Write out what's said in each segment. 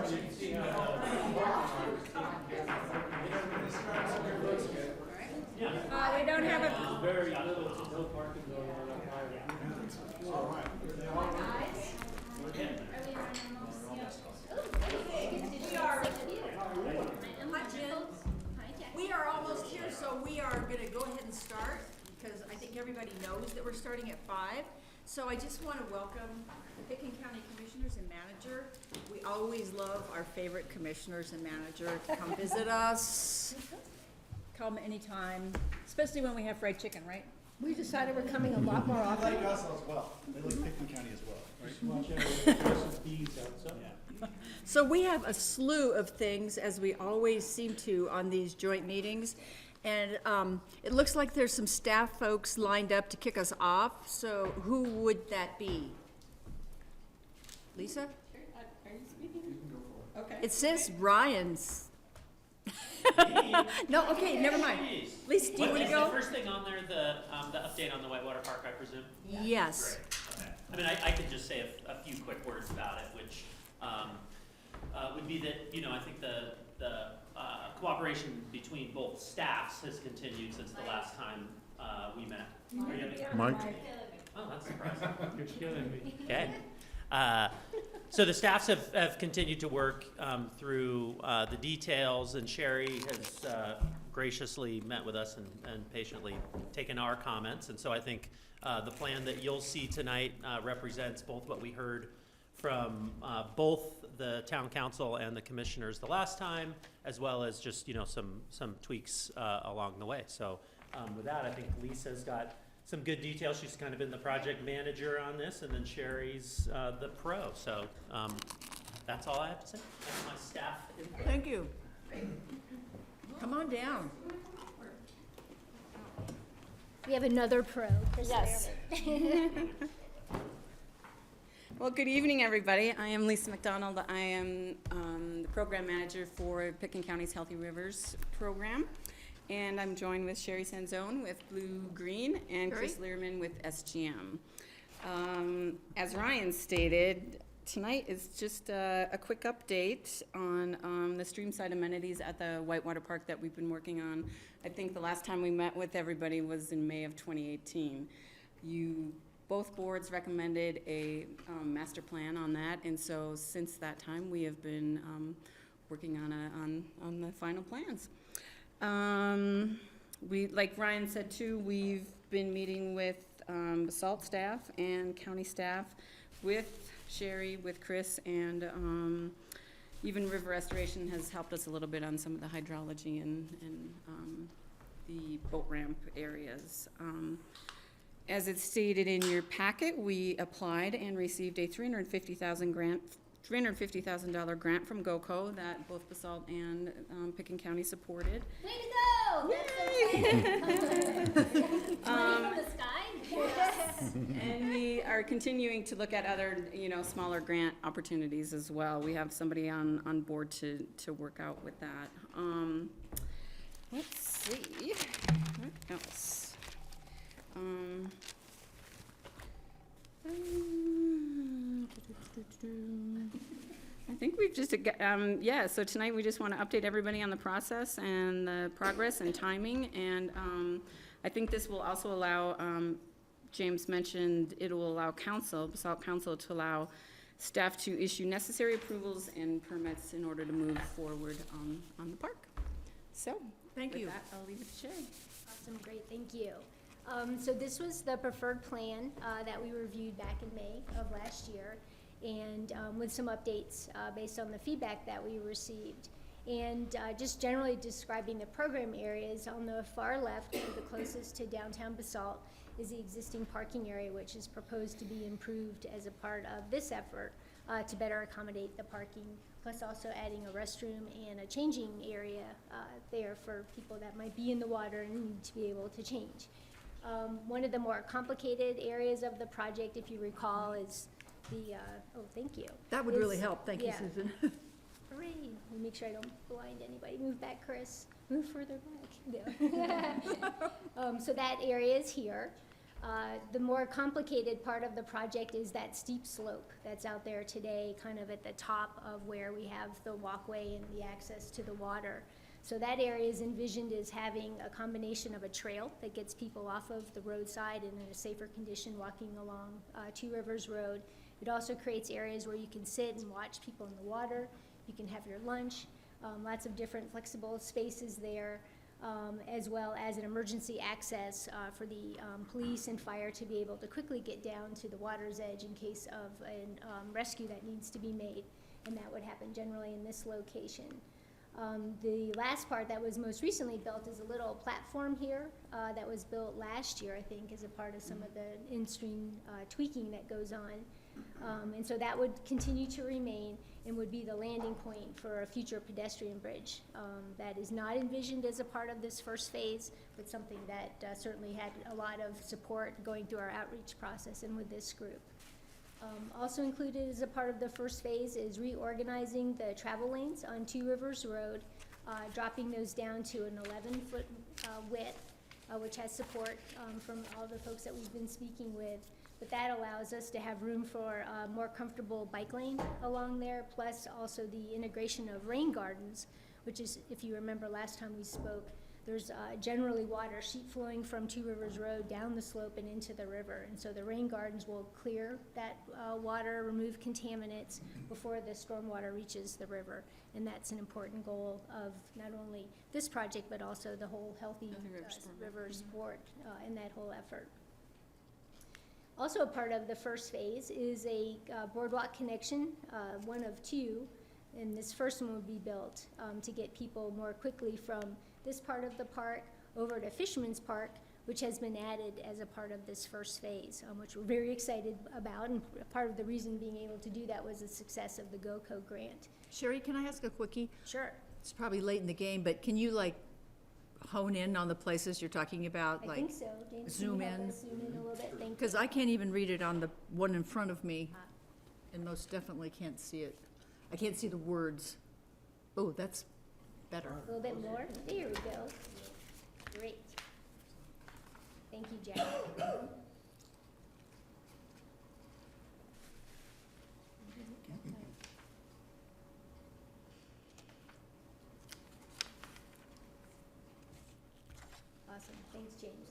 They don't have a. Very little to no parking going on up higher. All right. We are almost here, so we are going to go ahead and start because I think everybody knows that we're starting at 5. So I just want to welcome the Pickens County Commissioners and Manager. We always love our favorite commissioners and manager to come visit us. Come anytime, especially when we have fried chicken, right? We decided we're coming a lot more often. They like us as well. They like Pickens County as well, right? Watch out, there's some bees outside. Yeah. So we have a slew of things, as we always seem to on these joint meetings. And it looks like there's some staff folks lined up to kick us off. So who would that be? Lisa? Are you speaking? You can go for it. Okay. It says Ryan's. No, okay, never mind. Lisa, do you want to Is go? the first thing on there the update on the Whitewater Park, I presume? Yes. Great. Okay. I mean, I could just say a few quick words about it, which would be that, you know, I think the cooperation between both staffs has continued since the last time we met. Mike? Oh, that's surprising. You're killing me. Okay. So the staffs have continued to work through the details, and Sherry has graciously met with us and patiently taken our comments. And so I think the plan that you'll see tonight represents both what we heard from both the town council and the commissioners the last time, as well as just, you know, some tweaks along the way. So with that, I think Lisa's got some good details. She's kind of been the project manager on this, and then Sherry's the pro. So that's all I have to say. That's my staff input. Thank you. Come on down. We have another pro, Chris. Yes. Well, good evening, everybody. I am Lisa McDonald. I am the program manager for Pickens County's Healthy Rivers program. And I'm joined with Sherry Sanzone with Blue Green and Chris Learman with SGM. As Ryan stated, tonight is just a quick update on the streamside amenities at the Whitewater Park that we've been working on. I think the last time we met with everybody was in May of 2018. Both boards recommended a master plan on that, and so since that time we have been working on the final plans. Like Ryan said too, we've been meeting with Basalt staff and county staff, with Sherry, with Chris, and even River Restoration has helped us a little bit on some of the hydrology and the boat ramp areas. As it's stated in your packet, we applied and received a $350,000 grant from GOCO that both Basalt and Pickens County supported. Way to go! That's so exciting. Money from the sky? Yes. And we are continuing to look at other, you know, smaller grant opportunities as well. We have somebody on board to work out with that. Let's see, what else? I think we've just, yeah, so tonight we just want to update everybody on the process and the progress and timing, and I think this will also allow, James mentioned, it will allow Basalt Council to allow staff to issue necessary approvals and permits in order to move forward on the park. So, Thank you. with that, I'll leave it to Sherry. Awesome, great, thank you. So this was the preferred plan that we reviewed back in May of last year, and with some updates based on the feedback that we received. And just generally describing the program areas, on the far left, the closest to downtown Basalt, is the existing parking area, which is proposed to be improved as a part of this effort to better accommodate the parking, plus also adding a restroom and a changing area there for people that might be in the water and need to be able to change. One of the more complicated areas of the project, if you recall, is the, oh, thank you. That would really help. Thank you, yeah. Susan. Hooray. Let me make sure I don't blind anybody. Move back, Chris. Move further back. No. So that area is here. The more complicated part of the project is that steep slope that's out there today, kind of at the top of where we have the walkway and the access to the water. So that area is envisioned as having a combination of a trail that gets people off of the roadside and in a safer condition walking along Two Rivers Road. It also creates areas where you can sit and watch people in the water. You can have your lunch, lots of different flexible spaces there. As well as an emergency access for the police and fire to be able to quickly get down to the water's edge in case of a rescue that needs to be made, and that would happen generally in this location. The last part that was most recently built is a little platform here that was built last year, I think, as a part of some of the in-stream tweaking that goes on. And so that would continue to remain and would be the landing point for a future pedestrian bridge. That is not envisioned as a part of this first phase, but something that certainly had a lot of support going through our outreach process and with this group. Also included as a part of the first phase is reorganizing the travel lanes on Two Rivers Road, dropping those down to an 11-foot width, which has support from all the folks that we've been speaking with. But that allows us to have room for a more comfortable bike lane along there, plus also the integration of rain gardens, which is, if you remember last time we spoke, there's generally water sheet flowing from Two Rivers Road down the slope and into the river. And so the rain gardens will clear that water, remove contaminants before the stormwater reaches the river. And that's an important goal of not only this project, but also the whole Healthy Rivers Board in that whole effort. Also a part of the first phase is a boardwalk connection, one of two, and this first one will be built to get people more quickly from this part of the park over to Fisherman's Park, which has been added as a part of this first phase, which we're very excited about, and part of the reason being able to do that was the success of the GOCO grant. Sherry, can I ask a quickie? Sure. It's probably late in the game, but can you like hone in on the places you're talking about? I Like, think so. James, zoom can you help in? us zoom in a little bit? Thank you. because I can't even read it on the one in front of me, and most definitely can't see it. I can't see the words. Oh, that's better. A little bit more. There we go. Great. Thank you, Jack. Awesome. Thanks, James.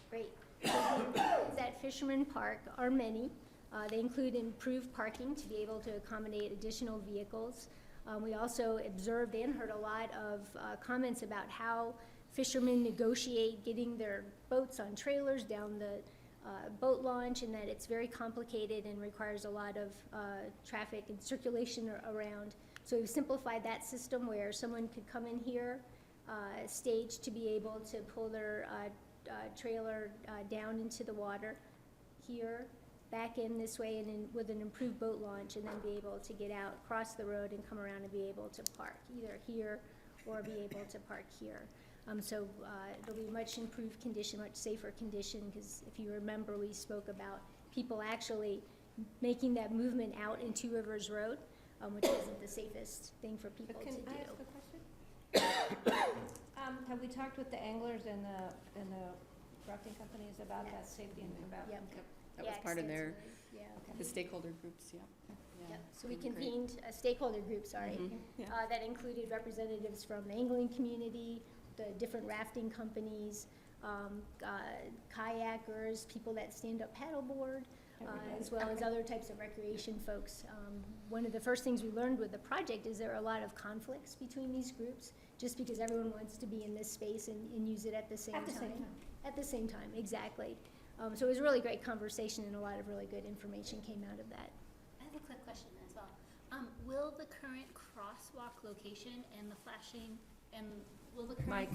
Great. So the improvements at Fisherman Park are many. They include improved parking to be able to accommodate additional vehicles. We also observed and heard a lot of comments about how fishermen negotiate getting their boats on trailers down the boat launch, and that it's very complicated and requires a lot of traffic and circulation around. So we've simplified that system where someone could come in here, stage to be able to pull their trailer down into the water here, back in this way, and then with an improved boat launch, and then be able to get out, cross the road, and come around and be able to park either here or be able to park here. So it'll be much improved condition, much safer condition, because if you remember, we spoke about people actually making that movement out in Two Rivers Road, which isn't the safest thing for people to do. Can I ask a question? Have we talked with the anglers and the rafting companies about that safety and about? Yep. That was Yeah, part of their, extensively. Yeah. the stakeholder groups, yeah. Yep. So we Great. convened a stakeholder group, sorry, Yeah. that included representatives from the angling community, the different rafting companies, kayakers, people that stand up paddleboard, as well as other types of recreation folks. One of the first things we learned with the project is there are a lot of conflicts between these groups, just because everyone wants to be in this space and use it at the same time. At the same time. At the same time, exactly. So it was a really great conversation, and a lot of really good information came out of that. I have a quick question as well. Will the current crosswalk location and the flashing and will the current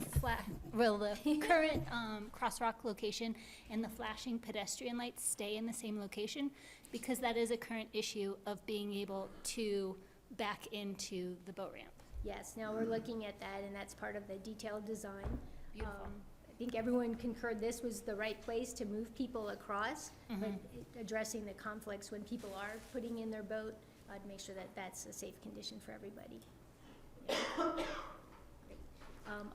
crosswalk location and the flashing pedestrian lights stay in the same location? Because that is a current issue of being able to back into the boat ramp. Yes, now we're looking at that, and that's part of the detailed design. Beautiful. I think everyone concurred this was the right place to move people across, but addressing the conflicts when people are putting in their boat, to make sure that that's a safe condition for everybody. Yeah.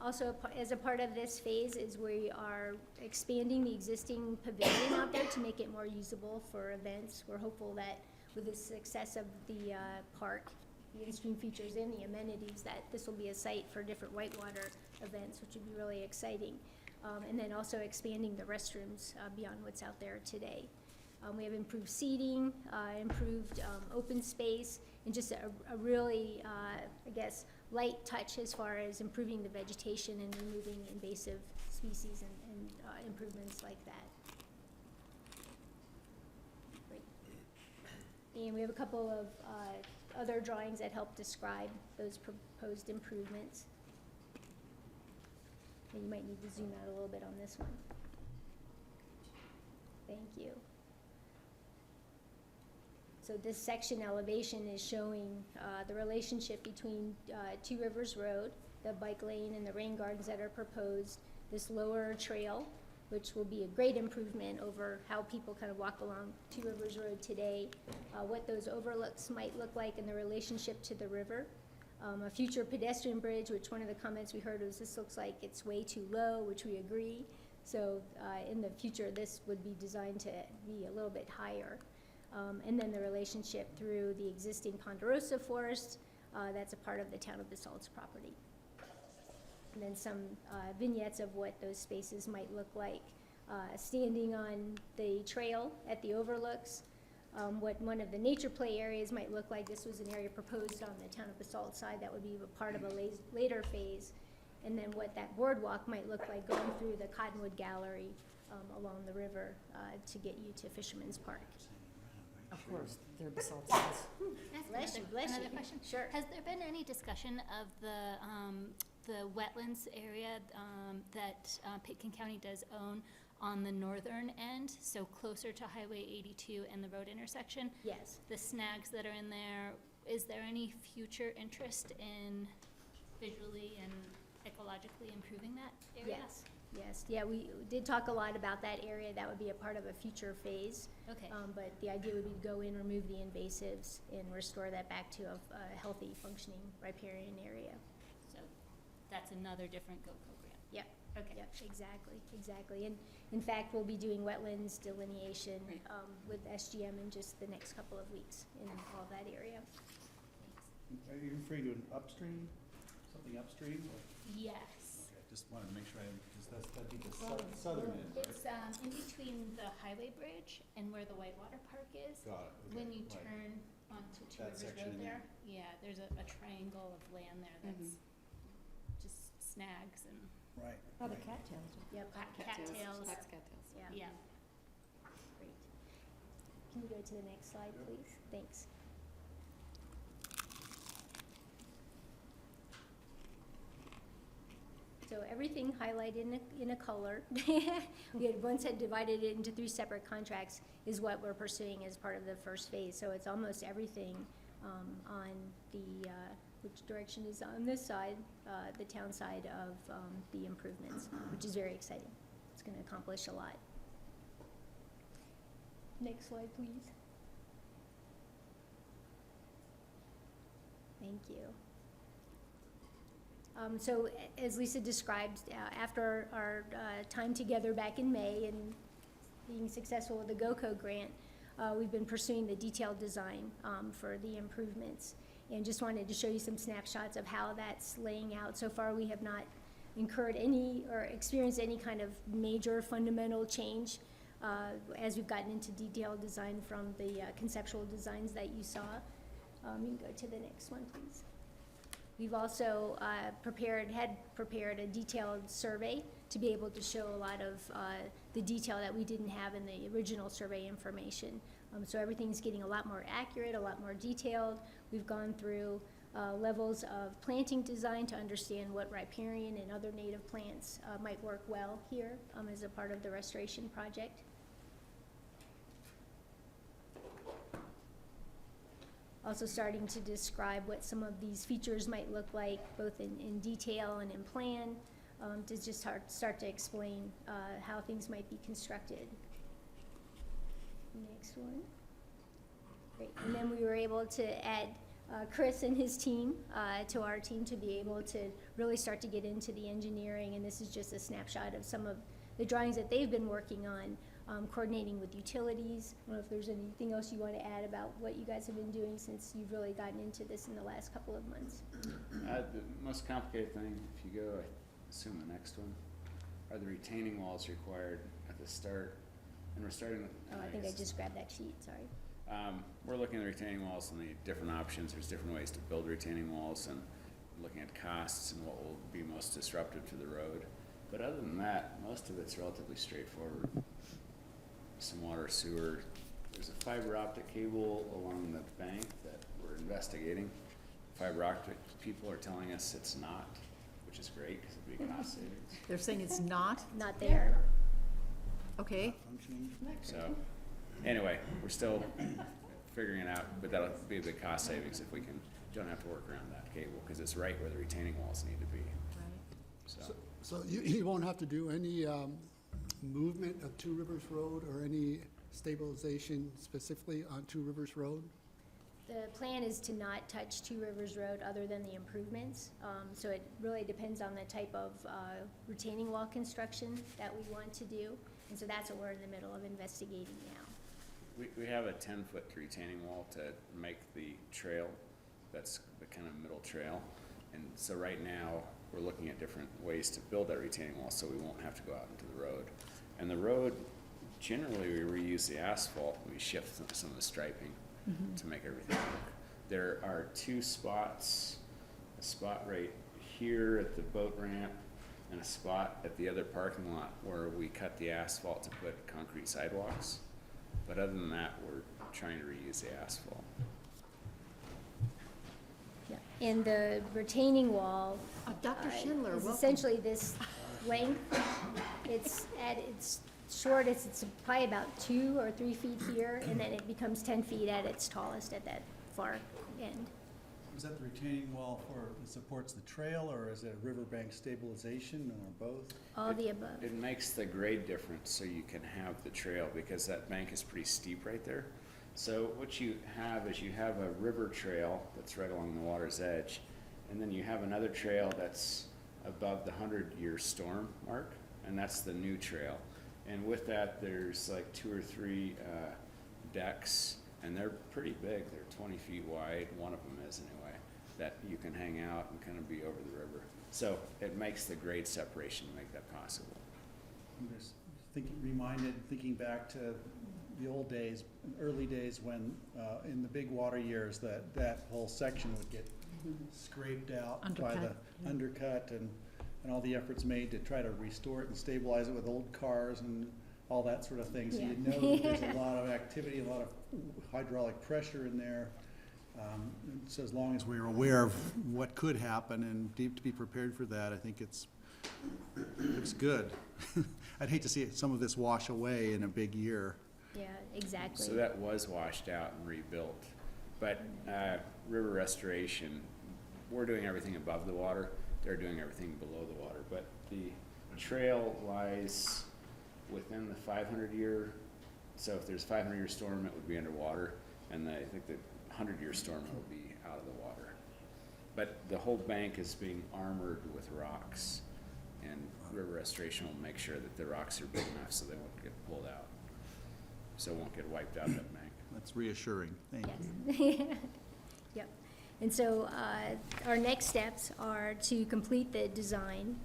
Also, as a part of this phase is we are expanding the existing pavilion out there to make it more usable for events. We're hopeful that with the success of the park, the in-stream features and the amenities, that this will be a site for different whitewater events, which would be really exciting. And then also expanding the restrooms beyond what's out there today. We have improved seating, improved open space, and just a really, I guess, light touch as far as improving the vegetation and removing invasive species and improvements like that. Great. And we have a couple of other drawings that help describe those proposed improvements. And you might need to zoom out a little bit on this one. Thank you. So this section elevation is showing the relationship between Two Rivers Road, the bike lane and the rain gardens that are proposed, this lower trail, which will be a great improvement over how people kind of walk along Two Rivers Road today, what those overlooks might look like in the relationship to the river. A future pedestrian bridge, which one of the comments we heard was this looks like it's way too low, which we agree. So in the future, this would be designed to be a little bit higher. And then the relationship through the existing Ponderosa forest, that's a part of the town of Basalt's property. And then some vignettes of what those spaces might look like. Standing on the trail at the overlooks, what one of the nature play areas might look like. This was an area proposed on the town of Basalt side that would be a part of a later phase. And then what that boardwalk might look like going through the Cottonwood Gallery along the river to get you to Fisherman's Park. Of course, they're Basalt size. Bless you, bless you. Another question? Sure. Has there been any discussion of the wetlands area that Pitkin County does own on the northern end, so closer to Highway 82 and the road intersection? Yes. The snags that are in there, is there any future interest in visually and ecologically improving that area? Yes, yes. Yeah, we did talk a lot about that area. That would be a part of a future phase. Okay. But the idea would be to go in, remove the invasives, and restore that back to a healthy, functioning riparian area. So that's another different GOCO grant. Yep. Okay. Yep, exactly, exactly. And in fact, we'll be doing wetlands delineation with SGM in just the next couple of weeks in all that area. Are you referring to an upstream, something upstream? Or? Yes. Okay, just wanted to make sure because that'd be the Oh, southern end, right? It's in between the highway bridge and where the Whitewater Park is. Got it. Okay, When you right. turn onto Two That Rivers section Road in there, yeah, there's a triangle of land there that's just snags and Right. Oh, the right. cattails. Yep. cattails. That's cattails. Yeah. Yeah. Great. Can you go to the next slide, please? Thanks. So everything highlighted in a color, we had once had divided it into 3 separate contracts, is what we're pursuing as part of the first phase. So it's almost everything on the, which direction is on this side, the town side of the improvements, which is very exciting. It's gonna accomplish a lot. Next slide, please. Thank you. So as Lisa described, after our time together back in May and being successful with the GOCO grant, we've been pursuing the detailed design for the improvements. And just wanted to show you some snapshots of how that's laying out. So far, we have not incurred any or experienced any kind of major fundamental change as we've gotten into detailed design from the conceptual designs that you saw. You can go to the next one, please. We've also had prepared a detailed survey to be able to show a lot of the detail that we didn't have in the original survey information. So everything's getting a lot more accurate, a lot more detailed. We've gone through levels of planting design to understand what riparian and other native plants might work well here as a part of the restoration project. Also starting to describe what some of these features might look like, both in detail and in plan, to just start to explain how things might be constructed. Next one. Great. And then we were able to add Chris and his team, to our team, to be able to really start to get into the engineering. And this is just a snapshot of some of the drawings that they've been working on, coordinating with utilities. I don't know if there's anything else you want to add about what you guys have been doing since you've really gotten into this in the last couple of months. The most complicated thing, if you go, I assume the next one, are the retaining walls required at the start. And we're starting with. Oh, I think I just grabbed that sheet, sorry. We're looking at the retaining walls and the different options. There's different ways to build retaining walls and looking at costs and what will be most disruptive to the road. But other than that, most of it's relatively straightforward. Some water, sewer. There's a fiber optic cable along the bank that we're investigating. Fiber optic people are telling us it's not, which is great because it'd be a cost savings. They're saying it's not? Not there. Okay. Functioning. So, anyway, we're still figuring it out, but that'll be a big cost savings if we don't have to work around that cable, because it's right where the retaining walls need to be, so. So you won't have to do any movement of Two Rivers Road or any stabilization specifically on Two Rivers Road? The plan is to not touch Two Rivers Road other than the improvements. So it really depends on the type of retaining wall construction that we want to do. And so that's what we're in the middle of investigating now. We have a 10-foot retaining wall to make the trail. That's the kind of middle trail. And so right now, we're looking at different ways to build that retaining wall so we won't have to go out into the road. And the road, generally, we reuse the asphalt. We shift some of the striping to make everything work. There are two spots, a spot right here at the boat ramp and a spot at the other parking lot where we cut the asphalt to put concrete sidewalks. But other than that, we're trying to reuse the asphalt. Yeah. And the retaining wall Dr. Schindler, is welcome. essentially this length. It's at its shortest, it's probably about 2 or 3 feet here, and then it becomes 10 feet at its tallest at that far end. Is that the retaining wall that supports the trail, or is it a riverbank stabilization, or both? All the above. It makes the grade difference so you can have the trail, because that bank is pretty steep right there. So what you have is you have a river trail that's right along the water's edge, and then you have another trail that's above the 100-year storm mark, and that's the new trail. And with that, there's like 2 or 3 decks, and they're pretty big. They're 20 feet wide. One of them is anyway, that you can hang out and kind of be over the river. So it makes the grade separation to make that possible. I'm just thinking back to the old days, early days when, in the big water years, that whole section would get scraped out by the undercut, and all the efforts made to try to restore it and stabilize it with old cars and all that sort of thing. So you know there's a lot of activity, a lot of hydraulic pressure in there. So as long as we're aware of what could happen and to be prepared for that, I think it's good. I'd hate to see some of this wash away in a big year. Yeah, exactly. So that was washed out and rebuilt. But river restoration, we're doing everything above the water. They're doing everything below the water. But the trail lies within the 500-year. So if there's a 500-year storm, it would be underwater. And I think the 100-year storm will be out of the water. But the whole bank is being armored with rocks. And river restoration will make sure that the rocks are big enough so they won't get pulled out. So it won't get wiped out, that bank. That's reassuring. Thank you. Yes. Yep. And so our next steps are to complete the design,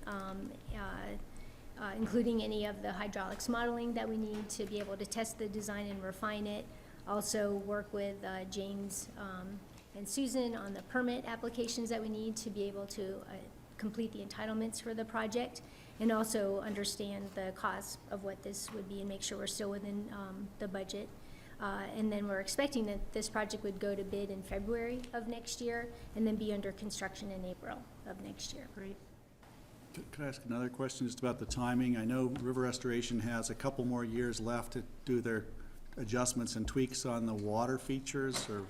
including any of the hydraulics modeling that we need to be able to test the design and refine it. Also work with James and Susan on the permit applications that we need to be able to complete the entitlements for the project, and also understand the cost of what this would be and make sure we're still within the budget. And then we're expecting that this project would go to bid in February of next year and then be under construction in April of next year. Great. Could I ask another question just about the timing? I know River Restoration has a couple more years left to do their adjustments and tweaks on the water features, or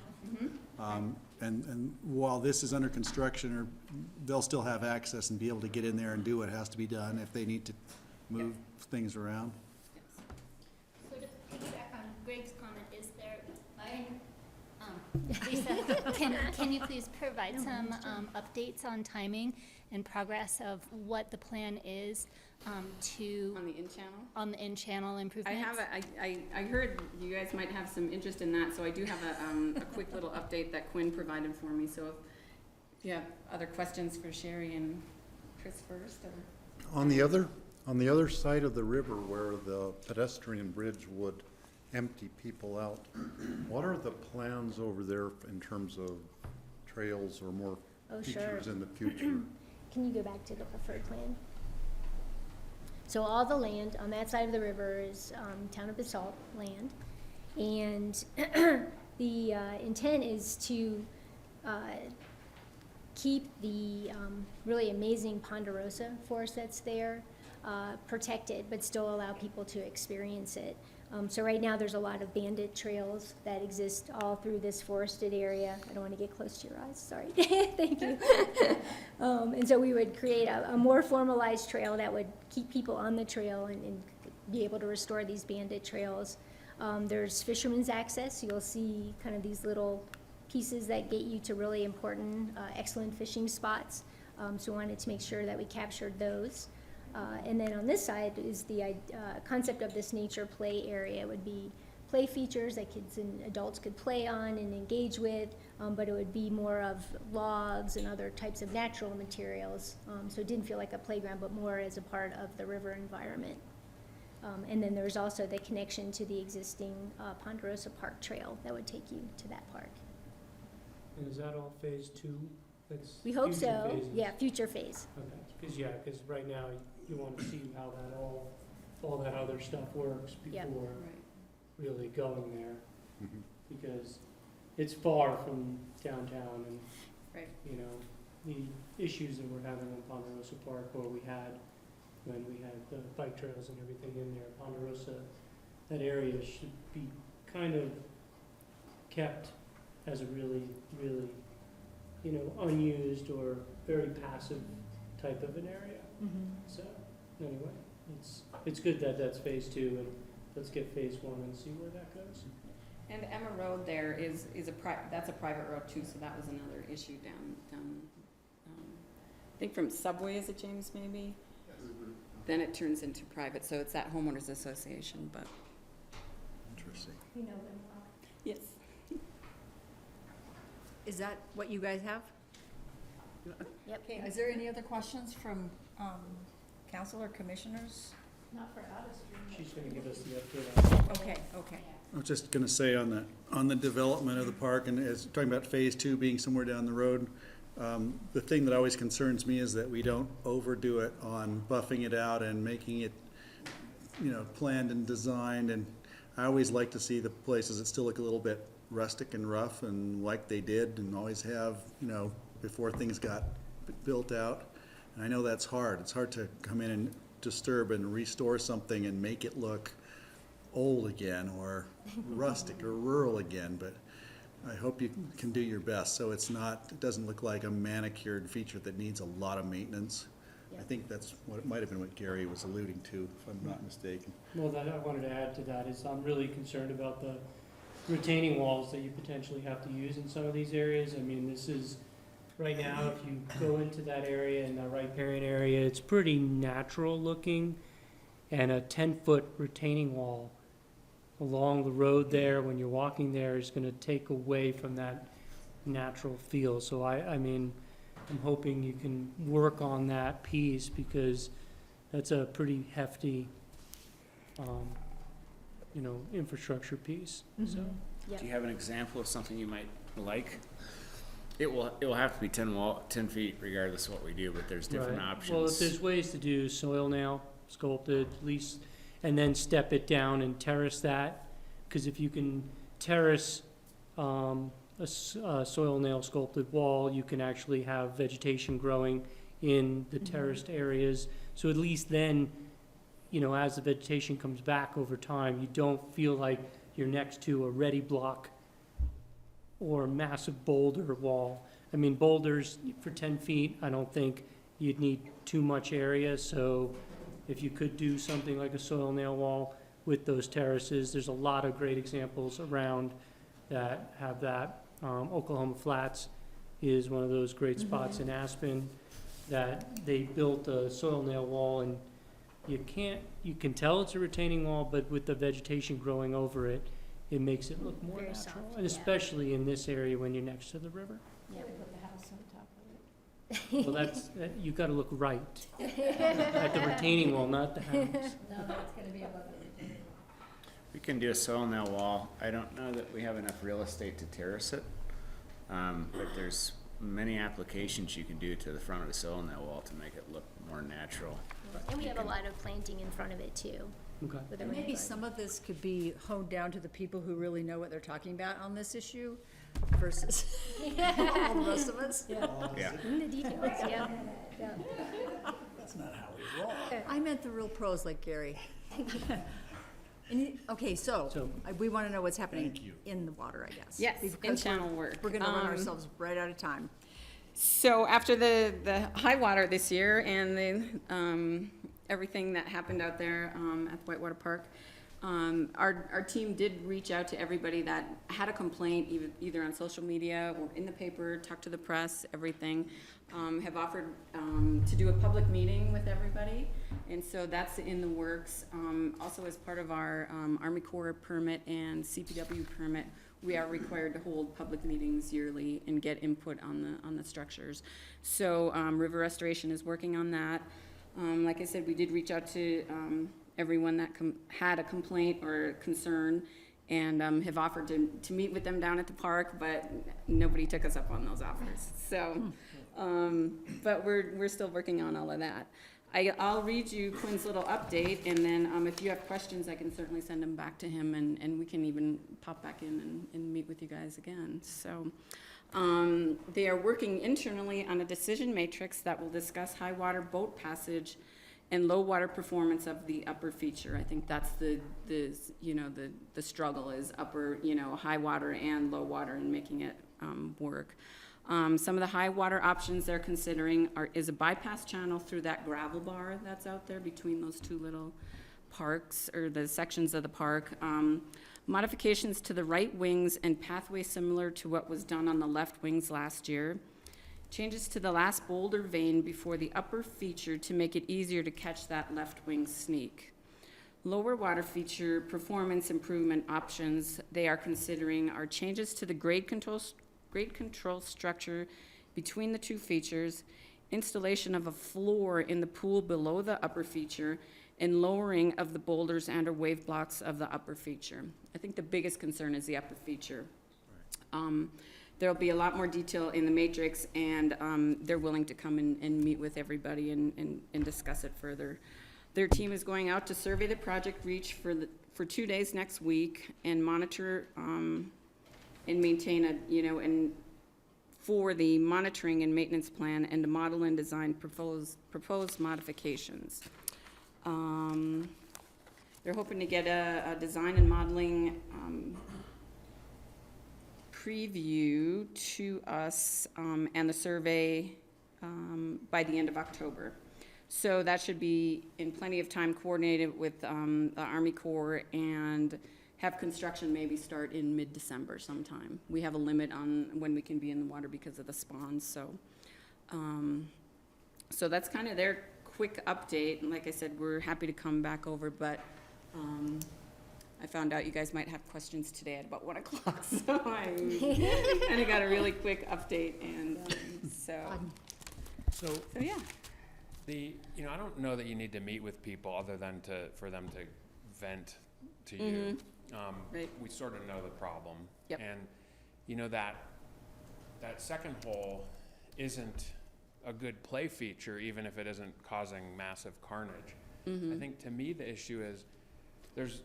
and while this is under construction, or they'll still have access and be able to get in there and do what has to be done if they need to move things around. So to piggyback on Greg's comment, is there, Lisa, can you please provide some updates on timing and progress of what the plan is to, On the in-channel? on the in-channel I improvements? have I heard you guys might have some interest in that, so I do have a quick little update that Quinn provided for me, so if you have other questions for Sherry and Chris first, or? On the other side of the river where the pedestrian bridge would empty people out, what are the plans over there in terms of trails or more Oh, sure. features in the future? Can you go back to the preferred plan? So all the land on that side of the river is town of Basalt land. And the intent is to keep the really amazing ponderosa forest that's there protected, but still allow people to experience it. So right now, there's a lot of bandit trails that exist all through this forested area. I don't want to get close to your eyes, sorry. Thank you. And so we would create a more formalized trail that would keep people on the trail and be able to restore these bandit trails. There's fisherman's access. You'll see kind of these little pieces that get you to really important, excellent fishing spots. So we wanted to make sure that we captured those. And then on this side is the concept of this nature play area. It would be play features that kids and adults could play on and engage with, but it would be more of logs and other types of natural materials. So it didn't feel like a playground, but more as a part of the river environment. And then there's also the connection to the existing Ponderosa Park Trail that would take you to that park. And is that all phase 2? That's We hope future so. phases? Yeah, future phase. Okay, because right now you want to see how that all that other stuff works Yep. before really going there. Mhm. Because it's far from downtown and, Right. you know, the issues that we're having on Ponderosa Park, or we had when we had the bike trails and everything in there, Ponderosa, that area should be kind of kept as a really, really, you know, unused or very passive type of an area. So, anyway, it's good that that's phase 2, and let's get phase 1 and see where that goes. And Emma Road there is that's a private road too, so that was another issue down, I think from Subway, is it James, maybe? Then it turns into private, so it's that homeowners association, but. Interesting. You know them well. Yes. Is that what you guys have? Yep. Okay, is there any other questions from council or commissioners? Not for out of stream. She's gonna give us the update on Okay, okay. I was just gonna say on the development of the park, and as, talking about phase 2 being somewhere down the road, the thing that always concerns me is that we don't overdo it on buffing it out and making it, you know, planned and designed, and I always like to see the places that still look a little bit rustic and rough and like they did and always have, you know, before things got built out. And I know that's hard. It's hard to come in and disturb and restore something and make it look old again or rustic or rural again, but I hope you can do your best so it doesn't look like a manicured feature that needs a lot of maintenance. I think that's what it might have been what Gary was alluding to, if I'm not mistaken. Well, that I wanted to add to that is I'm really concerned about the retaining walls that you potentially have to use in some of these areas. I mean, this is, right now, if you go into that area, in the riparian area, it's pretty natural looking, and a 10-foot retaining wall along the road there, when you're walking there, is gonna take away from that natural feel. So I mean, I'm hoping you can work on that piece, because that's a pretty hefty, you know, infrastructure piece, so. Do you have an example of something you might like? It will have to be 10 feet regardless of what we do, but there's different Right. options. Well, if there's ways to do soil nail sculpted, at least, and then step it down and terrace that, because if you can terrace a soil nail sculpted wall, you can actually have vegetation growing in the terraced areas. So at least then, you know, as the vegetation comes back over time, you don't feel like you're next to a ready block or a massive boulder wall. I mean, boulders for 10 feet, I don't think you'd need too much area, so if you could do something like a soil nail wall with those terraces, there's a lot of great examples around that have that. Oklahoma Flats is one of those great spots in Aspen that they built a soil nail wall, and you can tell it's a retaining wall, but with the vegetation growing over it, it makes it look more Very natural. soft, And yeah. especially in this area when you're next to the river. Yeah, we put the house on top of it. Well, you gotta look right at the retaining wall, not the house. No, that's gonna be above the retaining wall. We can do a soil nail wall. I don't know that we have enough real estate to terrace it. But there's many applications you can do to the front of the soil nail wall to make it look more natural. And we have a lot of planting in front of it too. Okay. with a And maybe rain garden. some of this could be honed down to the people who really know what they're talking about on this issue versus all the rest of us. Yeah. In the details, yeah. That's not how we roll. I meant the real pros like Gary. Okay, so, we want to know what's happening Thank you. in the water, I guess. Yes, because in-channel work. We're going to run ourselves right out of time. So after the high water this year and the, everything that happened out there at the Whitewater Park, our team did reach out to everybody that had a complaint, either on social media or in the paper, talked to the press, everything. Have offered to do a public meeting with everybody, and so that's in the works. Also, as part of our Army Corps permit and CPW permit, we are required to hold public meetings yearly and get input on the structures. So River Restoration is working on that. Like I said, we did reach out to everyone that had a complaint or concern, and have offered to meet with them down at the park, but nobody took us up on those offers. So, but we're still working on all of that. I'll read you Quinn's little update, and then if you have questions, I can certainly send them back to him, and we can even pop back in and meet with you guys again. So they are working internally on a decision matrix that will discuss high water boat passage and low water performance of the upper feature. I think that's the struggle is upper, high water and low water and making it work. Some of the high water options they're considering is a bypass channel through that gravel bar that's out there between those two little parks, or the sections of the park. Modifications to the right wings and pathway similar to what was done on the left wings last year. Changes to the last boulder vein before the upper feature to make it easier to catch that left wing sneak. Lower water feature performance improvement options they are considering are changes to the grade control structure between the two features, installation of a floor in the pool below the upper feature, and lowering of the boulders and or wave blocks of the upper feature. I think the biggest concern is the upper feature. There'll be a lot more detail in the matrix, and they're willing to come and meet with everybody and discuss it further. Their team is going out to survey the project reach for 2 days next week and monitor and maintain and for the monitoring and maintenance plan, and to model and design proposed modifications. They're hoping to get a design and modeling preview to us and the survey by the end of October. So that should be in plenty of time, coordinated with the Army Corps, and have construction maybe start in mid-December sometime. We have a limit on when we can be in the water because of the spawns, so. So that's kind of their quick update, and like I said, we're happy to come back over, but I found out you guys might have questions today at about 1 o'clock, so I kind of got a really quick update, and so yeah. I don't know that you need to meet with people other than for them to vent to you. Right. We sort of know the problem. Yep. And that second hole isn't a good play feature, even if it isn't causing massive carnage. I think, to me, the issue is there's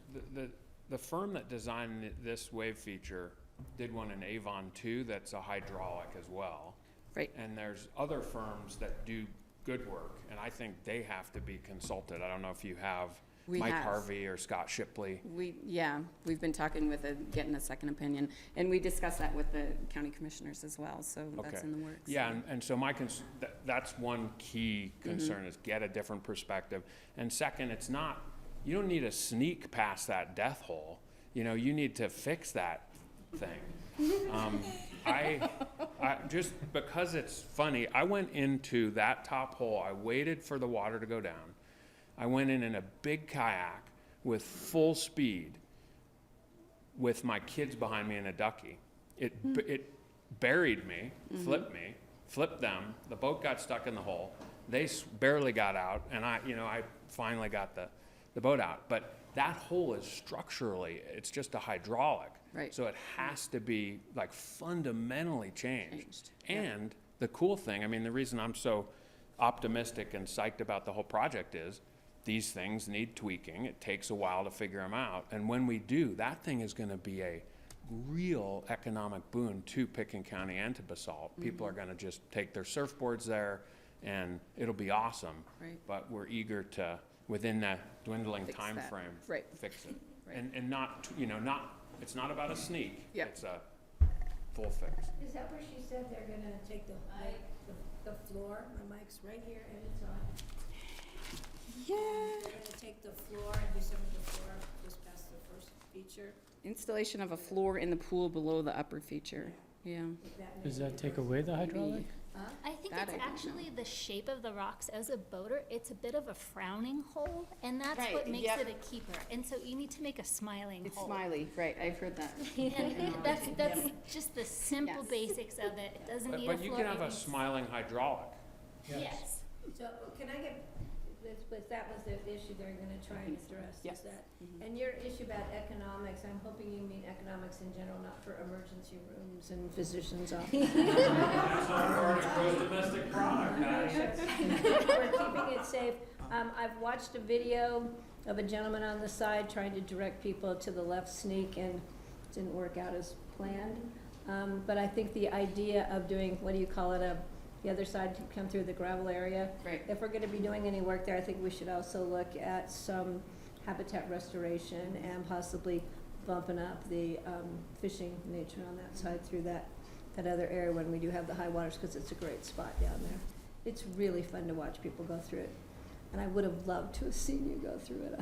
the firm that designed this wave feature did one in Avon too that's a hydraulic as well. Right. And there's other firms that do good work, and I think they have to be consulted. I don't know if you have Mike Harvey or Scott Shipley. We've been talking with getting a second opinion, and we discussed that with the county commissioners as well, so that's in the works. Yeah, and so that's one key concern is get a different perspective. And second, you don't need to sneak past that death hole. You need to fix that thing. I just because it's funny, I went into that top hole, I waited for the water to go down. I went in a big kayak with full speed with my kids behind me in a ducky. It buried me, flipped them, the boat got stuck in the hole. They barely got out, and I finally got the boat out. But that hole is structurally, it's just a hydraulic. Right. So it has to be like fundamentally changed. Yep. And the cool thing, I mean, the reason I'm so optimistic and psyched about the whole project is these things need tweaking. It takes a while to figure them out. And when we do, that thing is going to be a real economic boon to Picken County and to Basalt. People are going to just take their surfboards there, and it'll be awesome. Right. But we're eager to, within that dwindling Fix time that. frame, Right. fix it. Right. And not, it's not about a sneak. Yep. It's a full fix. Is that where she said they're gonna take the floor? My mic's right here and it's on. Yeah. They're gonna take the floor and do some of the floor just past the first feature. Installation of a floor in the pool below the upper feature. Yeah. Does that take away the hydraulic? I think That it's I don't actually the shape of the rocks. As a boater, it's a bit of a frowning hole, and that's Right, what makes yep. it a keeper. And so you need to make a smiling It's hole. smiley, right, I've heard that. And that's just the simple Yes. basics of it. It doesn't need a But you floor. can have it a needs- smiling hydraulic. Yes. So can I get, that was the issue they're gonna try and address, Yes. is that? Mhm. And your issue about economics, I'm hoping you mean economics in general, not for emergency rooms and physicians' offices. That's our gross domestic product, guys. We're keeping it safe. I've watched a video of a gentleman on the side trying to direct people to the left sneak, and it didn't work out as planned. But I think the idea of doing, what do you call it, the other side to come through the gravel area. Right. If we're gonna be doing any work there, I think we should also look at some habitat restoration and possibly bumping up the fishing nature on that side through that other area when we do have the high waters, because it's a great spot down there. It's really fun to watch people go through it, and I would have loved to have seen you go through it.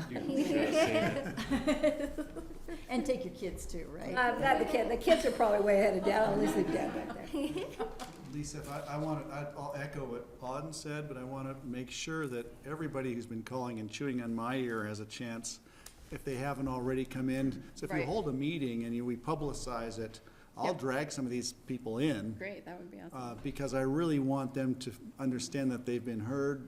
And take your kids too, right? Not the kids are probably way ahead of Dad, I'll at least leave Dad back there. Lisa, if I'll echo what Auden said, but I want to make sure that everybody who's been calling and chewing on my ear has a chance, if they haven't already, come in. So if you Right. hold a meeting and we publicize it, I'll Yep. drag some of these people in. Great, that would be awesome. Because I really want them to understand that they've been heard,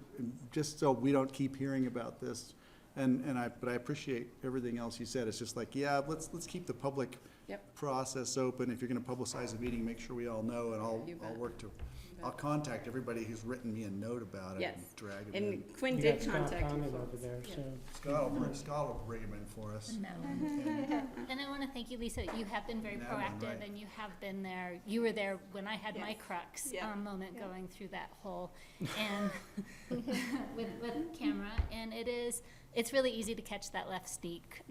just so we don't keep hearing about this. But I appreciate everything else you said. It's just like, yeah, let's keep the public Yep. process open. If you're gonna publicize a meeting, make sure we all know, and You I'll bet. work to, You bet. I'll contact everybody who's written me a note about it Yes. and drag them in. And Quinn You did got Scott contact you Conlon over folks. there, Yeah. so. Scott will bring them in for us. And I want to thank you, Lisa. You have been very That one, proactive, right. and you have been there. You were there when I had my Yes. crux Yeah. moment Yeah. going through that hole, and with camera. And it's really easy to catch that left sneak,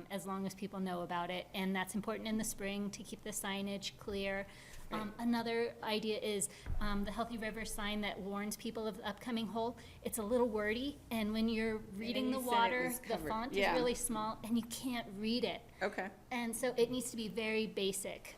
as long as people know about it. And that's important in the spring to keep the signage clear. Right. Another idea is the Healthy River sign that warns people of the upcoming hole. It's a little wordy, and when you're reading the you said it water, was the covered. font Yeah. is really small, and you can't read it. Okay, And so it needs to be very basic.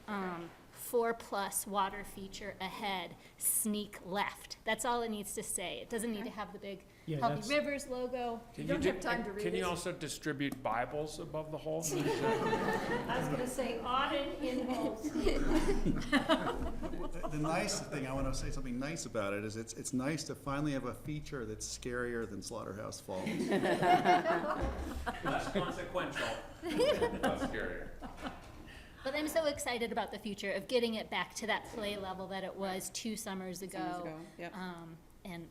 4+ water feature ahead, sneak left. That's all it needs to say. It doesn't need to have the big Yeah, Healthy that's- Rivers logo. Can don't you have time to read Can you it. also distribute Bibles above the hole? I was gonna say audit in holes. The nice thing, I wanna say something nice about it, is it's nice to finally have a feature that's scarier than Slaughterhouse Falls. Less consequential. Less scarier. But I'm so excited about the future of getting it back to that play level that it was 2 summers ago. yep. And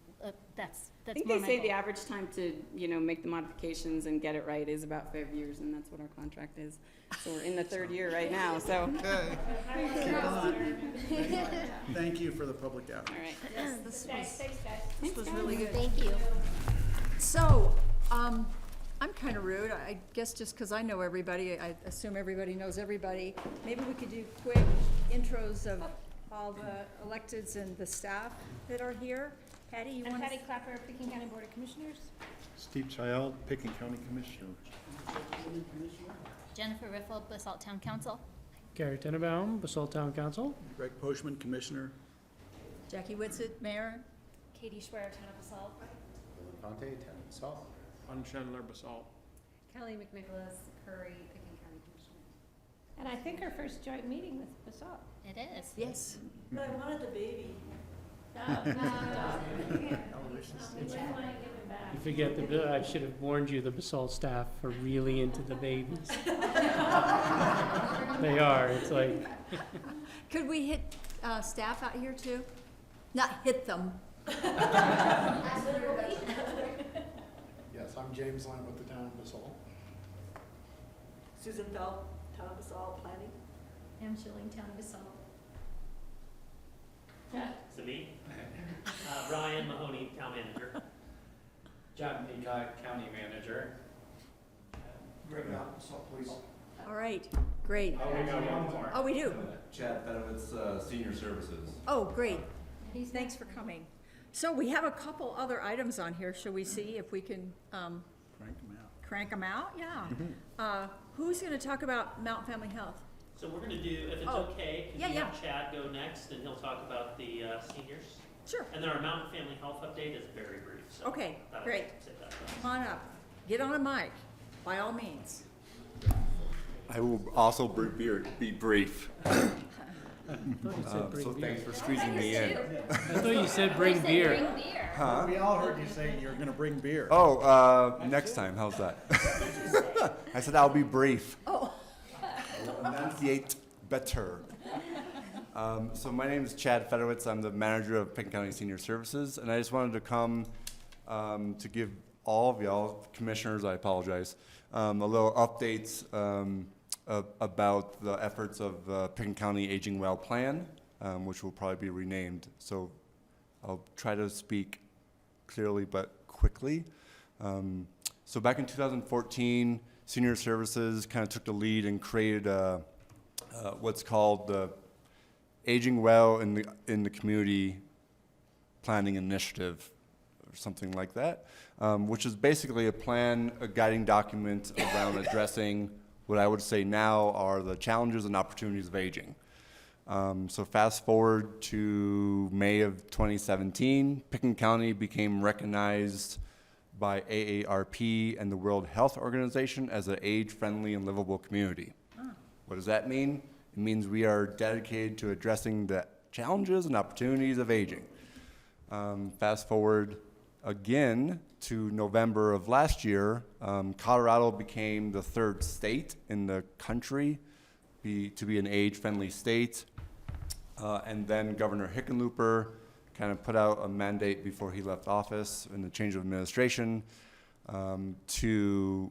that's I think more they my say goal. the average time to, make the modifications and get it right is about 5 years, and that's what our contract is. So we're in the 3rd year right now, so, Okay. Thank you for the public outing. all right. Yes, this Thanks, guys. was really good. Thank you. So, I'm kind of rude, I guess just because I know everybody, I assume everybody knows everybody. Maybe we could do quick intros of all the electeds and the staff that are here. Patty, you And want to? Patty Clapper, Picking County Board of Commissioners. Steve Child, Picken County Commissioner. Jennifer Riffle, Basalt Town Council. Gary Tenenbaum, Basalt Town Council. Greg Poshman, Commissioner. Jackie Whitsitt, Mayor. Katie Schwer, Town of Basalt. Conte, Town of Basalt. On Chandler Basalt. Kelly McNicholas, Curry, Picking County Commissioner. And I think our first joint meeting with Basalt. It is. Yes. But I wanted the baby. You forget I should have warned you, the Basalt staff are really into the babies. They are, it's like, Could we hit staff out here too? Not hit them. Yes, I'm James Lynn with the town of Basalt. Susan Felt, Town of Basalt Planning. Pam Schilling, Town of Basalt. So me? Ryan Mahoney, Town Manager. John Peacock, County Manager. Greg Basalt, please. All right, great. Oh, we got one more. Oh, we do? Chad Fedowitz, Senior Services. Oh, great. Thanks for coming. So we have a couple other items on here. Shall we see if we can Crank them out. crank them out? Yeah. Who's going to talk about Mount Family Health? So we're gonna do, if it's Oh, okay, yeah, can we yeah. have Chad go next, and he'll talk about the seniors? Sure. And then our Mountain Family Health update is very brief, so. Okay, that'll great. save that for us. Come on up. Get on a mic, by all means. I will also be brief. I thought you said bring So beer. thanks for squeezing me in. I thought you said bring beer. Huh? We all heard you say you're gonna bring beer. Oh, next time, how's that? I said I'll be brief. Oh. I will enunciate better. So my name is Chad Fedowitz. I'm the manager of Picking County Senior Services, and I just wanted to come to give all of y'all, commissioners, I apologize, a little updates about the efforts of Picking County Aging Well Plan, which will probably be renamed. So I'll try to speak clearly but quickly. So back in 2014, Senior Services kind of took the lead and created what's called the Aging Well in the Community Planning Initiative, or something like that, which is basically a plan, a guiding document around addressing what I would say now are the challenges and opportunities of aging. So fast forward to May of 2017, Picking County became recognized by AARP and the World Health Organization as an age-friendly and livable community. What does that mean? It means we are dedicated to addressing the challenges and opportunities of aging. Fast forward again to November of last year, Colorado became the third state in the country to be an age-friendly state. And then Governor Hickenlooper kind of put out a mandate before he left office in the change of administration to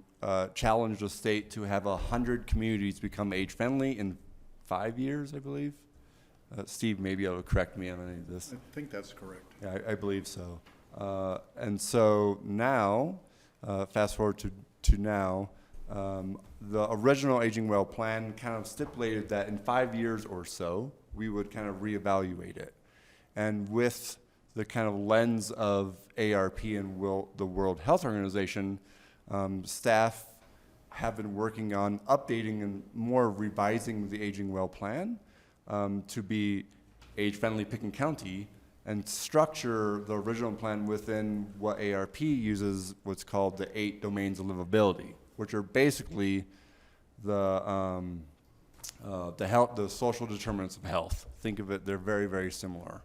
challenge the state to have 100 communities become age-friendly in 5 years, I believe. Steve may be able to correct me on any of this. I think that's correct. Yeah, I believe so. And so now, fast forward to now, the original Aging Well plan kind of stipulated that in 5 years or so, we would kind of reevaluate it. And with the kind of lens of ARP and the World Health Organization, staff have been working on updating and more revising the Aging Well plan to be age-friendly Picking County and structure the original plan within what ARP uses, what's called the 8 domains of livability, which are basically the social determinants of health. Think of it, they're very, very similar.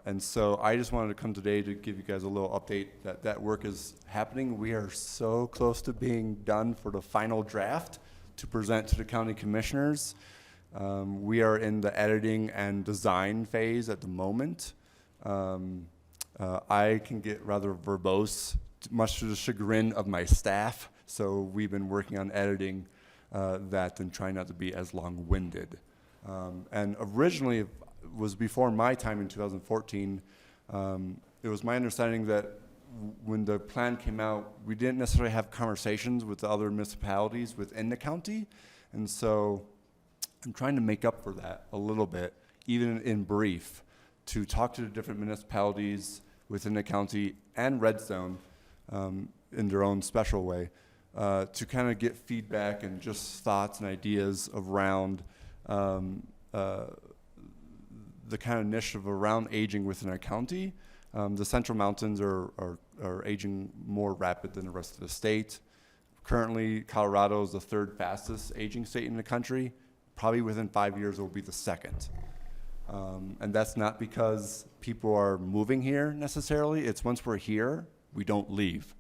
And so I just wanted to come today to give you guys a little update that work is happening. We are so close to being done for the final draft to present to the county commissioners. We are in the editing and design phase at the moment. I can get rather verbose, much to the chagrin of my staff. So we've been working on editing that and trying not to be as long-winded. And originally, it was before my time in 2014, it was my understanding that when the plan came out, we didn't necessarily have conversations with the other municipalities within the county. And so I'm trying to make up for that a little bit, even in brief, to talk to the different municipalities within the county and Redstone in their own special way, to kind of get feedback and just thoughts and ideas around the kind of initiative around aging within our county. The Central Mountains are aging more rapid than the rest of the state. Currently, Colorado is the third fastest aging state in the country. Probably within 5 years, it will be the second. And that's not because people are moving here necessarily. It's once we're here, we don't leave.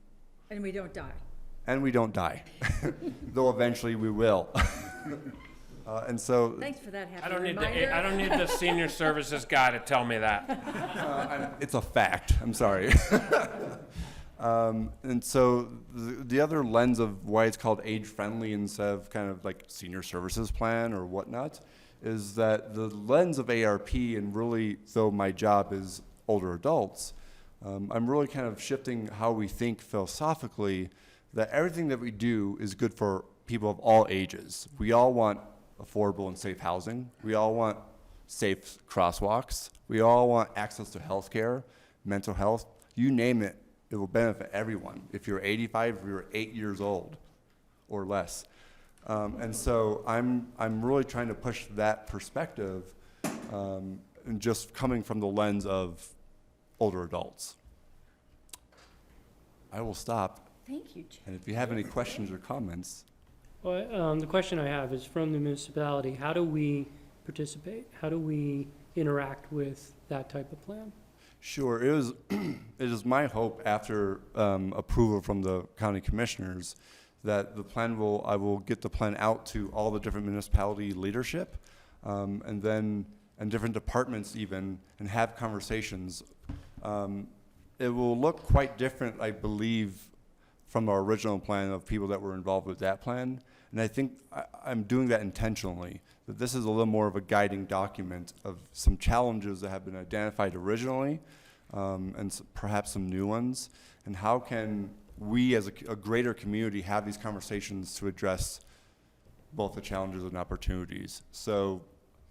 And we don't die. And we don't die, though eventually we will. And so Thanks for that happy I don't need reminder. I don't need the senior services guy to tell me that. it's a fact. I'm sorry. And so the other lens of why it's called age-friendly instead of kind of like senior services plan or whatnot is that the lens of ARP, and really, though my job is older adults, I'm really kind of shifting how we think philosophically that everything that we do is good for people of all ages. We all want affordable and safe housing. We all want safe crosswalks. We all want access to health care, mental health, you name it. It will benefit everyone. If you're 85, if you're 8 years old or less. And so I'm really trying to push that perspective and just coming from the lens of older adults. I will stop. Thank you, Chad. And if you have any questions or comments. Well, the question I have is from the municipality, how do we participate? How do we interact with that type of plan? Sure, it is my hope after approval from the county commissioners that I will get the plan out to all the different municipality leadership and different departments even, and have conversations. It will look quite different, I believe, from our original plan of people that were involved with that plan. And I think I'm doing that intentionally, that this is a little more of a guiding document of some challenges that have been identified originally, and perhaps some new ones. And how can we as a greater community have these conversations to address both the challenges and opportunities? So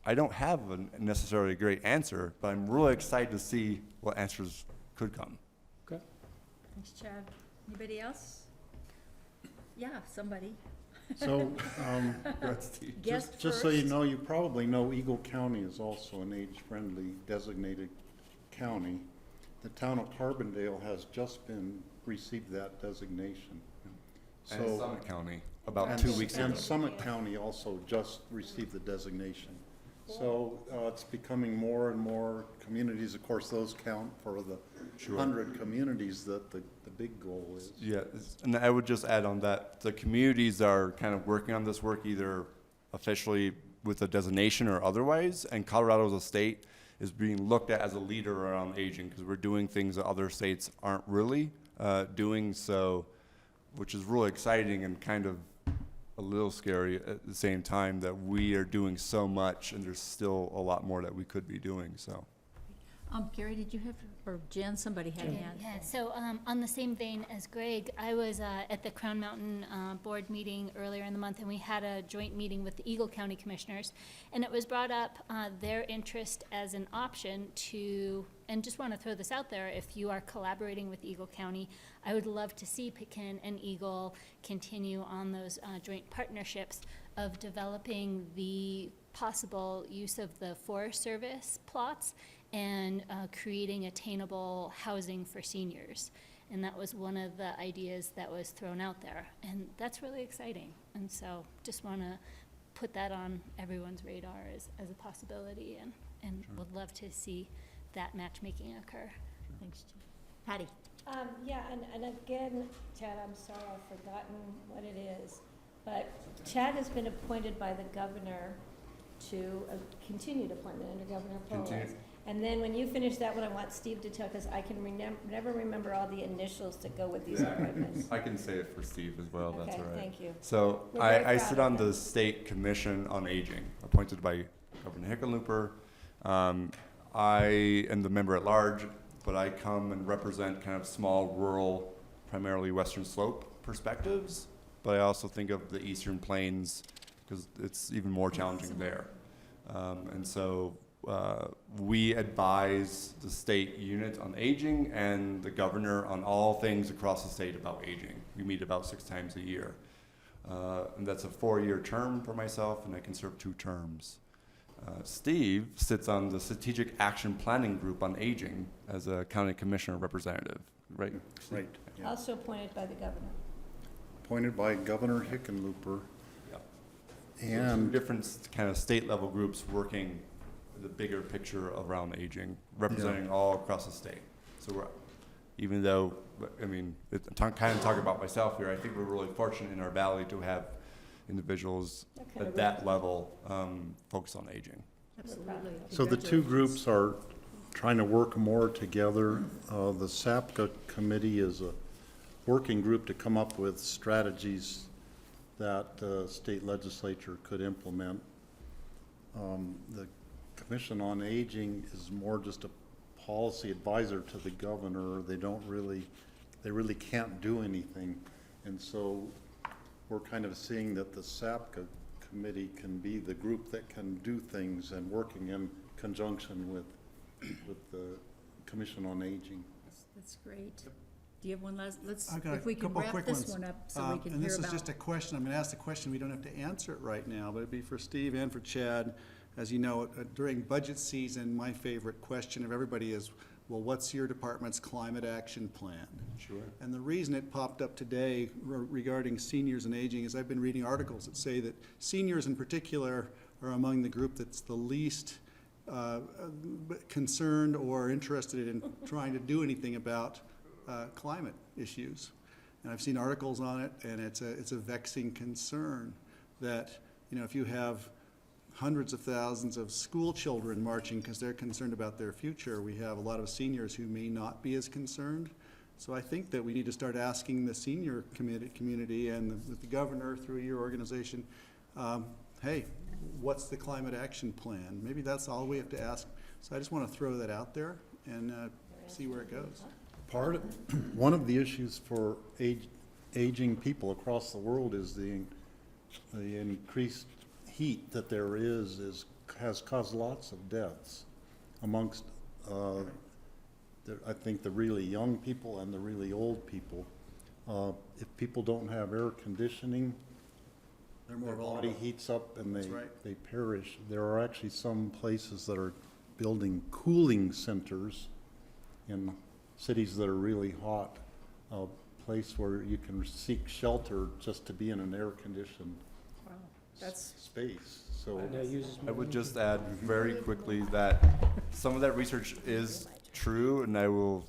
I don't have necessarily a great answer, but I'm really excited to see what answers could come. Okay. Thanks, Chad. Anybody else? Yeah, somebody. So, Guest just so you first. know, you probably know Eagle County is also an age-friendly designated county. The town of Carbondale has just received that designation. And Summit County, about And 2 weeks ago. And Summit County also just received the designation. So it's becoming more and more communities. Of course, those count for the 100 communities that the big goal is. Yeah, and I would just add on that the communities are kind of working on this work either officially with a designation or otherwise, and Colorado as a state is being looked at as a leader around aging because we're doing things that other states aren't really doing, so, which is really exciting and kind of a little scary at the same time that we are doing so much and there's still a lot more that we could be doing, so. Gary, did you have, or Jen, somebody had a hand? Yeah, so on the same vein as Greg, I was at the Crown Mountain board meeting earlier in the month, and we had a joint meeting with the Eagle County Commissioners, and it was brought up their interest as an option to, and just want to throw this out there, if you are collaborating with Eagle County, I would love to see Pitkin and Eagle continue on those joint partnerships of developing the possible use of the Forest Service plots and creating attainable housing for seniors. And that was one of the ideas that was thrown out there. And that's really exciting. And so just want to put that on everyone's radar as a possibility, and would love to see that matchmaking occur. Thanks, Jen. Patty? Yeah, and again, Chad, I'm sorry, I've forgotten what it is, but Chad has been appointed by the governor to continue appointment under Governor Polis. And then when you finish that one, I want Steve to tell, because I can never remember all the initials that go with these appointments. I can say it for Steve as well, that's all right. Okay, thank you. So We're very I proud sit of on him. the State Commission on Aging, appointed by Governor Hickenlooper. I am the member at large, but I come and represent kind of small, rural, primarily Western Slope perspectives. But I also think of the Eastern Plains, because it's even more challenging there. And so we advise the state unit on aging and the governor on all things across the state about aging. We meet about 6 times a year. And that's a 4-year term for myself, and I can serve 2 terms. Steve sits on the Strategic Action Planning Group on Aging as a county commissioner representative, right? Right, yeah. Also appointed by the governor. Appointed by Governor Hickenlooper. Yep. And Different kind of state level groups working the bigger picture around aging, representing all across the state. So we're, even though, I mean, kind of talking about myself here, I think we're really fortunate in our valley to have individuals at that level focus on aging. Absolutely. so the two groups are trying to work more together. The SAPCA committee is a working group to come up with strategies that the state legislature could implement. The Commission on Aging is more just a policy advisor to the governor. They really can't do anything. And so we're kind of seeing that the SAPCA committee can be the group that can do things and working in conjunction with the Commission on Aging. That's great. Do you have one last, I've got if we a can couple wrap quick this ones. one up so we can And hear this about. is just a question, I'm gonna ask the question, we don't have to answer it right now, but it'd be for Steve and for Chad. As you know, during budget season, my favorite question of everybody is, well, what's your department's climate action plan? Sure. And the reason it popped up today regarding seniors and aging is I've been reading articles that say that seniors in particular are among the group that's the least concerned or interested in trying to do anything about climate issues. And I've seen articles on it, and it's a vexing concern that, you know, if you have hundreds of thousands of school children marching because they're concerned about their future, we have a lot of seniors who may not be as concerned. So I think that we need to start asking the senior community and the governor through your organization, hey, what's the climate action plan? Maybe that's all we have to ask. So I just want to throw that out there and see where it goes. One of the issues for aging people across the world is the increased heat that there has caused lots of deaths amongst I think the really young people and the really old people. If people don't have air conditioning, They're more their body vulnerable. heats up and That's right. they perish. There are actually some places that are building cooling centers in cities that are really hot, a place where you can seek shelter just to be in an air-conditioned That's space. So I would just add very quickly that some of that research is true, and I will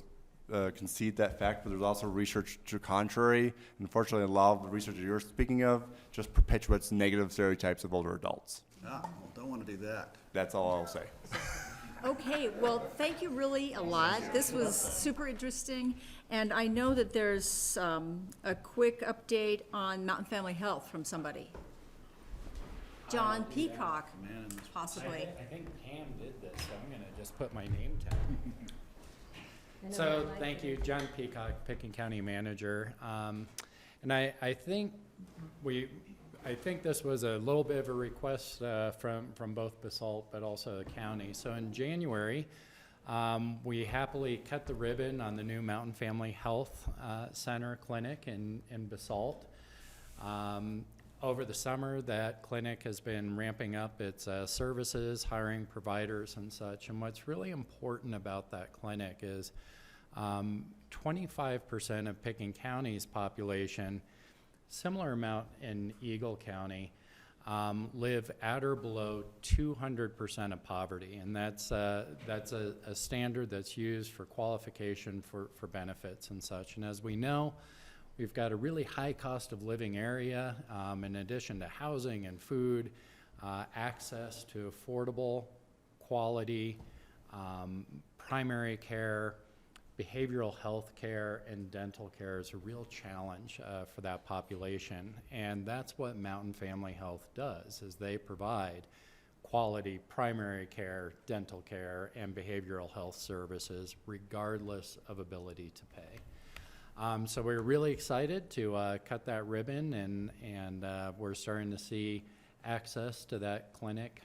concede that fact, but there's also research to the contrary. Unfortunately, a lot of the research that you're speaking of just perpetuates negative stereotypes of older adults. Well, don't want to do that. That's all I'll say. Okay, well, thank you really a lot. This was super interesting, and I know that there's a quick update on Mountain Family Health from somebody. John Peacock, possibly. I think Pam did this, so I'm gonna just put my name tag. So, thank you, John Peacock, Pickens County Manager. And I think this was a little bit of a request from both Basalt, but also the county. So in January, we happily cut the ribbon on the new Mountain Family Health Center clinic in Basalt. Over the summer, that clinic has been ramping up its services, hiring providers and such. And what's really important about that clinic is 25% of Pickens County's population, similar amount in Eagle County, live at or below 200% of poverty. And that's a standard that's used for qualification for benefits and such. And as we know, we've got a really high cost of living area, in addition to housing and food, access to affordable, quality, primary care, behavioral health care, and dental care is a real challenge for that population. And that's what Mountain Family Health does, is they provide quality primary care, dental care, and behavioral health services regardless of ability to pay. So we're really excited to cut that ribbon, and we're starting to see access to that clinic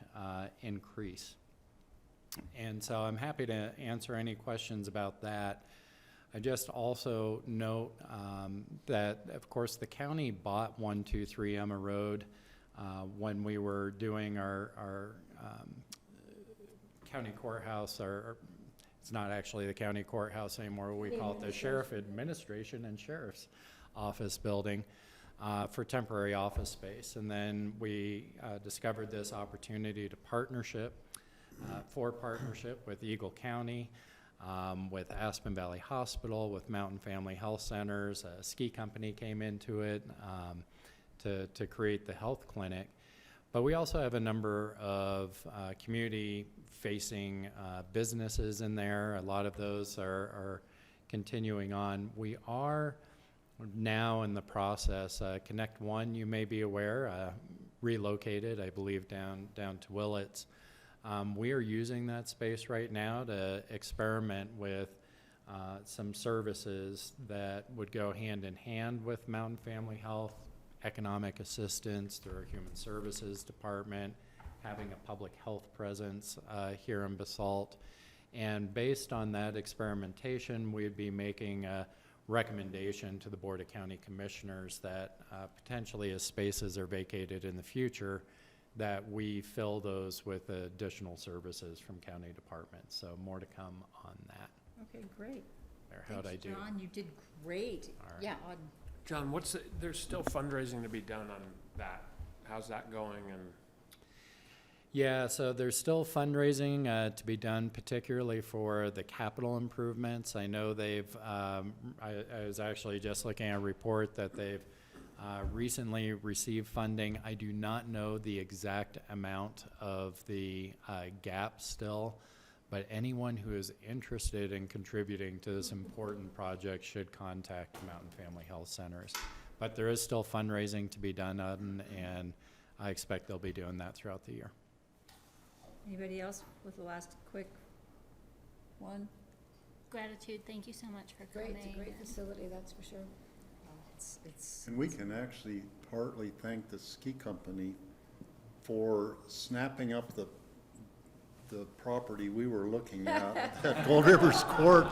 increase. And so I'm happy to answer any questions about that. I just also note that, of course, the county bought 123 Emma Road when we were doing our county courthouse, or it's not actually the county courthouse anymore. We The call it the Sheriff Administration and Sheriff's Office building for temporary office space. And then we discovered this opportunity to partnership with Eagle County, with Aspen Valley Hospital, with Mountain Family Health Centers. A ski company came into it to create the health clinic. But we also have a number of community-facing businesses in there. A lot of those are continuing on. We are now in the process. Connect One, you may be aware, relocated, I believe, down to Willits. We are using that space right now to experiment with some services that would go hand in hand with Mountain Family Health, economic assistance through our Human Services Department, having a public health presence here in Basalt. And based on that experimentation, we'd be making a recommendation to the Board of County Commissioners that potentially as spaces are vacated in the future, that we fill those with additional services from county departments. So more to come on that. Okay, great. There, how'd I do? John, you did great. All right. Yeah. John, there's still fundraising to be done on that. How's that going? And Yeah, so there's still fundraising to be done, particularly for the capital improvements. I know they've, I was actually just looking at a report that they've recently received funding. I do not know the exact amount of the gap still, but anyone who is interested in contributing to this important project should contact Mountain Family Health Centers. But there is still fundraising to be done, and I expect they'll be doing that throughout the year. Anybody else with the last quick one? Gratitude, thank you so much for Great, coming. it's a great facility, that's for sure. It's And we can actually partly thank the ski company for snapping up the property we were looking at Gold Rivers Court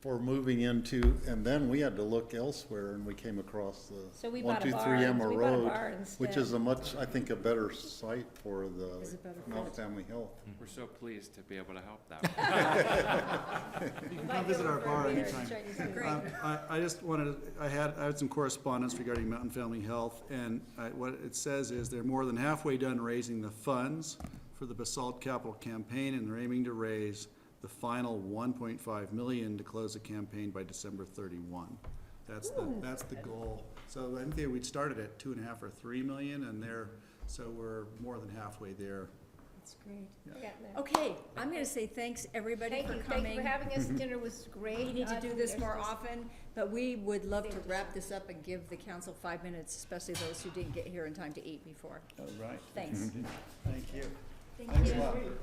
for moving into, and then we had to look elsewhere, and we came across So the we bought a 123 barn. Emma We bought a Road, barn which instead. is a much, I think, a better site for Is the a better Mountain fit. Family Health. we're so pleased to be able to help that. You can come visit our bar Beer, anytime. Chinese food. Great. I just wanted, I had some correspondence regarding Mountain Family Health, and what it says is they're more than halfway done raising the funds for the Basalt Capital Campaign, and they're aiming to raise the final 1.5 million to close the campaign by December 31. That's the goal. So I think we'd started at 2.5 or 3 million, and so we're more than halfway there. That's great. Yeah. We're getting there. Okay, I'm gonna say thanks, everybody, for coming. Thank you for having us. Dinner was great. We need to do this more There's just- often, but we would love to Stay in wrap this up and give the council 5 minutes, especially those who didn't get here in time to eat before. All right. Thanks. Thank you. Thank you.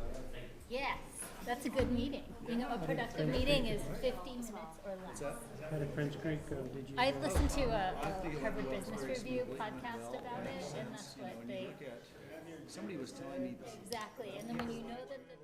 Yes, that's a good meeting. You know, a productive meeting is 15 minutes or less. Out of Prince Creek, did you? I listened to a Harvard Business Review podcast about it, and that's what they, Somebody was telling me exactly. And then when you know that the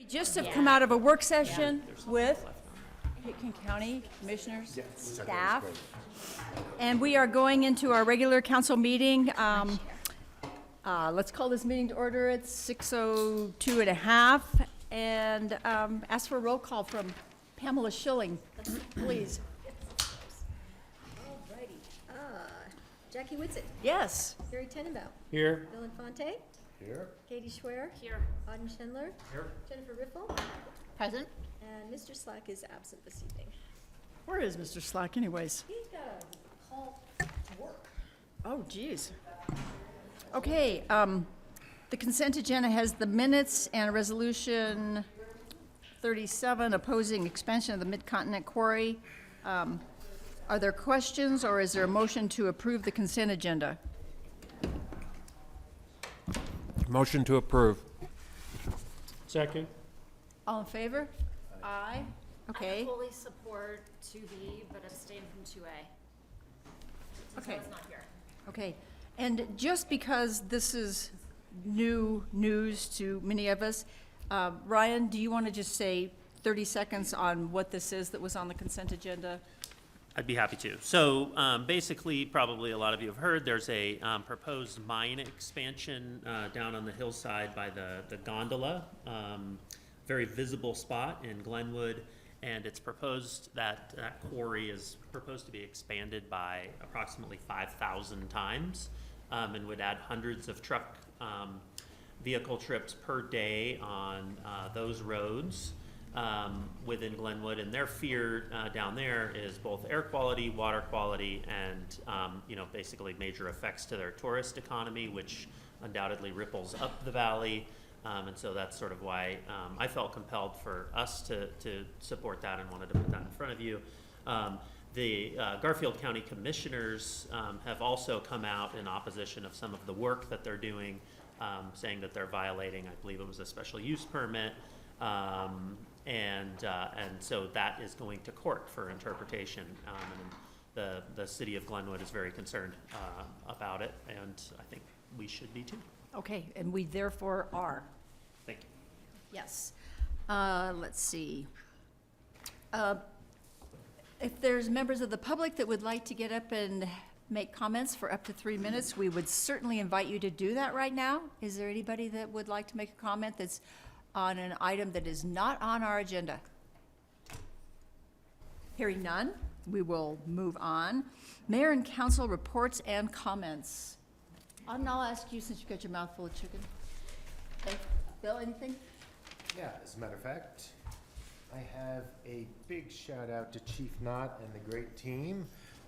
We just have come out of a work session with Pitkin County Commissioners, staff. And we are going into our regular council meeting. Let's call this meeting to order. It's 6:02 and a half. And ask for a roll call from Pamela Schilling, please. Alrighty. Jackie Whitsitt. Yes. Gary Tenenbaum. Here. Bill Infante. Here. Katie Schwer. Here. Auden Schindler. Here. Jennifer Riffle. Present. And Mr. Slack is absent this evening. Where is Mr. Slack anyways? He's got a call to work. Oh, geez. Okay, the consent agenda has the minutes and resolution 37 opposing expansion of the Mid-Continent Quarry. Are there questions, or is there a motion to approve the consent agenda? Motion to approve. Second. All in favor? Aye. Okay, I fully support 2B, but abstain from 2A. Okay. It's not here. okay. And just because this is new news to many of us, Ryan, do you want to just say 30 seconds on what this is that was on the consent agenda? I'd be happy to. So basically, probably a lot of you have heard, there's a proposed mine expansion down on the hillside by the gondola, very visible spot in Glenwood, and it's proposed that that quarry is proposed to be expanded by approximately 5,000 times and would add hundreds of truck vehicle trips per day on those roads within Glenwood, and their fear down there is both air quality, water quality, and basically major effects to their tourist economy, which undoubtedly ripples up the valley. And so that's sort of why I felt compelled for us to support that and wanted to put that in front of you. The Garfield County Commissioners have also come out in opposition of some of the work that they're doing, saying that they're violating, I believe it was a special use permit, and so that is going to court for interpretation. And the city of Glenwood is very concerned about it, and I think we should be too. Okay, and we therefore are. Thank you. Yes. Let's see. If there's members of the public that would like to get up and make comments for up to 3 minutes, we would certainly invite you to do that right now. Is there anybody that would like to make a comment that's on an item that is not on our agenda? Hearing none, we will move on. Mayor and council reports and comments. And I'll ask you, since you've got your mouth full of chicken. Okay, Bill, anything? Yeah, as a matter of fact, I have a big shout out to Chief Knott and the great team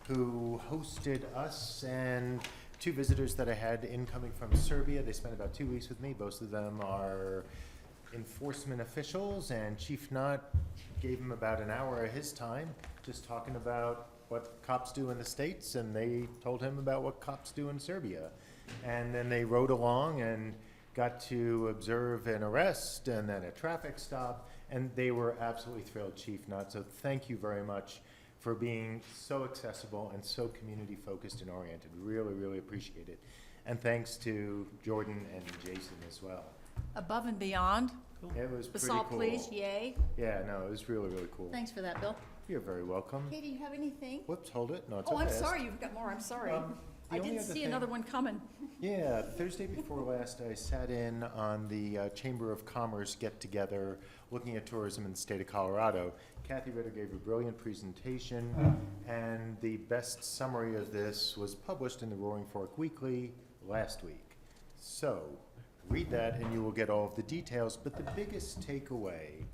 who hosted us and 2 visitors that I had incoming from Serbia. They spent about 2 weeks with me. Both of them are enforcement officials, and Chief Knott gave him about an hour of his time just talking about what cops do in the States, and they told him about what cops do in Serbia. And then they rode along and got to observe an arrest and then a traffic stop, and they were absolutely thrilled, Chief Knott. So thank you very much for being so accessible and so community-focused and oriented. Really, really appreciate it. And thanks to Jordan and Jason as well. Above and beyond. It was pretty Basalt, cool. please, yay. Yeah, no, it was really, really cool. Thanks for that, Bill. You're very welcome. Katie, you have anything? Whoops, hold it. No, it's Oh, I'm okay. sorry, you've got more, I'm sorry. The I only didn't other see thing- another one coming. Yeah, Thursday before last, I sat in on the Chamber of Commerce get-together looking at tourism in the state of Colorado. Kathy Ritter gave a brilliant presentation, and the best summary of this was published in the Roaring Fork Weekly last week. So, read that and you will get all of the details, but the biggest takeaway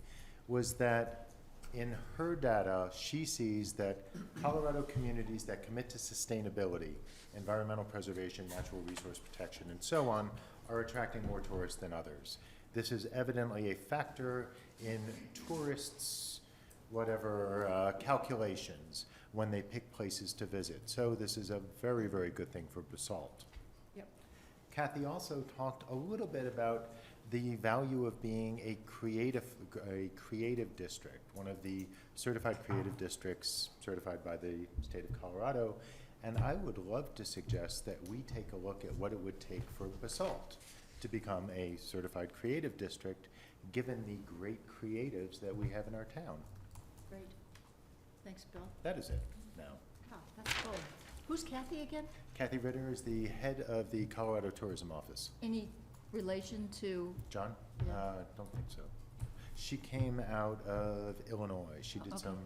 was that in her data, she sees that Colorado communities that commit to sustainability, environmental preservation, natural resource protection, and so on, are attracting more tourists than others. This is evidently a factor in tourists' calculations when they pick places to visit. So this is a very, very good thing for Basalt. Yep. Kathy also talked a little bit about the value of being a creative district, one of the certified creative districts certified by the state of Colorado. And I would love to suggest that we take a look at what it would take for Basalt to become a certified creative district, given the great creatives that we have in our town. Great. Thanks, Bill. That is it now. Oh, that's cool. Who's Kathy again? Kathy Ritter is the head of the Colorado Tourism Office. Any relation to, John? Yeah. Don't think so. She came out of Illinois. She did Okay. some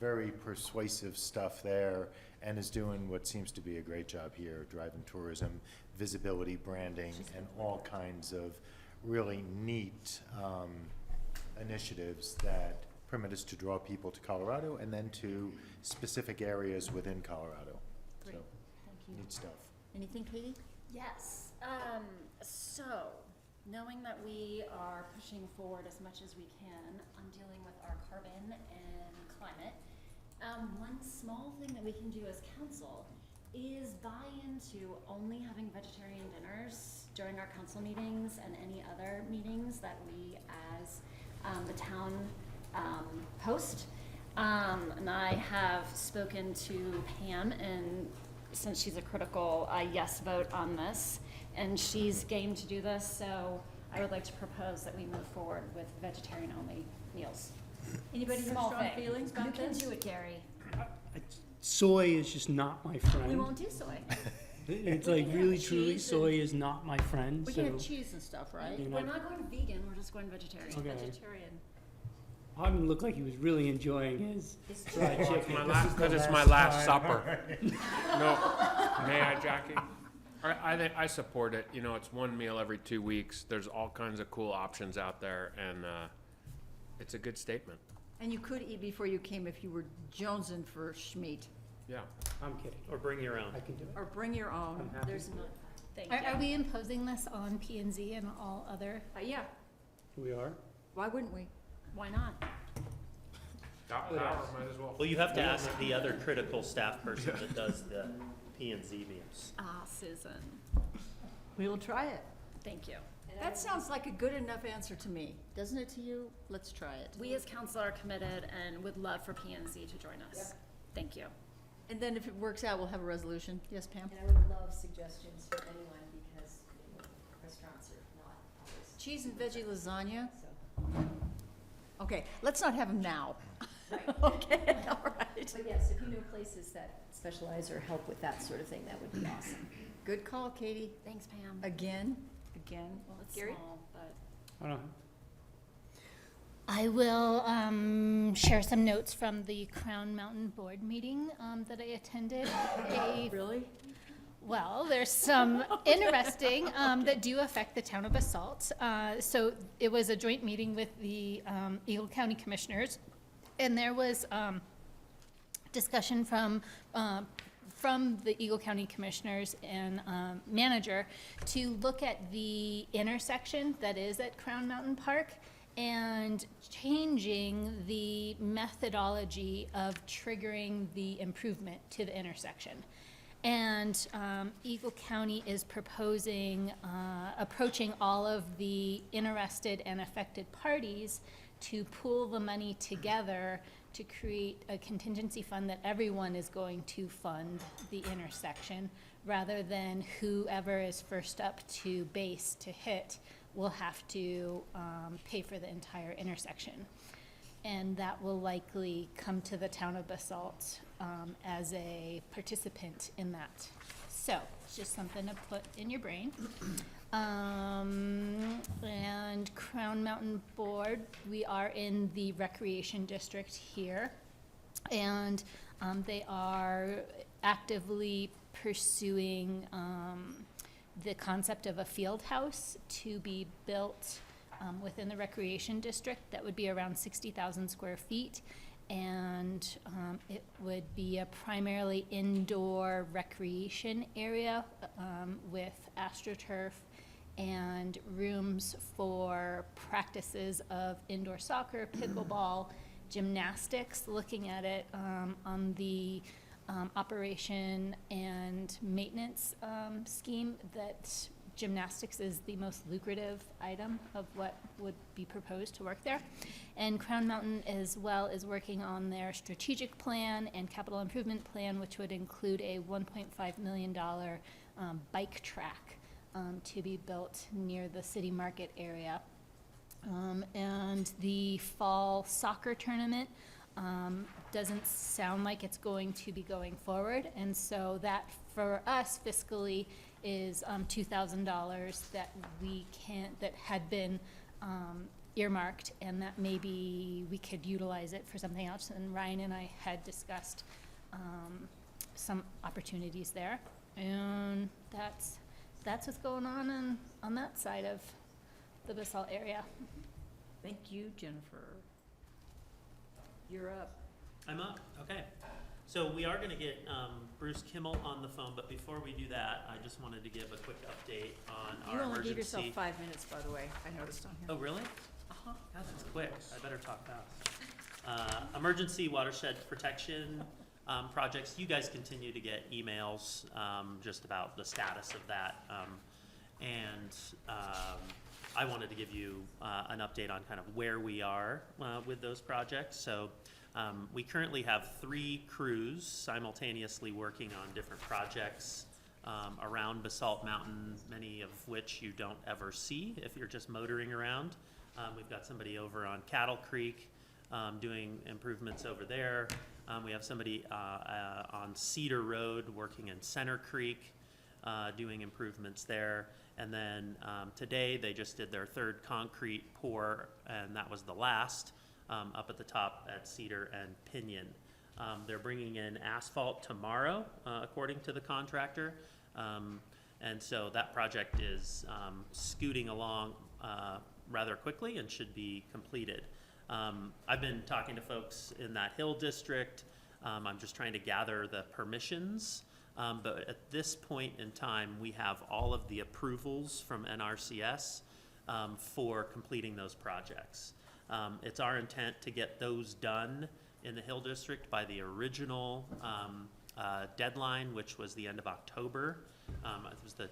very persuasive stuff there and is doing what seems to be a great job here, driving tourism, visibility, branding, and all kinds of really neat initiatives that permit us to draw people to Colorado and then to specific areas within Colorado. Great. So, thank you. neat stuff. Anything, Katie? Yes. So, knowing that we are pushing forward as much as we can on dealing with our carbon and climate, one small thing that we can do as council is buy into only having vegetarian dinners during our council meetings and any other meetings that we as the town host. And I have spoken to Pam, and since she's a critical yes vote on this, and she's game to do this, so I would like to propose that we move forward with vegetarian-only meals. Anybody have Small strong thing. feelings about You this? can do it, Gary. Soy is just not my friend. We won't do soy. It's We like can have really truly, cheese soy is not my friend, We so. can have cheese and stuff, right? You know, We're not going vegan, we're just going vegetarian. Okay. Vegetarian. Harden looked like he was really enjoying his fried Well, chicken. because it's my last supper. No, may I, Jackie? I support it. You know, it's one meal every 2 weeks. There's all kinds of cool options out there, and it's a good statement. And you could eat before you came if you were jonesing for schmeat. Yeah. I'm kidding. Or bring your own. I can do it. Or bring your own. I'm happy. There's no, thank Are you. we imposing this on P and Z and all other? Yeah, We are? why wouldn't we? Why not? Might as well. Well, you have to ask the other critical staff person that does the P and Z meals. Ah, Susan, We will try it. thank you. That sounds like a good enough answer to me. Doesn't it to you? Let's try it. We as council are committed and would love for P and Z to join us. Thank you. And then if it works out, we'll have a resolution. Yes, Pam? And I would love suggestions from anyone because restaurants are not always, Cheese and veggie lasagna? so. Okay, let's not have them now. Right. Okay, all right. But yes, if you know places that specialize or help with that sort of thing, that would be awesome. Good call, Katie. Thanks, Pam. Again. Well, it's Gary? small, but. I don't know. I will share some notes from the Crown Mountain Board meeting that I attended. Really? Well, there's some interesting that do affect the town of Basalt. So it was a joint meeting with the Eagle County Commissioners, and there was discussion from the Eagle County Commissioners and manager to look at the intersection that is at Crown Mountain Park and changing the methodology of triggering the improvement to the intersection. And Eagle County is proposing, approaching all of the interested and affected parties to pool the money together to create a contingency fund that everyone is going to fund the intersection, rather than whoever is first up to base to hit will have to pay for the entire intersection. And that will likely come to the town of Basalt as a participant in that. So, it's just something to put in your brain. And Crown Mountain Board, we are in the recreation district here. And they are actively pursuing the concept of a field house to be built within the recreation district. That would be around 60,000 square feet. And it would be a primarily indoor recreation area with AstroTurf and rooms for practices of indoor soccer, pickleball, gymnastics. Looking at it on the operation and maintenance scheme, that gymnastics is the most lucrative item of what would be proposed to work there. And Crown Mountain as well is working on their strategic plan and capital improvement plan, which would include a $1.5 million bike track to be built near the city market area. And the fall soccer tournament doesn't sound like it's going to be going forward. And so that, for us fiscally, is $2,000 that that had been earmarked, and that maybe we could utilize it for something else. And Ryan and I had discussed some opportunities there. And that's what's going on that side of the Basalt area. Thank you, Jennifer. You're up. I'm up, okay. So we are gonna get Bruce Kimmel on the phone, but before we do that, I just wanted to give a quick update on our You emergency. only gave yourself 5 minutes, by the way, I noticed on here. Oh, really? Uh-huh. God, that's quick. I better talk fast. Emergency watershed protection projects. You guys continue to get emails just about the status of that. I wanted to give you an update on kind of where we are with those projects. So we currently have 3 crews simultaneously working on different projects around Basalt Mountain, many of which you don't ever see if you're just motoring around. We've got somebody over on Cattle Creek doing improvements over there. We have somebody on Cedar Road working in Center Creek doing improvements there. And then today they just did their 3rd concrete pour, and that was the last up at the top at Cedar and Pinion. They're bringing in asphalt tomorrow, according to the contractor. And so that project is scooting along rather quickly and should be completed. I've been talking to folks in that Hill district. I'm just trying to gather the permissions. But at this point in time, we have all of the approvals from NRCS for completing those projects. It's our intent to get those done in the Hill District by the original deadline, which was the end of October. It was the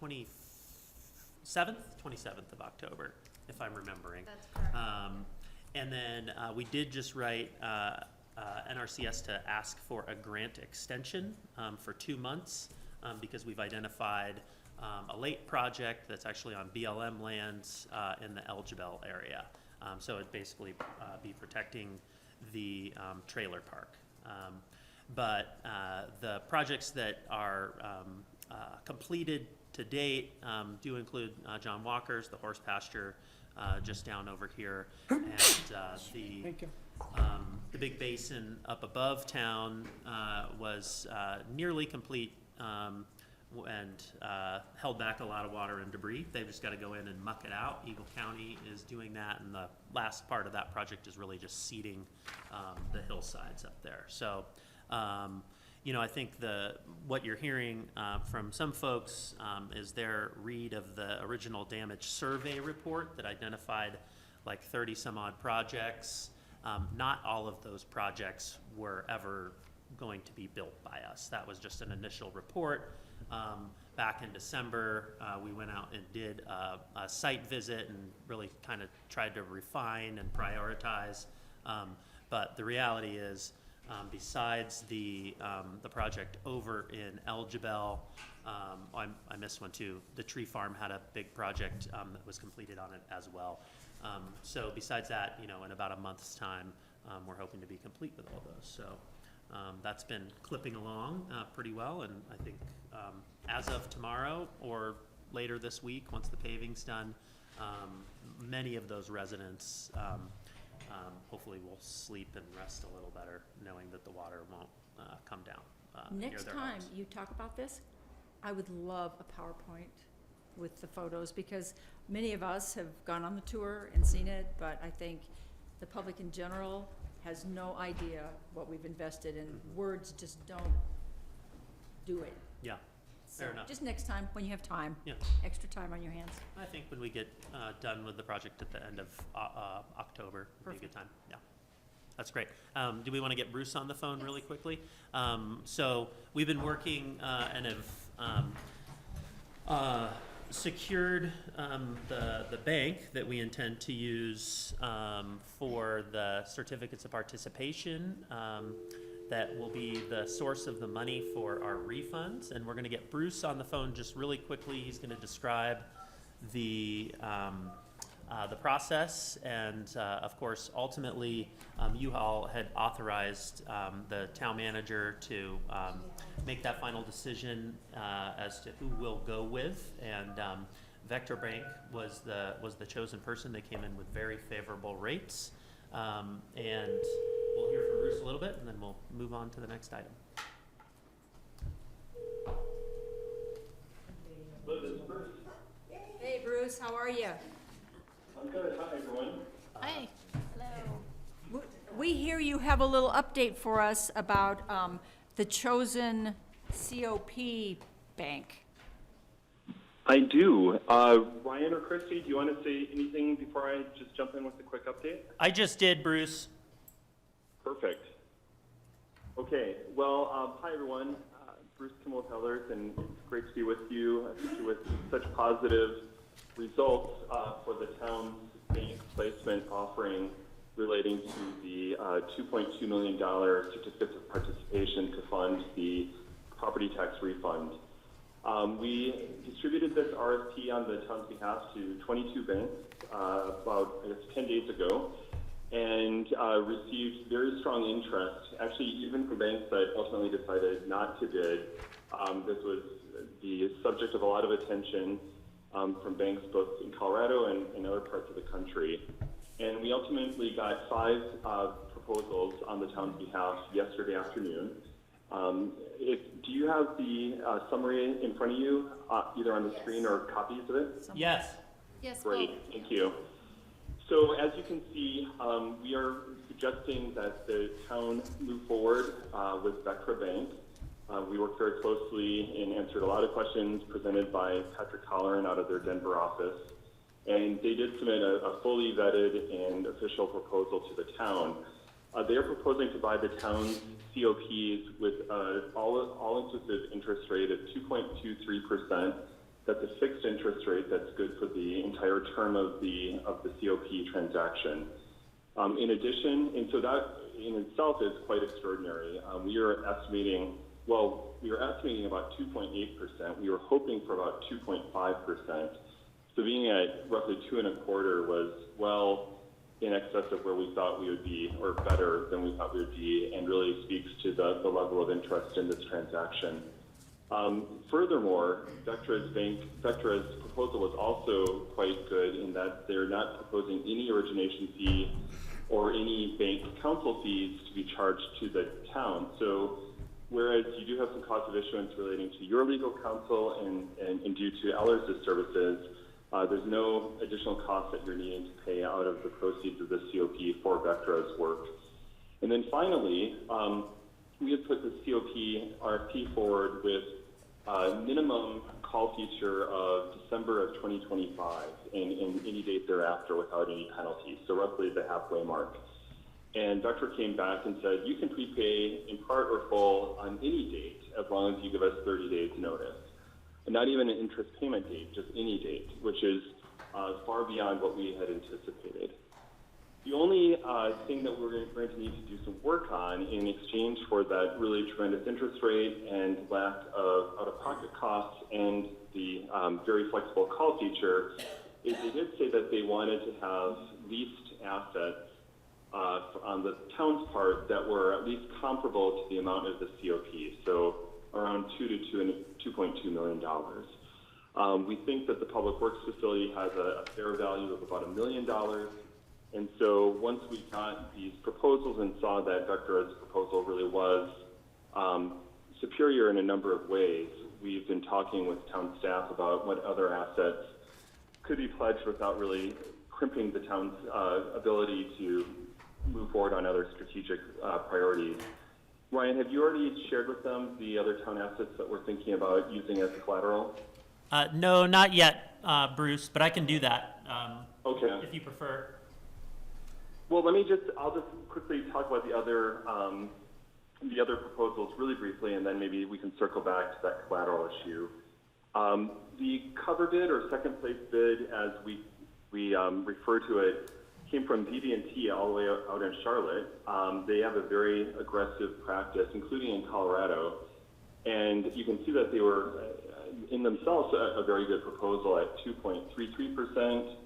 27th of October, if I'm remembering. That's correct. And then we did just write NRCS to ask for a grant extension for 2 months because we've identified a late project that's actually on BLM lands in the Elgibel area. So it'd basically be protecting the trailer park. But the projects that are completed to date do include John Walker's, the horse pasture just down over here, and the big basin up above town was nearly complete and held back a lot of water and debris. They've just got to go in and muck it out. Eagle County is doing that, and the last part of that project is really just seeding the hillsides up there. So, you know, I think what you're hearing from some folks is their read of the original damage survey report that identified like 30 some odd projects. Not all of those projects were ever going to be built by us. That was just an initial report. Back in December, we went out and did a site visit and really kind of tried to refine and prioritize. But the reality is, besides the project over in Elgibel, I missed one too. The tree farm had a big project that was completed on it as well. So besides that, you know, in about a month's time, we're hoping to be complete with all those. So that's been clipping along pretty well, and I think as of tomorrow or later this week, once the paving's done, many of those residents hopefully will sleep and rest a little better, knowing that the water won't come down near Next their time homes. you talk about this, I would love a PowerPoint with the photos, because many of us have gone on the tour and seen it, but I think the public in general has no idea what we've invested in. Words just don't do it. Yeah, So fair enough. just next time, when you have time, Yeah. extra time on your hands. I think when we get done with the project at the end of October, would be a good time. Yeah, that's great. Do we want to get Bruce on the phone really quickly? So we've been working and have secured the bank that we intend to use for the certificates of participation. that will be the source of the money for our refunds. And we're going to get Bruce on the phone just really quickly. He's going to describe the process, and of course, ultimately, you all had authorized the town manager to make that final decision as to who we'll go with, and Vector Bank was the chosen person. They came in with very favorable rates, and we'll hear from Bruce a little bit, and then we'll move on to the next item. Hey, Bruce, how are you? I'm good. Hi, everyone. Hi. Hello. We hear you have a little update for us about the chosen COP bank. I do. Ryan or Christy, do you want to say anything before I just jump in with a quick update? I just did, Bruce. Perfect. Okay. Well, hi, everyone. Bruce Kimmel-Hellers, and it's great to be with you, especially with such positive results for the town's bank placement offering relating to the $2.2 million certificate of participation to fund the property tax refund. We distributed this RFP on the town's behalf to 22 banks about, I guess, 10 days ago, and received very strong interest, actually even from banks that ultimately decided not to bid. This was the subject of a lot of attention from banks both in Colorado and other parts of the country. And we ultimately got 5 proposals on the town's behalf yesterday afternoon. Do you have the summary in front of you, either on the screen or copies of it? Yes. Yes, Great, thank you. So as you can see, we are suggesting that the town move forward with Vectra Bank. We worked very closely and answered a lot of questions presented by Patrick Colleran out of their Denver office. And they did submit a fully vetted and official proposal to the town. They are proposing to buy the town's COPs with all-inclusive interest rate of 2.23%. That's a fixed interest rate that's good for the entire term of the COP transaction. In addition, and so that in itself is quite extraordinary. We are estimating about 2.8%. We were hoping for about 2.5%. So being at roughly 2.25 was well in excess of where we thought we would be, or better than we thought we would be, and really speaks to the level of interest in this transaction. Furthermore, Vectra's proposal was also quite good in that they're not proposing any origination fee or any bank counsel fees to be charged to the town. So whereas you do have some cost of issuance relating to your legal counsel and due to Ellers' services, there's no additional cost that you're needing to pay out of the proceeds of the COP for Vectra's work. And then finally, we have put the COP RFP forward with a minimum call feature of December of 2025 and any date thereafter without any penalties, so roughly the halfway mark. And Vectra came back and said, you can prepay in part or full on any date as long as you give us 30 days notice. And not even an interest payment date, just any date, which is far beyond what we had anticipated. The only thing that we're going to need to do some work on in exchange for that really tremendous interest rate and lack of out-of-pocket costs and the very flexible call feature is they did say that they wanted to have leased assets on the town's part that were at least comparable to the amount of the COP, so around $2 to $2.2 million. We think that the Public Works facility has a fair value of about $1 million. And so once we got these proposals and saw that Vectra's proposal really was superior in a number of ways, we've been talking with town staff about what other assets could be pledged without really crimping the town's ability to move forward on other strategic priorities. Ryan, have you already shared with them the other town assets that we're thinking about using as collateral? No, not yet, Bruce, but I can do that okay. If you prefer. Well, I'll just quickly talk about the other proposals really briefly, and then maybe we can circle back to that collateral issue. The cover bid or second place bid, as we refer to it, came from BB&T all the way out in Charlotte. They have a very aggressive practice, including in Colorado. And you can see that they were, in themselves, a very good proposal at 2.33%,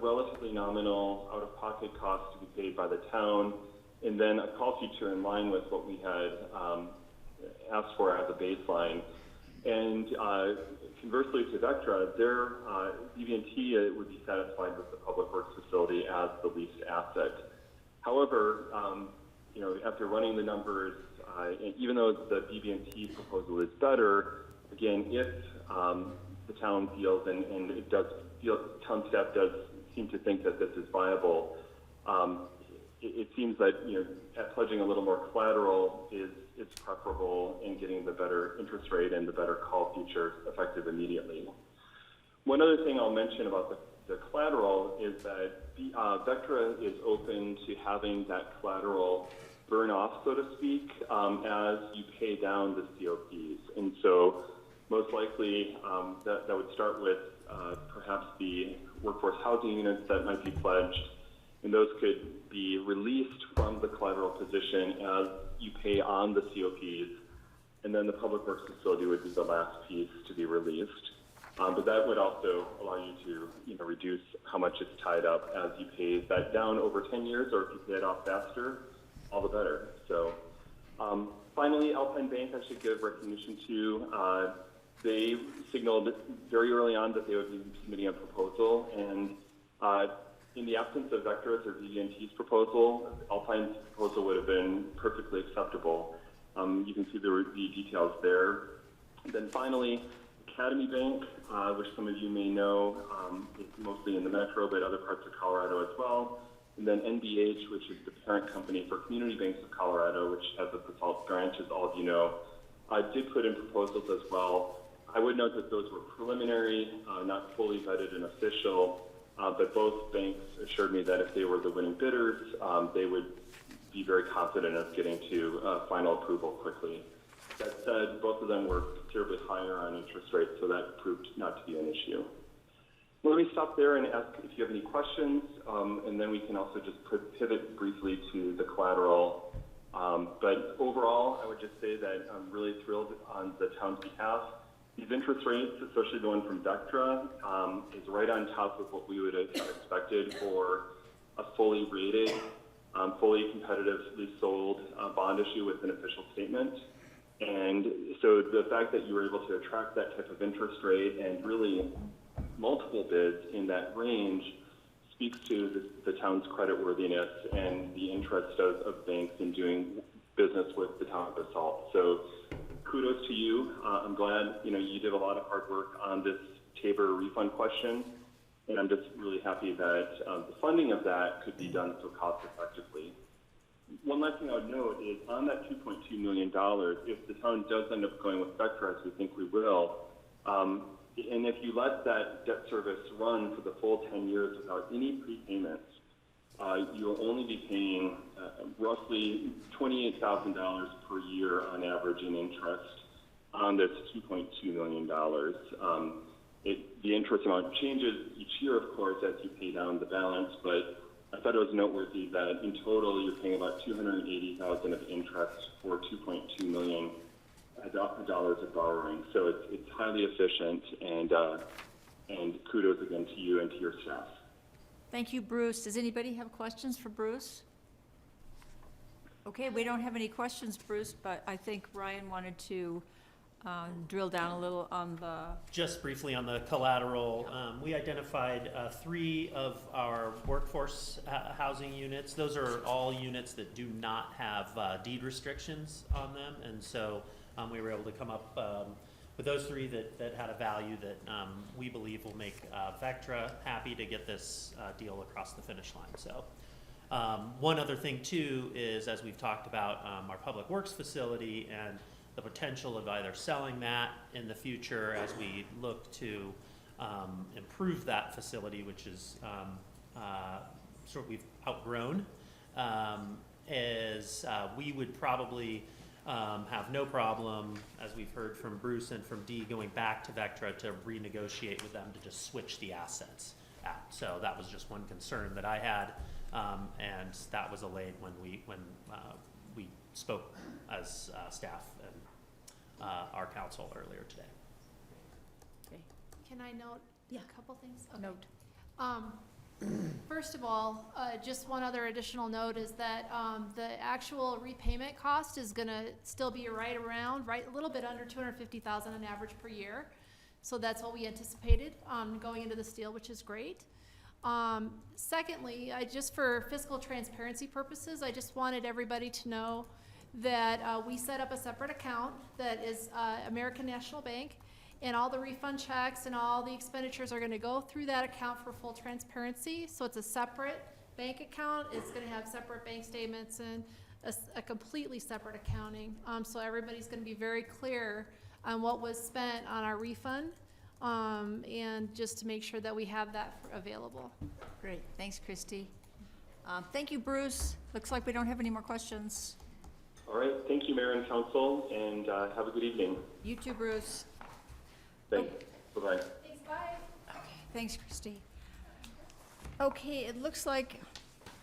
relatively nominal out-of-pocket costs to be paid by the town, and then a call feature in line with what we had asked for as a baseline. And conversely to Vectra, their BB&T would be satisfied with the public works facility as the leased asset. However, after running the numbers, even though the BB&T proposal is better, again, if the town feels, and it does feel, town staff does seem to think that this is viable, it seems that at pledging a little more collateral is preferable in getting the better interest rate and the better call feature effective immediately. One other thing I'll mention about the collateral is that Vectra is open to having that collateral burn off, so to speak, as you pay down the COPs. And so most likely that would start with perhaps the workforce housing units that might be pledged, and those could be released from the collateral position as you pay on the COPs, and then the public works facility would be the last piece to be released. But that would also allow you to reduce how much is tied up as you pay that down over 10 years, or if you pay it off faster, all the better. So finally, Alpine Bank I should give recognition to. They signaled very early on that they would be submitting a proposal, and in the absence of Vectra's or BB&T's proposal, Alpine's proposal would have been perfectly acceptable. You can see the details there. And then finally, Academy Bank, which some of you may know, is mostly in the metro, but other parts of Colorado as well. And then NBH, which is the parent company for Community Banks of Colorado, which has a Basalt branch, as all of you know, did put in proposals as well. I would note that those were preliminary, not fully vetted and official, but both banks assured me that if they were the winning bidders, they would be very confident of getting to final approval quickly. That said, both of them were considerably higher on interest rates, so that proved not to be an issue. Let me stop there and ask if you have any questions, and then we can also just pivot briefly to the collateral. But overall, I would just say that I'm really thrilled on the town's behalf. These interest rates, especially the one from Vectra, is right on top of what we would have expected for a fully rated, fully competitively sold bond issue with an official statement. And so the fact that you were able to attract that type of interest rate and really multiple bids in that range speaks to the town's creditworthiness and the interest of banks in doing business with the town of Basalt. So kudos to you. I'm glad you did a lot of hard work on this Tabor refund question, and I'm just really happy that the funding of that could be done so cost effectively. One last thing I would note is on that $2.2 million, if the town does end up going with Vectra, as we think we will, and if you let that debt service run for the full 10 years without any prepayments, you'll only be paying roughly $28,000 per year on average in interest on this $2.2 million. The interest amount changes each year, of course, as you pay down the balance, but I thought it was noteworthy that in total you're paying about $280,000 of interest for $2.2 million of borrowing. So it's highly efficient, and kudos again to you and to your staff. Thank you, Bruce. Does anybody have questions for Bruce? Okay, we don't have any questions, Bruce, but I think Ryan wanted to drill down a little on the... Just briefly on the collateral, we identified 3 of our workforce housing units. Those are all units that do not have deed restrictions on them, and so we were able to come up with those 3 that had a value that we believe will make Vectra happy to get this deal across the finish line. So one other thing too is, as we've talked about, our public works facility and the potential of either selling that in the future as we look to improve that facility, which is sort of we've outgrown, is we would probably have no problem, as we've heard from Bruce and from Dee, going back to Vectra to renegotiate with them to just switch the assets out. So So that was just one concern that I had, and that was allayed when we spoke as staff and our council earlier today. Can I note a couple things? Okay. Note. First of all, just one other additional note is that the actual repayment cost is gonna still be right a little bit under 250,000 on average per year. So that's what we anticipated going into this deal, which is great. Secondly, just for fiscal transparency purposes, I just wanted everybody to know that we set up a separate account that is American National Bank, and all the refund checks and all the expenditures are gonna go through that account for full transparency. So it's a separate bank account. It's gonna have separate bank statements and a completely separate accounting. So everybody's gonna be very clear on what was spent on our refund, and just to make sure that we have that available. Great, thanks, Christy. Thank you, Bruce. Looks like we don't have any more questions. All right, thank you, Mayor and Council, and have a good evening. You too, Bruce. Thanks. Bye-bye. Thanks, bye. Okay, thanks, Christy. Okay, it looks like,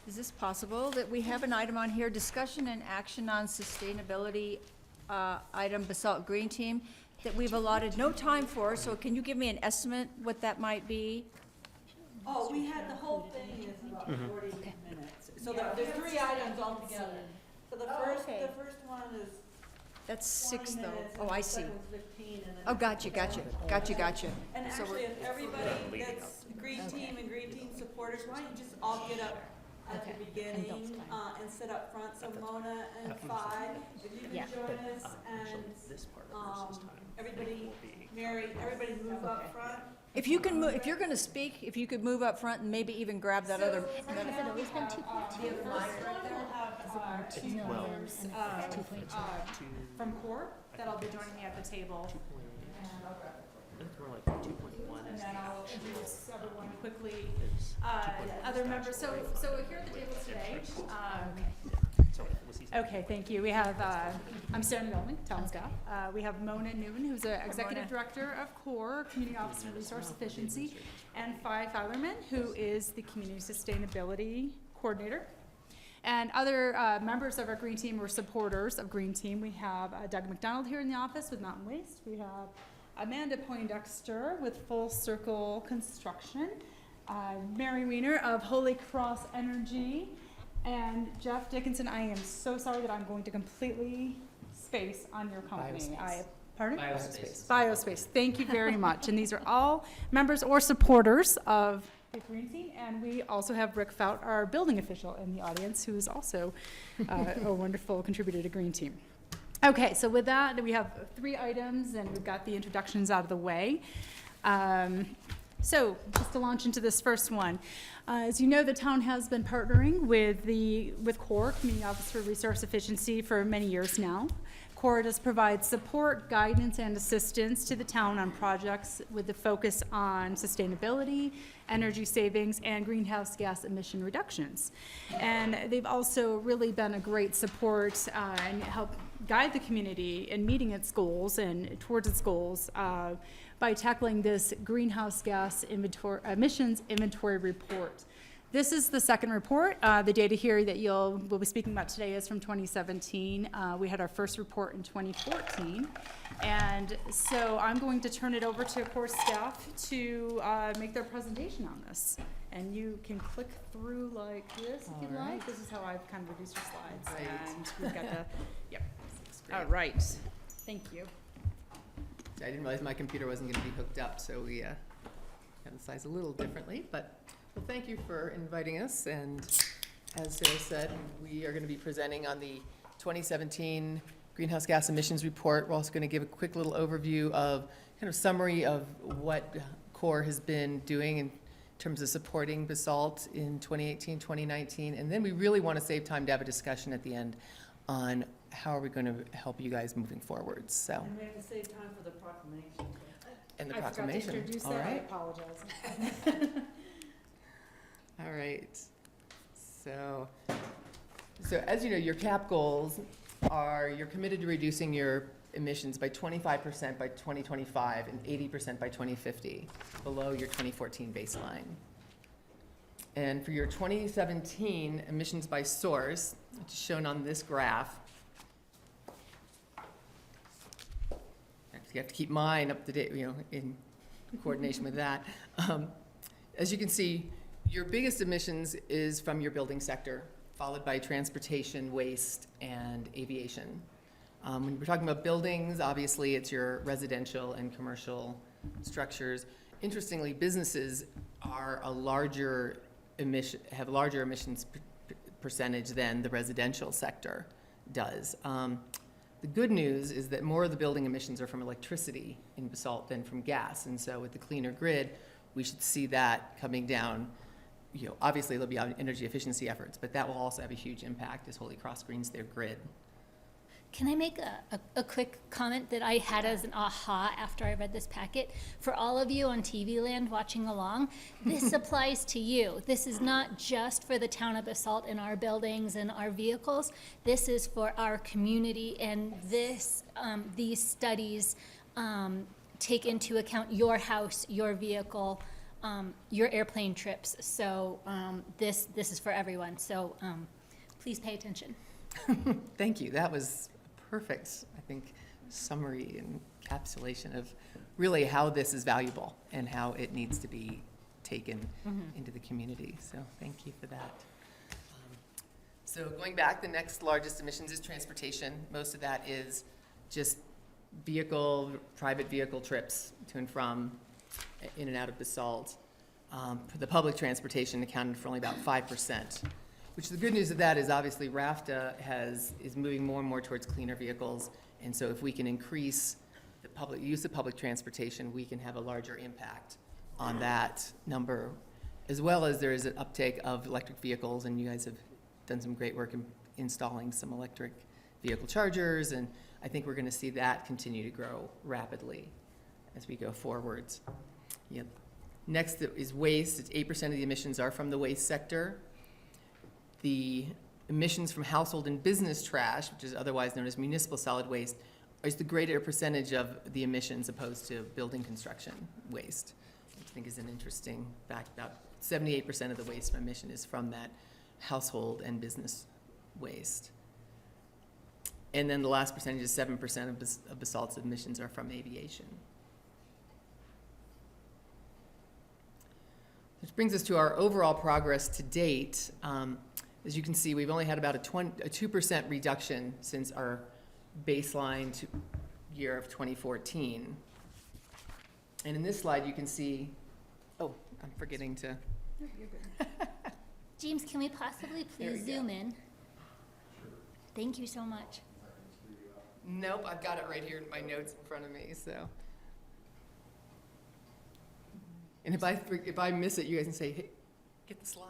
is this possible, that we have an item on here, discussion and action on sustainability item Basalt Green Team, that we've allotted no time for, so can you give me an estimate what that might be? Oh, we had, the whole thing is about 40 minutes. So there's 3 items altogether. So the first one is That's 6 20 though. minutes, Oh, and I the see. second one's 15, and then Oh, gotcha. And So actually, we're- if everybody that's Green Team and Green Team supporters, why don't you just all get up at the beginning and sit up front, so Mona and 5, if you can join us, and everybody, Mary, everybody move up front. If you can move, if you're gonna speak, if you could move up front and maybe even grab that other. Has it always been 2.2? Two members from CORE that'll be joining me at the table. I think we're like 2.1. And then I'll introduce everyone quickly. Other members, so here at the table today. Okay, thank you. We have, I'm Sarah Goldman, town staff. We have Mona Newman, who's the Executive Director of CORE, Community Office and Resource Efficiency, and Fi Fowlerman, who is the Community Sustainability Coordinator. And other members of our Green Team or supporters of Green Team, we have Doug McDonald here in the office with Mountain Waste. We have Amanda Poindexter with Full Circle Construction, Mary Weiner of Holy Cross Energy, and Jeff Dickinson. I am so sorry that I'm going to completely space on your company. Pardon? Biospace. Thank you very much. And these are all members or supporters of the Green Team, and we also have Rick Fout, our building official, in the audience, who is also a wonderful contributor to Green Team. Okay, so with that, we have 3 items, and we've got the introductions out of the way. So just to launch into this first one, as you know, the town has been partnering with CORE, Community Office for Resource Efficiency, for many years now. CORE does provide support, guidance, and assistance to the town on projects with the focus on sustainability, energy savings, and greenhouse gas emission reductions. And they've also really been a great support and help guide the community in meeting its goals and towards its goals by tackling this greenhouse gas emissions inventory report. This is the second report. The data here that we'll be speaking about today is from 2017. We had our first report in 2014. And so I'm going to turn it over to CORE staff to make their presentation on this. And you can click through like this if you'd like. This is how I've kind of reduced your slides. And we've got the, yep. All right. Thank you. I didn't realize my computer wasn't going to be hooked up, so we had the slides a little differently, but well, thank you for inviting us, and as Sarah said, we are going to be presenting on the 2017 Greenhouse Gas Emissions Report. We're also going to give a quick little overview of, kind of summary of what CORE has been doing in terms of supporting Basalt in 2018, 2019, and then we really want to save time to have a discussion at the end on how are we going to help you guys moving forward, so. And we have to save time for the proclamation. And the I proclamation. forgot to introduce All that. I right. apologize. All right. So as you know, your CAP goals are you're committed to reducing your emissions by 25% by 2025 and 80% by 2050, below your 2014 baseline. And for your 2017 emissions by source, which is shown on this graph, you have to keep mine up to date, in coordination with that. As you can see, your biggest emissions is from your building sector, followed by transportation, waste, and aviation. When we're talking about buildings, obviously it's your residential and commercial structures. Interestingly, businesses are have larger emissions percentage than the residential sector does. The good news is that more of the building emissions are from electricity in Basalt than from gas, and so with the cleaner grid, we should see that coming down. Obviously there'll be energy efficiency efforts, but that will also have a huge impact as Holy Cross greens their grid. Can I make a quick comment that I had as an aha after I read this packet? For all of you on TV land watching along, this applies to you. This is not just for the town of Basalt and our buildings and our vehicles. This is for our community, and these studies take into account your house, your vehicle, your airplane trips. So this is for everyone. So please pay attention. Thank you. That was perfect, I think, summary and encapsulation of really how this is valuable and how it needs to be taken into the community. So thank you for that. So going back, the next largest emissions is transportation. Most of that is just private vehicle trips to and from, in and out of Basalt. The public transportation accounted for only about 5%. Which the good news of that is obviously RAFTA is moving more and more towards cleaner vehicles, and so if we can increase the use of public transportation, we can have a larger impact on that number, as well as there is an uptake of electric vehicles, and you guys have done some great work in installing some electric vehicle chargers, and I think we're going to see that continue to grow rapidly as we go forwards. Yep. Next is waste. It's 8% of the emissions are from the waste sector. The emissions from household and business trash, which is otherwise known as municipal solid waste, is the greater percentage of the emissions opposed to building construction waste, which I think is an interesting fact. About 78% of the waste emission is from that household and business waste. And then the last percentage is 7% of Basalt's emissions are from aviation. Which brings us to our overall progress to date. As you can see, we've only had about a 2% reduction since our baseline year of 2014. And in this slide, you can see, I'm forgetting to. You're good. James, can we possibly please zoom in? Sure. Thank you so much. Nope, I've got it right here in my notes in front of me, so. And if I miss it, you guys can say, hey, get the slide.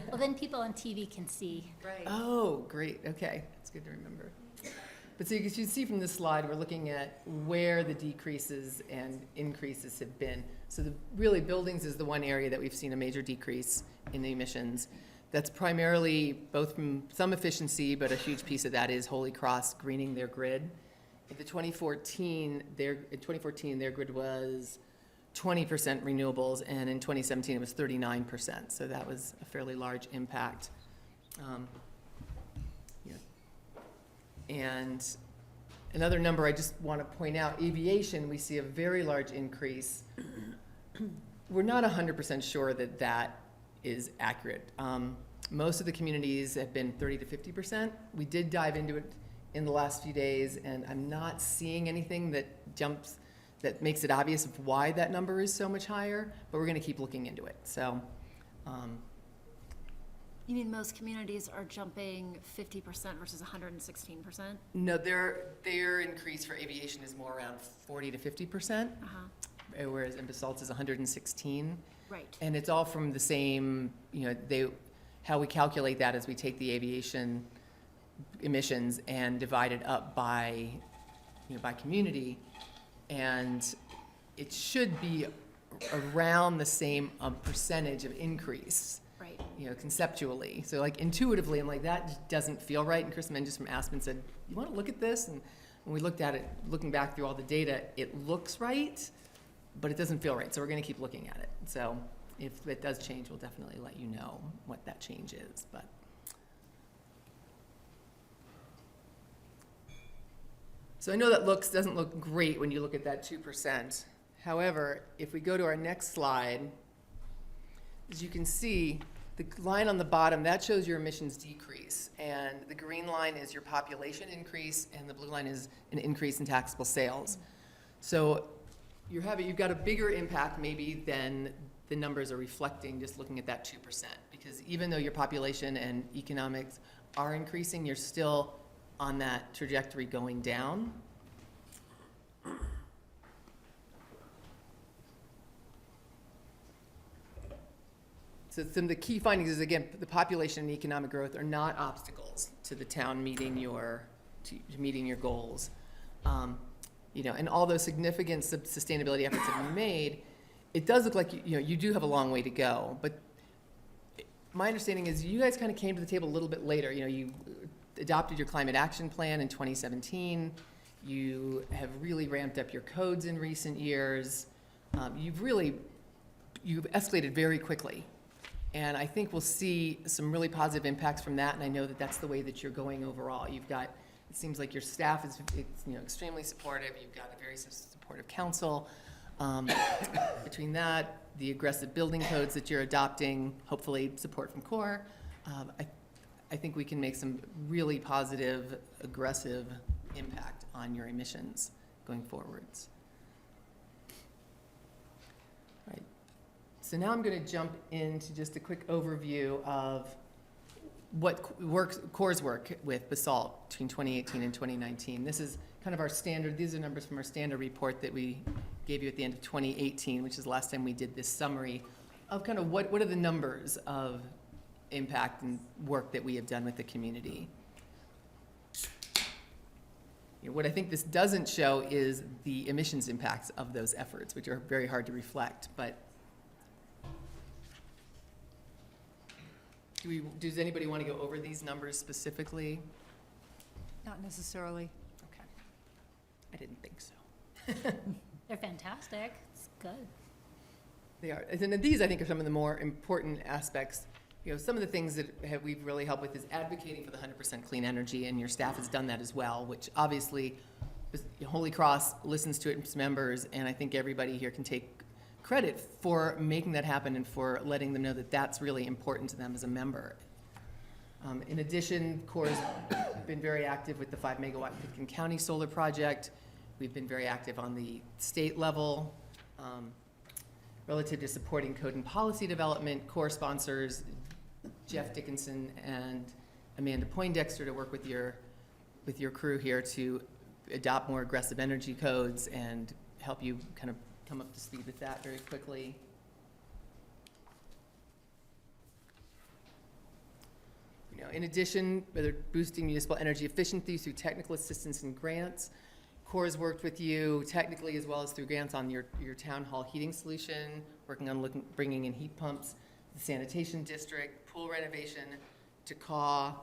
Well, then people on TV can see. Right. Oh, great. Okay. That's good to remember. But so you can see from this slide, we're looking at where the decreases and increases have been. So really buildings is the one area that we've seen a major decrease in the emissions. That's primarily both from some efficiency, but a huge piece of that is Holy Cross greening their grid. In 2014, their grid was 20% renewables, and in 2017 it was 39%. So that was a fairly large impact. And another number I just want to point out, aviation, we see a very large increase. We're not 100% sure that that is accurate. Most of the communities have been 30 to 50%. We did dive into it in the last few days, and I'm not seeing anything that makes it obvious of why that number is so much higher, but we're going to keep looking into it. So, you mean most communities are jumping 50% versus 116%? No, their increase for aviation is more around 40 to 50%, whereas in Basalt's is 116. Right. And it's all from the same, how we calculate that is we take the aviation emissions and divide it up by community. And it should be around the same percentage of increase, right? Conceptually. So like intuitively, I'm like, that just doesn't feel right. And Chris Menges from Aspen said, you want to look at this? And when we looked at it, looking back through all the data, it looks right, but it doesn't feel right. So we're going to keep looking at it. So If it does change, we'll definitely let you know what that change is, but. So I know that doesn't look great when you look at that 2%. However, if we go to our next slide, as you can see, the line on the bottom, that shows your emissions decrease. And the green line is your population increase, and the blue line is an increase in taxable sales. So you've got a bigger impact maybe than the numbers are reflecting just looking at that 2%. Because even though your population and economics are increasing, you're still on that trajectory going down. So some of the key findings is, again, the population and economic growth are not obstacles to the town meeting your goals. And although significant sustainability efforts have been made, it does look like you do have a long way to go. But my understanding is you guys kind of came to the table a little bit later. You adopted your climate action plan in 2017. You have really ramped up your codes in recent years. You've escalated very quickly. And I think we'll see some really positive impacts from that, and I know that that's the way that you're going overall. It seems like your staff is extremely supportive. You've got a very supportive council. Between that, the aggressive building codes that you're adopting, hopefully support from CORE, I think we can make some really positive, aggressive impact on your emissions going forwards. Right. So now I'm going to jump into just a quick overview of what CORE's work with Basalt between 2018 and 2019. This is kind of our standard, these are numbers from our standard report that we gave you at the end of 2018, which is the last time we did this summary of kind of what are the numbers of impact and work that we have done with the community. What I think this doesn't show is the emissions impacts of those efforts, which are very hard to reflect. But does anybody want to go over these numbers specifically? Not necessarily. Okay. I didn't think so. They're fantastic. It's good. They are. And these, I think, are some of the more important aspects. Some of the things that we've really helped with is advocating for the 100% clean energy, and your staff has done that as well, which obviously Holy Cross listens to its members, and I think everybody here can take credit for making that happen and for letting them know that that's really important to them as a member. In addition, CORE's been very active with the 5 megawatt Pitkin County solar project. We've been very active on the state level. Relative to supporting code and policy development, CORE sponsors Jeff Dickinson and Amanda Poindexter to work with your crew here to adopt more aggressive energy codes and help you kind of come up to speed with that very quickly. In addition, whether boosting municipal energy efficiency through technical assistance and grants, CORE has worked with you technically as well as through grants on your town hall heating solution, working on bringing in heat pumps, the sanitation district, pool renovation, TCAW,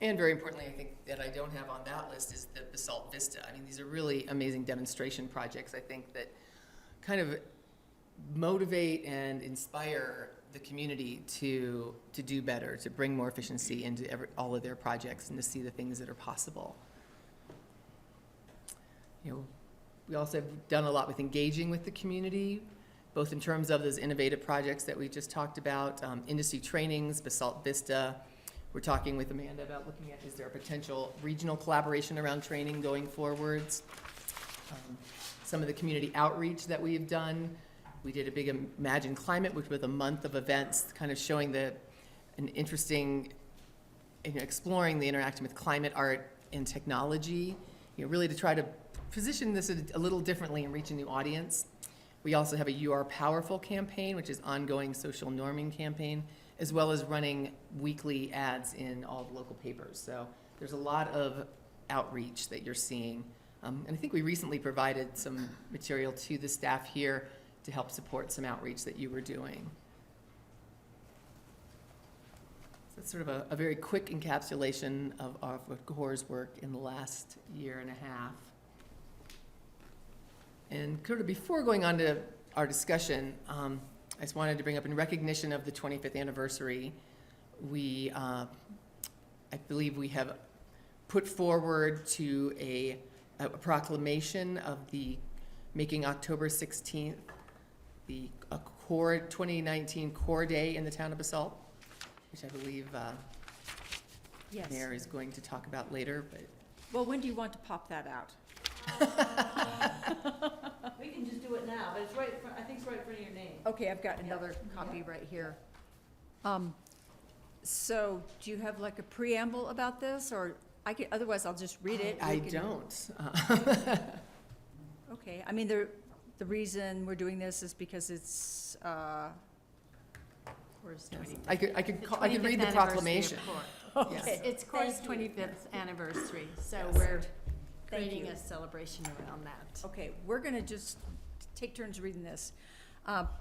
and very importantly, I think that I don't have on that list is the Basalt Vista. I mean, these are really amazing demonstration projects, I think, that kind of motivate and inspire the community to do better, to bring more efficiency into all of their projects and to see the things that are possible. We also have done a lot with engaging with the community, both in terms of those innovative projects that we just talked about, industry trainings, Basalt Vista. We're talking with Amanda about looking at, is there a potential regional collaboration around training going forwards? Some of the community outreach that we have done. We did a big Imagine Climate, which was a month of events kind of showing an interesting, exploring the interaction with climate, art, and technology, really to try to position this a little differently and reach a new audience. We also have a You Are Powerful campaign, which is ongoing social norming campaign, as well as running weekly ads in all the local papers. So there's a lot of outreach that you're seeing. And I think we recently provided some material to the staff here to help support some outreach that you were doing. So it's sort of a very quick encapsulation of CORE's work in the last year and a half. And before going on to our discussion, I just wanted to bring up in recognition of the 25th anniversary, we, I believe we have put forward to a proclamation of the making October 16th the core 2019 Core Day in the town of Basalt, which I believe Yes. Mayor is going to talk about later, but. Well, when do you want to pop that out? We can just do it now, but it's right, I think it's right in front of your name. Okay, I've got another copy right here. So, do you have like a preamble about this, or I could, otherwise I'll just read it. I We can- don't. Okay, I mean, the reason we're doing this is because it's, where's I could read the proclamation. Okay. It's Core's Thank you. 25th anniversary, so Yes. we're Thank creating you. a celebration around that. Okay, we're gonna just take turns reading this.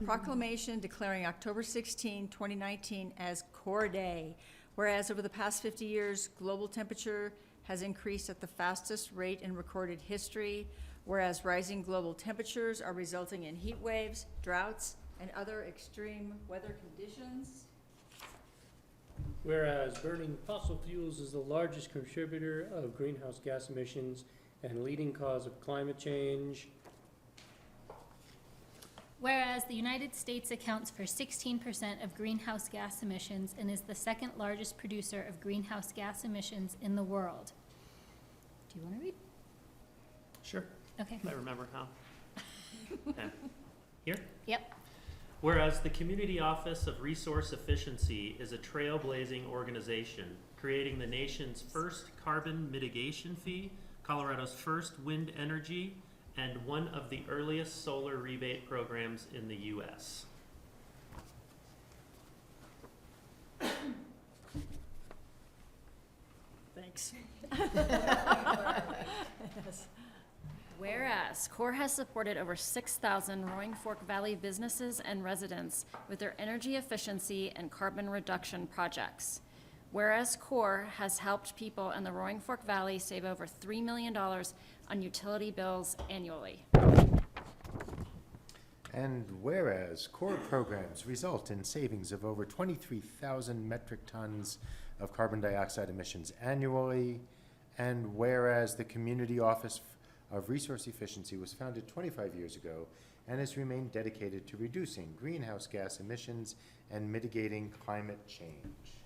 Proclamation declaring October 16, 2019 as Core Day. Whereas over the past 50 years, global temperature has increased at the fastest rate in recorded history. Whereas rising global temperatures are resulting in heat waves, droughts, and other extreme weather conditions. Whereas burning fossil fuels is the largest contributor of greenhouse gas emissions and leading cause of climate change. Whereas the United States accounts for 16% of greenhouse gas emissions and is the second largest producer of greenhouse gas emissions in the world. Do you want to read? Sure. Okay. I remember how. Okay. Here? Yep. Whereas the Community Office of Resource Efficiency is a trailblazing organization creating the nation's first carbon mitigation fee, Colorado's first wind energy, and one of the earliest solar rebate programs in the U.S. Thanks. Whereas CORE has supported over 6,000 Roaring Fork Valley businesses and residents with their energy efficiency and carbon reduction projects. Whereas CORE has helped people in the Roaring Fork Valley save over $3 million on utility bills annually. And whereas CORE programs result in savings of over 23,000 metric tons of carbon dioxide emissions annually, and whereas the Community Office of Resource Efficiency was founded 25 years ago and has remained dedicated to reducing greenhouse gas emissions and mitigating climate change.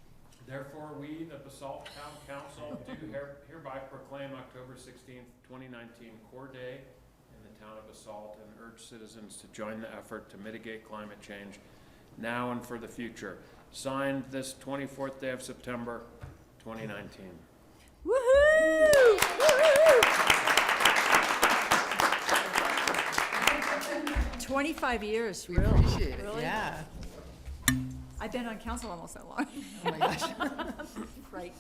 Therefore, we, the Basalt Town Council, do hereby proclaim October 16th, 2019 Core Day in the town of Basalt and urge citizens to join the effort to mitigate climate change now and for the future. Signed this 24th day of September, 2019. Woohoo! Woohoo! 25 years, We really? appreciate it, Really? yeah. I've been on council almost that long. Oh my gosh. Right,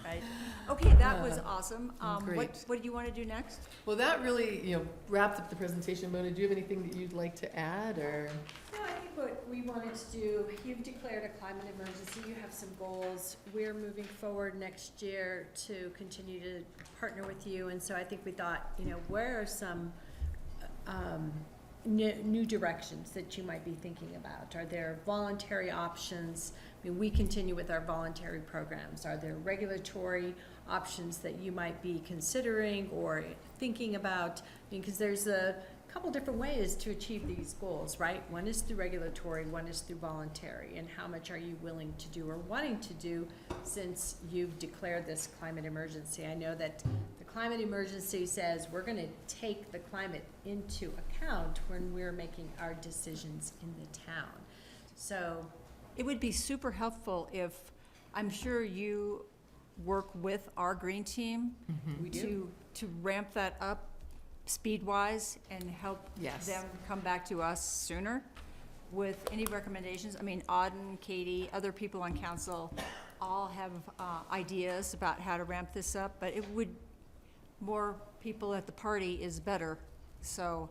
right. Okay, that was awesome. Great. What do you want to do next? Well, that really, wrapped up the presentation. Mona, do you have anything that you'd like to add, or? No, I think what we wanted to do, you've declared a climate emergency, you have some goals. We're moving forward next year to continue to partner with you, and so I think we thought, where are some new directions that you might be thinking about? Are there voluntary options? I mean, we continue with our voluntary programs. Are there regulatory options that you might be considering or thinking about? Because there's a couple different ways to achieve these goals, right? One is through regulatory, one is through voluntary. And how much are you willing to do or wanting to do since you've declared this climate emergency? I know that the climate emergency says we're going to take the climate into account when we're making our decisions in the town. So It would be super helpful if, I'm sure you work with our green team We do. to ramp that up speed-wise and help Yes. them come back to us sooner with any recommendations. I mean, Auden, Katie, other people on council all have ideas about how to ramp this up, but more people at the party is better. So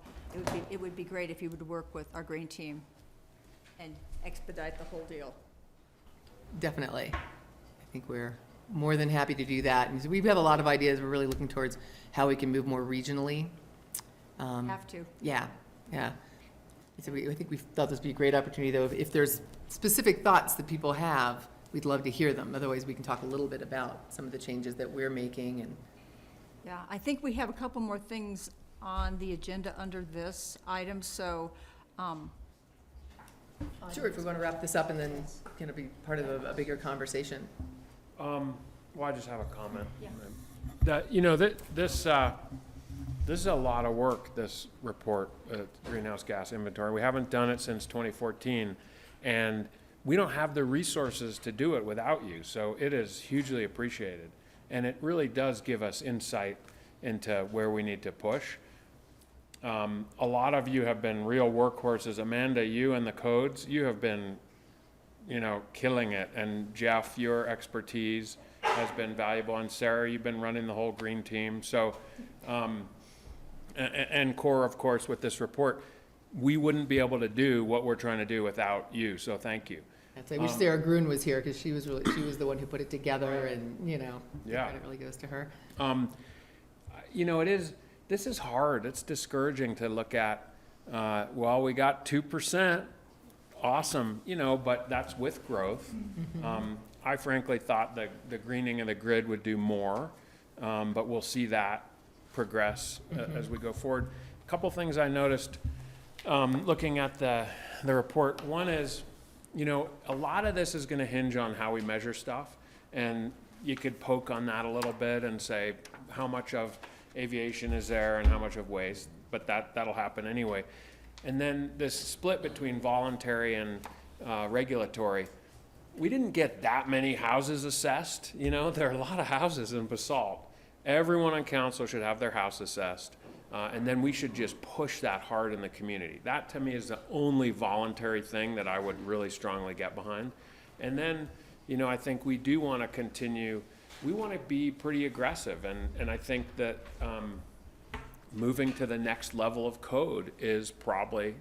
it would be great if you would work with our green team and expedite the whole deal. Definitely. I think we're more than happy to do that. And we have a lot of ideas. We're really looking towards how we can move more regionally. Have to. Yeah, yeah. So I think we thought this would be a great opportunity, though, if there's specific thoughts that people have, we'd love to hear them. Otherwise, we can talk a little bit about some of the changes that we're making and. Yeah, I think we have a couple more things on the agenda under this item, so, Sure, if we want to wrap this up and then kind of be part of a bigger conversation. Well, I just have a comment. Yeah. That, this is a lot of work, this report, greenhouse gas inventory. We haven't done it since 2014, and we don't have the resources to do it without you, so it is hugely appreciated. And it really does give us insight into where we need to push. A lot of you have been real workhorses. Amanda, you and the codes, you have been, killing it. And Jeff, your expertise has been valuable. And Sarah, you've been running the whole green team. So, and Cora, of course, with this report, we wouldn't be able to do what we're trying to do without you. So thank you. I wish Sarah Gruen was here, because she was the one who put it together, and, Yeah. credit really goes to her. This is hard. It's discouraging to look at, we got 2%, awesome, but that's with growth. I frankly thought the greening of the grid would do more, but we'll see that progress as we go forward. A couple things I noticed looking at the report. One is, a lot of this is going to hinge on how we measure stuff, and you could poke on that a little bit and say how much of aviation is there and how much of waste, but that'll happen anyway. And then this split between voluntary and regulatory. We didn't get that many houses assessed. There are a lot of houses in Basalt. Everyone on council should have their house assessed. And then we should just push that hard in the community. That to me is the only voluntary thing that I would really strongly get behind. And then, I think we do want to continue. We want to be pretty aggressive, and I think that moving to the next level of code is probably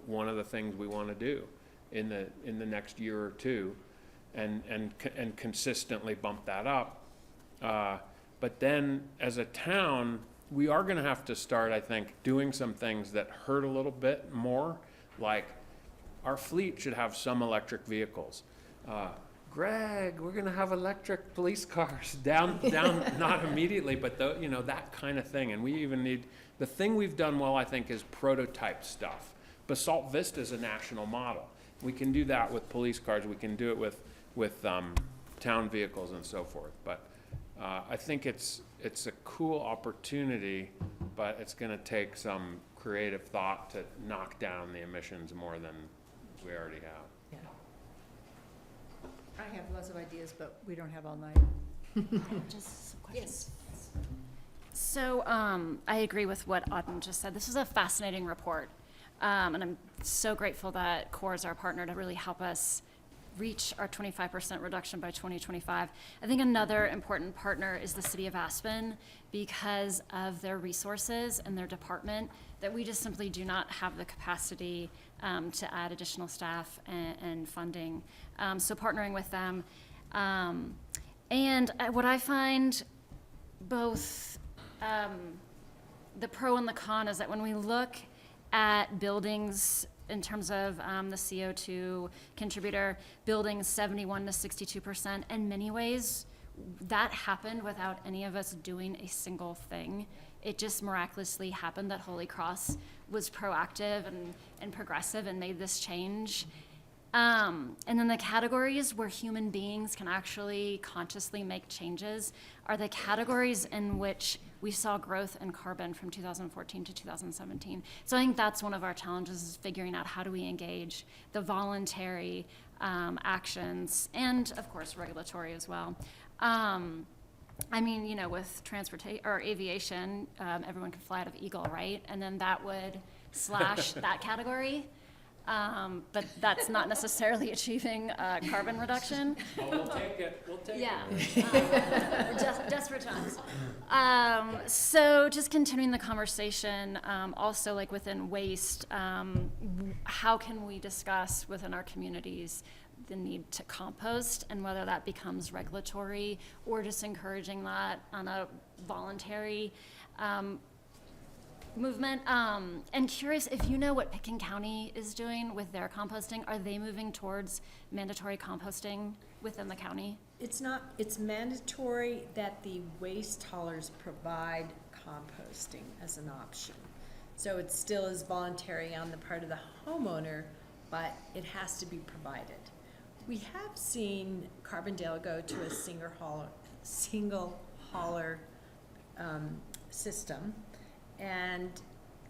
one of the things we want to do in the next year or two, and consistently bump that up. But then as a town, we are going to have to start, I think, doing some things that hurt a little bit more, like our fleet should have some electric vehicles. Greg, we're going to have electric police cars down, not immediately, but that kind of thing. And we even need, the thing we've done well, I think, is prototype stuff. Basalt Vista is a national model. We can do that with police cars. We can do it with town vehicles and so forth. But I think it's a cool opportunity, but it's going to take some creative thought to knock down the emissions more than we already have. I have lots of ideas, but we don't have all night. Just some questions. Yes. So I agree with what Auden just said. This is a fascinating report. And I'm so grateful that CORE is our partner to really help us reach our 25% reduction by 2025. I think another important partner is the City of Aspen, because of their resources and their department, that we just simply do not have the capacity to add additional staff and funding. So partnering with them. And what I find both the pro and the con is that when we look at buildings in terms of the CO2 contributor, buildings 71 to 62%, in many ways, that happened without any of us doing a single thing. It just miraculously happened that Holy Cross was proactive and progressive and made this change. And then the categories where human beings can actually consciously make changes are the categories in which we saw growth in carbon from 2014 to 2017. So I think that's one of our challenges, is figuring out how do we engage the voluntary actions and, of course, regulatory as well. With transportation or aviation, everyone can fly out of Eagle, right? And then that would slash that category. But that's not necessarily achieving carbon reduction. Oh, we'll take it. We'll take it. We're desperate times. So just continuing the conversation, also like within waste, how can we discuss within our communities the need to compost, and whether that becomes regulatory or just encouraging that on a voluntary movement. And curious if you know what Picken County is doing with their composting. Are they moving towards mandatory composting within the county? It's not, it's mandatory that the waste haulers provide composting as an option. So it still is voluntary on the part of the homeowner, but it has to be provided. We have seen Carbondale go to a single hauler system, and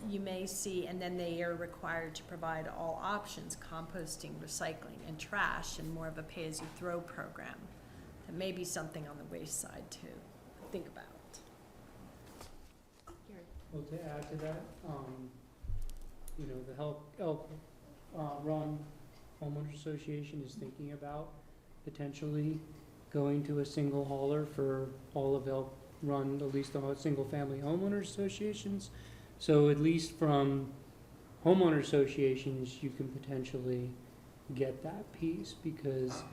you may see, and then they are required to provide all options, composting, recycling, and trash, and more of a pay-as-you-throw program. That may be something on the waste side to think about. Well, to add to that, you know, the Elk Run Homeowners Association is thinking about potentially going to a single hauler for all of Elk Run, at least the single-family homeowners associations. So at least from homeowner associations, you can potentially get that piece because,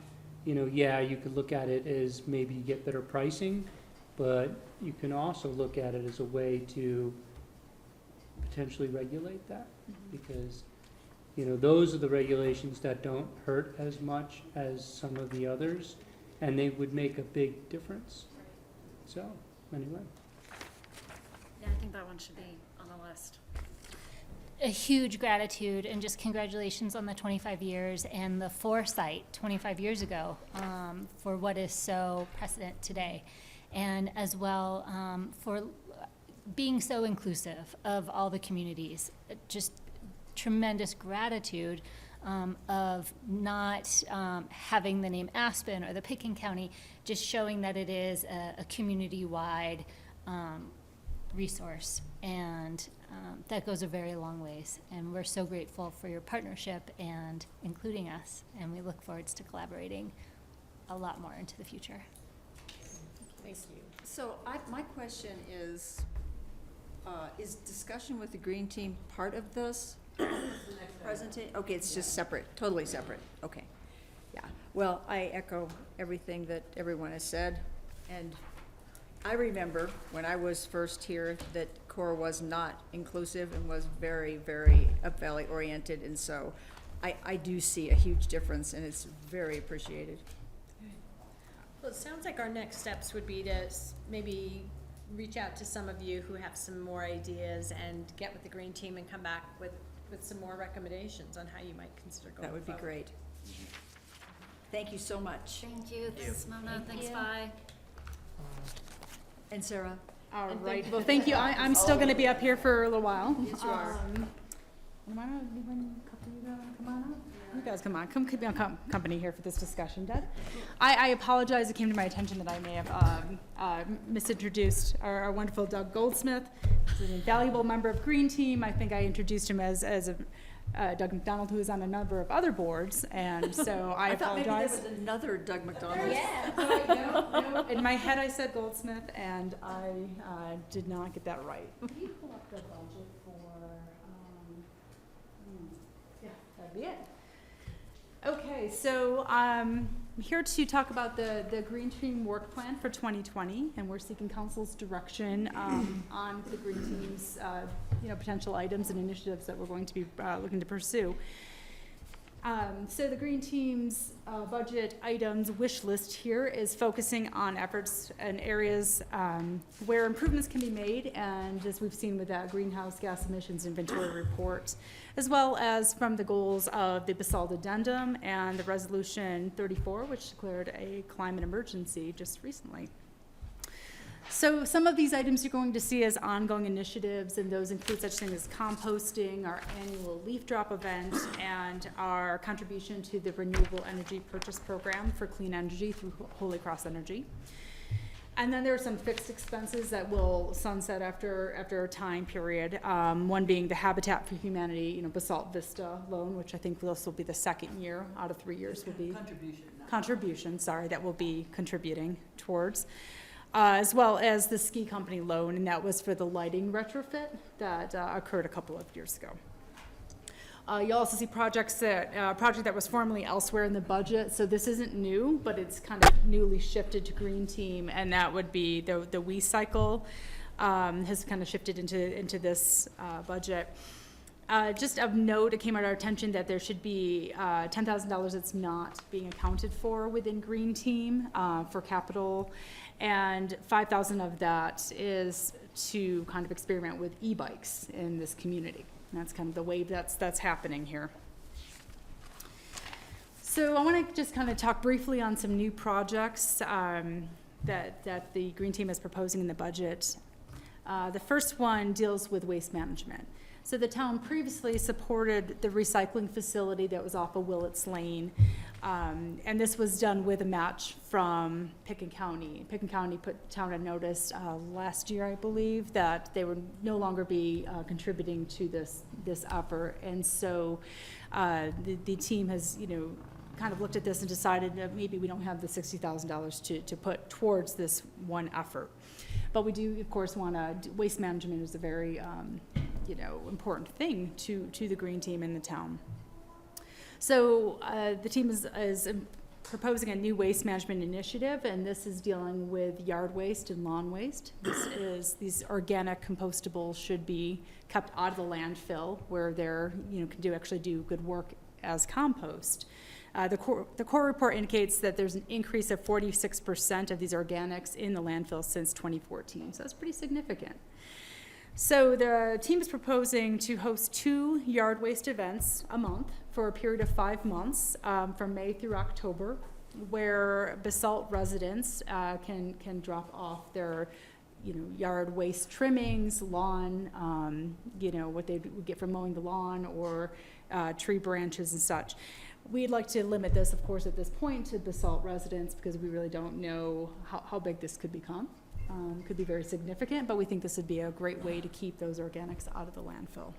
you know, yeah, you could look at it as maybe you get better pricing, but you can also look at it as a way to potentially regulate that because, you know, those are the regulations that don't hurt as much as some of the others, and they would make a big difference. So, anyway. Yeah, I think that one should be on the list. A huge gratitude and just congratulations on the 25 years and the foresight 25 years ago for what is so precedent today. And as well for being so inclusive of all the communities. Just tremendous gratitude of not having the name Aspen or the Picken County, just showing that it is a community-wide resource. And that goes a very long ways. And we're so grateful for your partnership and including us. And we look forward to collaborating a lot more into the future. Thank you. So my question is discussion with the green team part of this presentation? Okay, it's just separate, totally separate, okay. Yeah, well, I echo everything that everyone has said, and I remember when I was first here that CORE was not inclusive and was very, very Up Valley oriented, and so I do see a huge difference, and it's very appreciated. Well, it sounds like our next steps would be to maybe reach out to some of you who have some more ideas and get with the green team and come back with some more recommendations on how you might consider going That would be forward. great. Thank you so much. Thank you. Thanks, Mona. Thanks, you. Vi. And Sarah? All And right, thank- well, thank you. I'm still gonna be up here for a little while. Yes, you are. Come on up. You guys, come on, come keep me on company here for this discussion, Deb. I apologize, it came to my attention that I may have misintroduced our wonderful Doug Goldsmith. He's an invaluable member of Green Team. I think I introduced him as Doug McDonald, who is on a number of other boards, and so I thought maybe apologize. there was another Doug McDonald. No. In my head, I said Goldsmith, and I did not get that right. Can you pull up the budget for, yeah, that'd be it. Okay, so I'm here to talk about the Green Team work plan for 2020, and we're seeking council's direction on the Green Team's potential items and initiatives that we're going to be looking to pursue. So the Green Team's budget items wish list here is focusing on efforts and areas where improvements can be made, and as we've seen with that greenhouse gas emissions inventory report, as well as from the goals of the Basalt Addendum and the Resolution 34, which declared a climate emergency just recently. So some of these items you're going to see as ongoing initiatives, and those include such things as composting, our annual leaf drop event, and our contribution to the Renewable Energy Purchase Program for clean energy through Holy Cross Energy. And then there are some fixed expenses that will sunset after a time period, one being the Habitat for Humanity, Basalt Vista loan, which I think this will be the second year out of 3 years will be. Contribution, sorry, that will be contributing towards. As well as the ski company loan, and that was for the lighting retrofit that occurred a couple of years ago. You'll also see project that was formerly elsewhere in the budget, so this isn't new, but it's kind of newly shifted to Green Team, and that would be the WeCycle has kind of shifted into this budget. Just of note, it came at our attention that there should be $10,000 that's not being accounted for within Green Team for capital, and $5,000 of that is to kind of experiment with e-bikes in this community. And that's kind of the wave that's happening here. So I want to just kind of talk briefly on some new projects that the Green Team is proposing in the budget. The first one deals with waste management. So the town previously supported the recycling facility that was off of Willets Lane. And this was done with a match from Picken County. Picken County put the town on notice last year, I believe, that they would no longer be contributing to this effort. And so the team has, kind of looked at this and decided that maybe we don't have the $60,000 to put towards this one effort. But we do, of course, waste management is a very, important thing to the Green Team in the town. So the team is proposing a new waste management initiative, and this is dealing with yard waste and lawn waste. These organic compostables should be kept out of the landfill where they're, can actually do good work as compost. The core report indicates that there's an increase of 46% of these organics in the landfill since 2014, so that's pretty significant. So the team is proposing to host 2 yard waste events a month for a period of 5 months, from May through October, where Basalt residents can drop off their yard waste trimmings, lawn, what they would get from mowing the lawn, or tree branches and such. We'd like to limit this, of course, at this point to Basalt residents because we really don't know how big this could become. Could be very significant, but we think this would be a great way to keep those organics out of the landfill.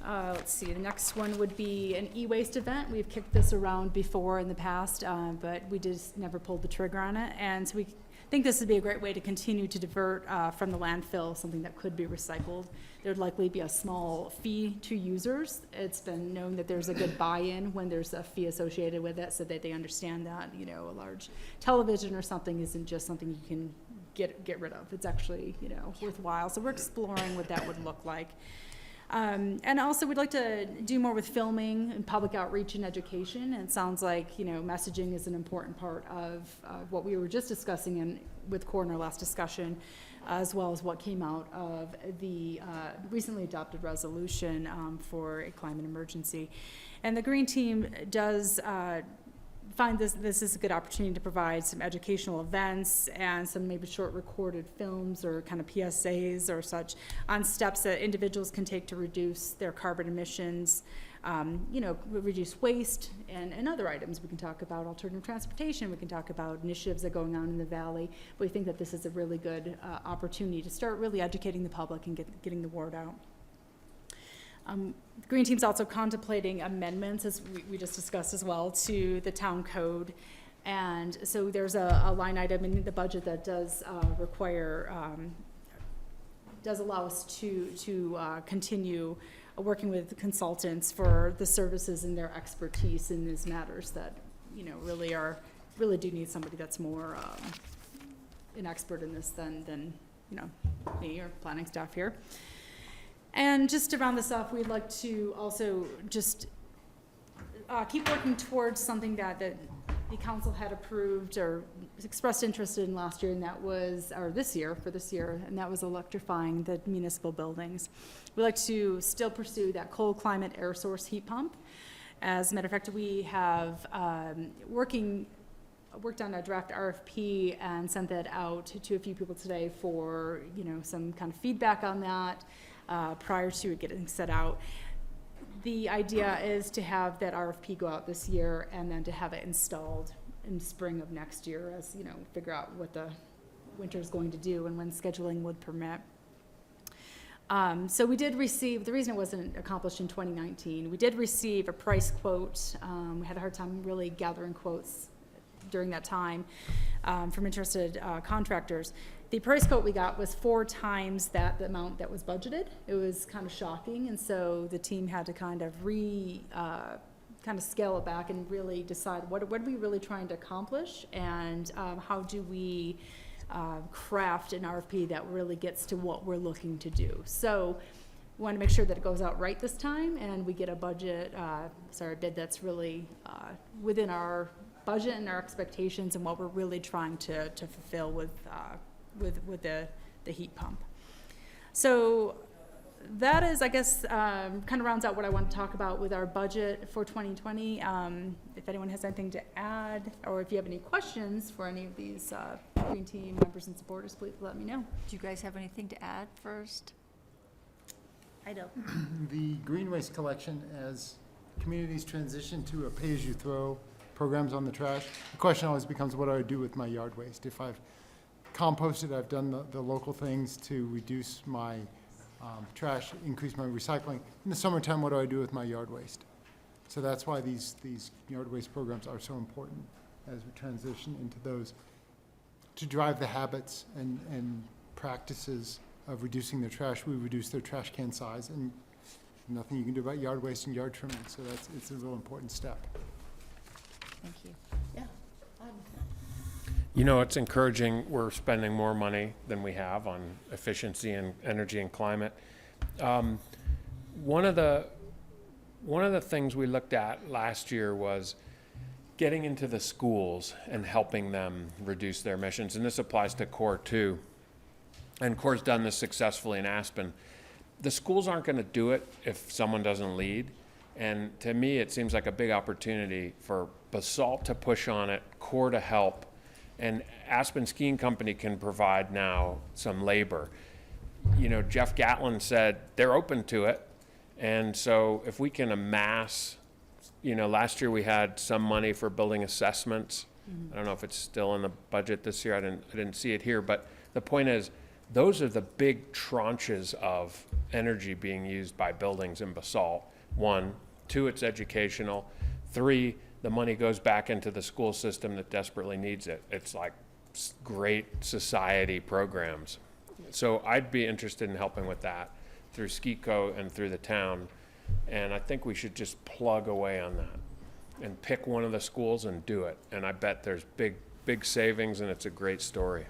Let's see, the next one would be an e-waste event. We've kicked this around before in the past, but we just never pulled the trigger on it. And so we think this would be a great way to continue to divert from the landfill something that could be recycled. There'd likely be a small fee to users. It's been known that there's a good buy-in when there's a fee associated with it, so that they understand that, a large television or something isn't just something you can get rid of. It's actually, worthwhile. So we're exploring what that would look like. And also we'd like to do more with filming and public outreach and education. And it sounds like, messaging is an important part of what we were just discussing with CORE in our last discussion, as well as what came out of the recently adopted resolution for a climate emergency. And the Green Team does find this is a good opportunity to provide some educational events and some maybe short recorded films or kind of PSAs or such on steps that individuals can take to reduce their carbon emissions, reduce waste and other items. We can talk about alternative transportation. We can talk about initiatives that are going on in the valley. But we think that this is a really good opportunity to start really educating the public and getting the word out. The Green Team's also contemplating amendments, as we just discussed as well, to the town code. And so there's a line item in the budget that does does allow us to continue working with consultants for the services and their expertise in these matters that, really do need somebody that's more an expert in this than me or planning staff here. And just to round this off, we'd like to also just keep working towards something that the council had approved or expressed interest in last year, and that was, or this year, and that was electrifying the municipal buildings. We'd like to still pursue that cold climate air source heat pump. As a matter of fact, we have worked on a draft RFP and sent that out to a few people today for, some kind of feedback on that. Prior to it getting set out. The idea is to have that RFP go out this year and then to have it installed in spring of next year as, figure out what the winter is going to do and when scheduling would permit. So we did receive, the reason it wasn't accomplished in 2019, we did receive a price quote. We had a hard time really gathering quotes during that time from interested contractors. The price quote we got was 4 times the amount that was budgeted. It was kind of shocking, and so the team had to kind of scale it back and really decide what are we really trying to accomplish, and how do we craft an RFP that really gets to what we're looking to do. So want to make sure that it goes out right this time and we get a budget, bid that's really within our budget and our expectations and what we're really trying to fulfill with the heat pump. So that is, I guess, kind of rounds out what I want to talk about with our budget for 2020. If anyone has anything to add, or if you have any questions for any of these Green Team members and supporters, please let me know. Do you guys have anything to add first? I don't. The green waste collection, as communities transition to a pay-as-you-throw programs on the trash, the question always becomes, what do I do with my yard waste? If I've composted, I've done the local things to reduce my trash, increase my recycling. In the summertime, what do I do with my yard waste? So that's why these yard waste programs are so important as we transition into those, to drive the habits and practices of reducing their trash. We reduce their trash can size, and nothing you can do about yard waste and yard trimming. So it's a real important step. Thank you. Yeah. You know, it's encouraging. We're spending more money than we have on efficiency and energy and climate. One of the things we looked at last year was getting into the schools and helping them reduce their emissions. And this applies to CORE too. And CORE's done this successfully in Aspen. The schools aren't going to do it if someone doesn't lead. And to me, it seems like a big opportunity for Basalt to push on it, CORE to help, and Aspen Skiing Company can provide now some labor. You know, Jeff Gatlin said they're open to it. And so if we can amass, you know, last year we had some money for building assessments. I don't know if it's still in the budget this year. I didn't see it here, but the point is, those are the big tranches of energy being used by buildings in Basalt. 1, 2, it's educational. 3, the money goes back into the school system that desperately needs it. It's like great society programs. So I'd be interested in helping with that through SKICO and through the town. And I think we should just plug away on that and pick one of the schools and do it. And I bet there's big savings, and it's a great story.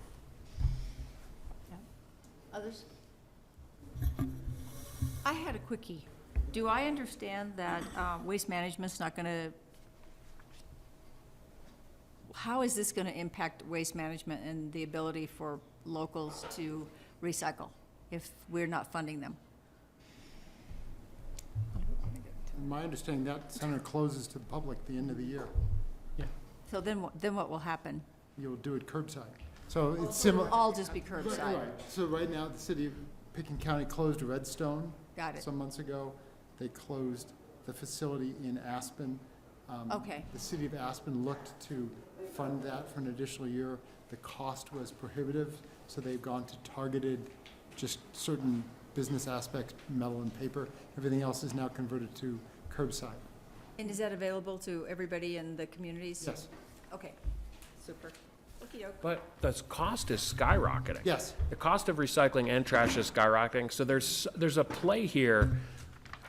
Others? I had a quickie. Do I understand that waste management's not going to, how is this going to impact waste management and the ability for locals to recycle if we're not funding them? My understanding, that center closes to the public at the end of the year. So then what will happen? You'll do it curbside. So it's It'll similar. all just be curbside. Right. So right now, the city of Picken County closed Redstone. Got it. Some months ago. They closed the facility in Aspen. Okay. The city of Aspen looked to fund that for an additional year. The cost was prohibitive, so they've gone to targeted, just certain business aspects, metal and paper. Everything else is now converted to curbside. And is that available to everybody in the communities? Yes. Okay, super. Okey-doke. But the cost is skyrocketing. Yes. The cost of recycling and trash is skyrocketing. So there's a play here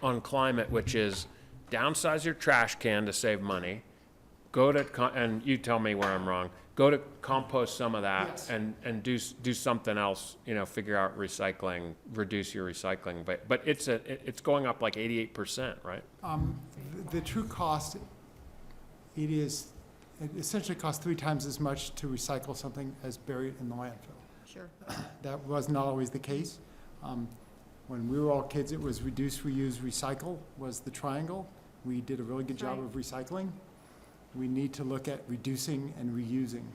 on climate, which is downsize your trash can to save money. Go to, and you tell me where I'm wrong, go to compost some of that. Yes. and do something else, you know, figure out recycling, reduce your recycling. But it's going up like 88%, right? The true cost, it essentially costs 3 times as much to recycle something as buried in the landfill. Sure. That was not always the case. When we were all kids, it was reduce, reuse, recycle was the triangle. We did a really good job of recycling. We need to look at reducing and reusing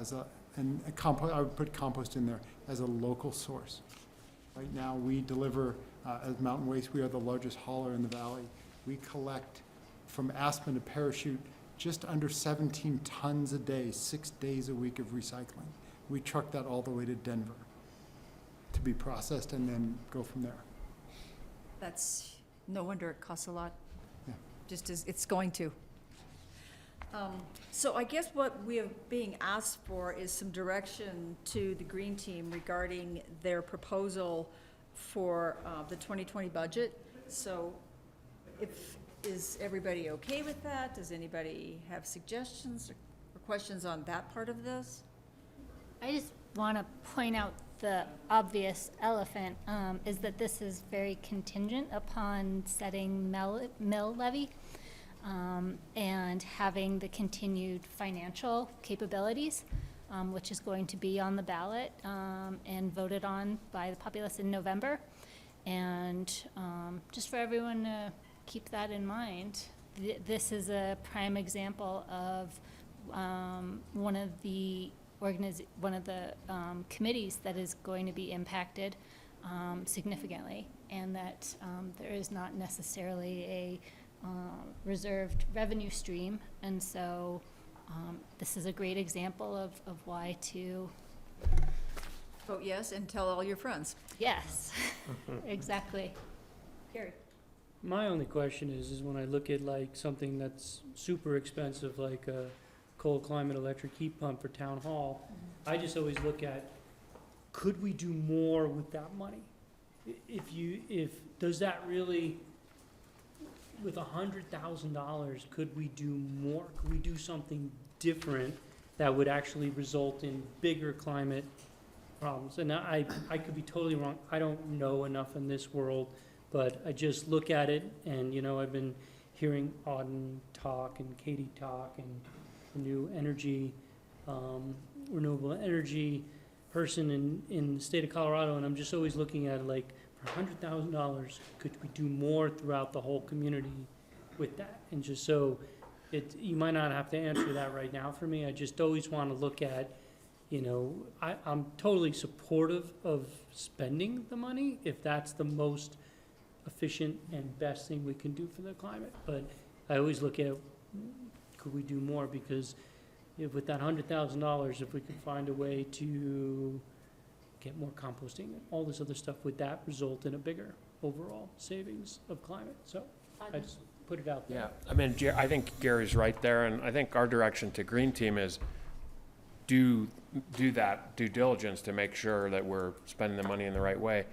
as I would put compost in there as a local source. Right now, we deliver, as Mountain Waste, we are the largest hauler in the valley. We collect from Aspen to Parachute just under 17 tons a day, 6 days a week of recycling. We truck that all the way to Denver to be processed and then go from there. That's, no wonder it costs a lot. Yeah. Just as it's going to. So I guess what we are being asked for is some direction to the Green Team regarding their proposal for the 2020 budget. So is everybody okay with that? Does anybody have suggestions or questions on that part of this? I just want to point out the obvious elephant, is that this is very contingent upon setting mill levy, and having the continued financial capabilities, which is going to be on the ballot, and voted on by the populace in November. And just for everyone to keep that in mind, this is a prime example of one of the committees that is going to be impacted significantly, and that there is not necessarily a reserved revenue stream. And so this is a great example of why to Vote yes and tell all your friends. yes. Exactly. Gary? My only question is when I look at like something that's super expensive, like a cold climate electric heat pump for town hall, I just always look at, could we do more with that money? Does that really, with $100,000, could we do more? Could we do something different that would actually result in bigger climate problems? And I could be totally wrong. I don't know enough in this world, but I just look at it, and, I've been hearing Auden talk and Katie talk and the new energy, renewable energy person in the state of Colorado, and I'm just always looking at it like, for $100,000, could we do more throughout the whole community with that? And just so, you might not have to answer that right now for me. I just always want to look at, I'm totally supportive of spending the money if that's the most efficient and best thing we can do for the climate. But I always look at, could we do more? Because if with that $100,000, if we could find a way to get more composting and all this other stuff, would that result in a bigger overall savings of climate? So I just put it out there. Yeah, I mean, I think Gary's right there, and I think our direction to Green Team is do that due diligence to make sure that we're spending the money in the right way.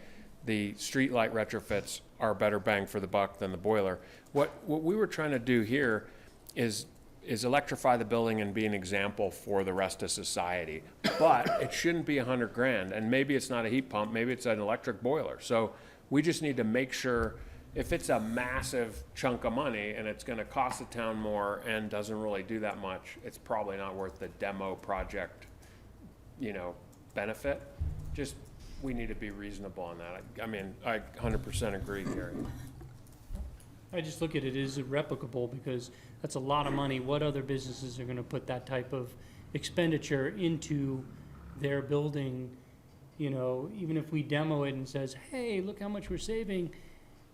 The street light retrofits are better bang for the buck than the boiler. What we were trying to do here is electrify the building and be an example for the rest of society. But it shouldn't be $100,000, and maybe it's not a heat pump, maybe it's an electric boiler. So we just need to make sure, if it's a massive chunk of money and it's gonna cost the town more and doesn't really do that much, it's probably not worth the demo project, benefit. Just, we need to be reasonable on that. I mean, I 100% agree, Gary. I just look at it as replicable, because that's a lot of money. What other businesses are gonna put that type of expenditure into their building? Even if we demo it and says, hey, look how much we're saving,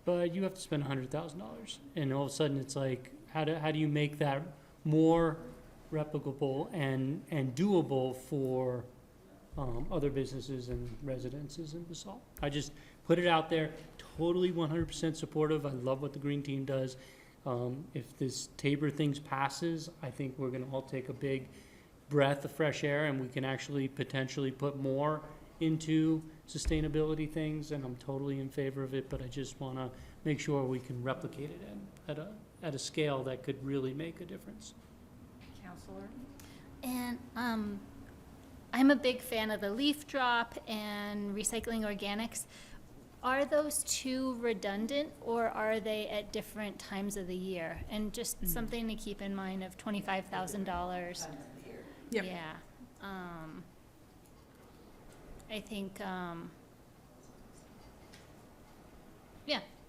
but you have to spend $100,000. And all of a sudden it's like, how do you make that more replicable and doable for other businesses and residences in Basalt? I just put it out there, totally 100% supportive. I love what the Green Team does. If this Tabor things passes, I think we're gonna all take a big breath of fresh air, and we can actually potentially put more into sustainability things, and I'm totally in favor of it, but I just wanna make sure we can replicate it at a scale that could really make a difference. Counselor? And I'm a big fan of the leaf drop and recycling organics. Are those two redundant, or are they at different times of the year? And just something to keep in mind of $25,000. Yep. Yeah. I think,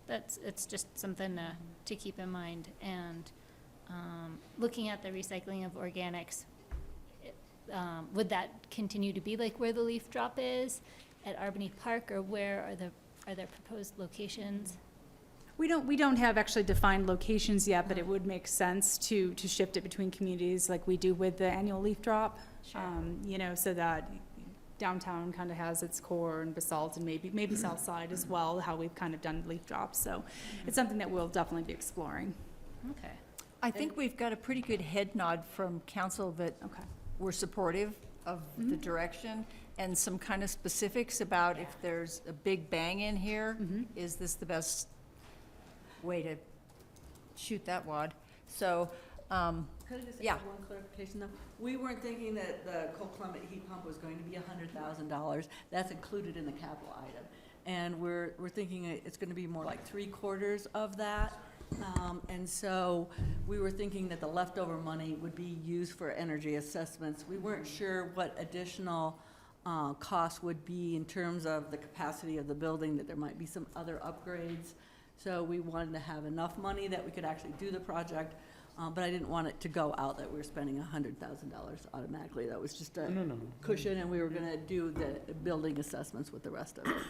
it's just something to keep in mind. And looking at the recycling of organics, would that continue to be like where the leaf drop is at Albany Park, or where are there proposed locations? We don't have actually defined locations yet, but it would make sense to shift it between communities like we do with the annual leaf drop. Sure. So that downtown kind of has its core, and Basalt, and maybe South Side as well, how we've kind of done leaf drops. So it's something that we'll definitely be exploring. Okay. I think we've got a pretty good head nod from council that we're supportive of the direction, and some kind of specifics about if there's a big bang in here, is this the best way to shoot that wad? So Could I just Yeah. add one clarification though? We weren't thinking that the cold climate heat pump was going to be $100,000. That's included in the capital item. And we're thinking it's gonna be more like 3/4 of that. And so we were thinking that the leftover money would be used for energy assessments. We weren't sure what additional costs would be in terms of the capacity of the building, that there might be some other upgrades. So we wanted to have enough money that we could actually do the project, but I didn't want it to go out that we were spending $100,000 automatically. That was just a cushion, and we were gonna do the building assessments with the rest of it.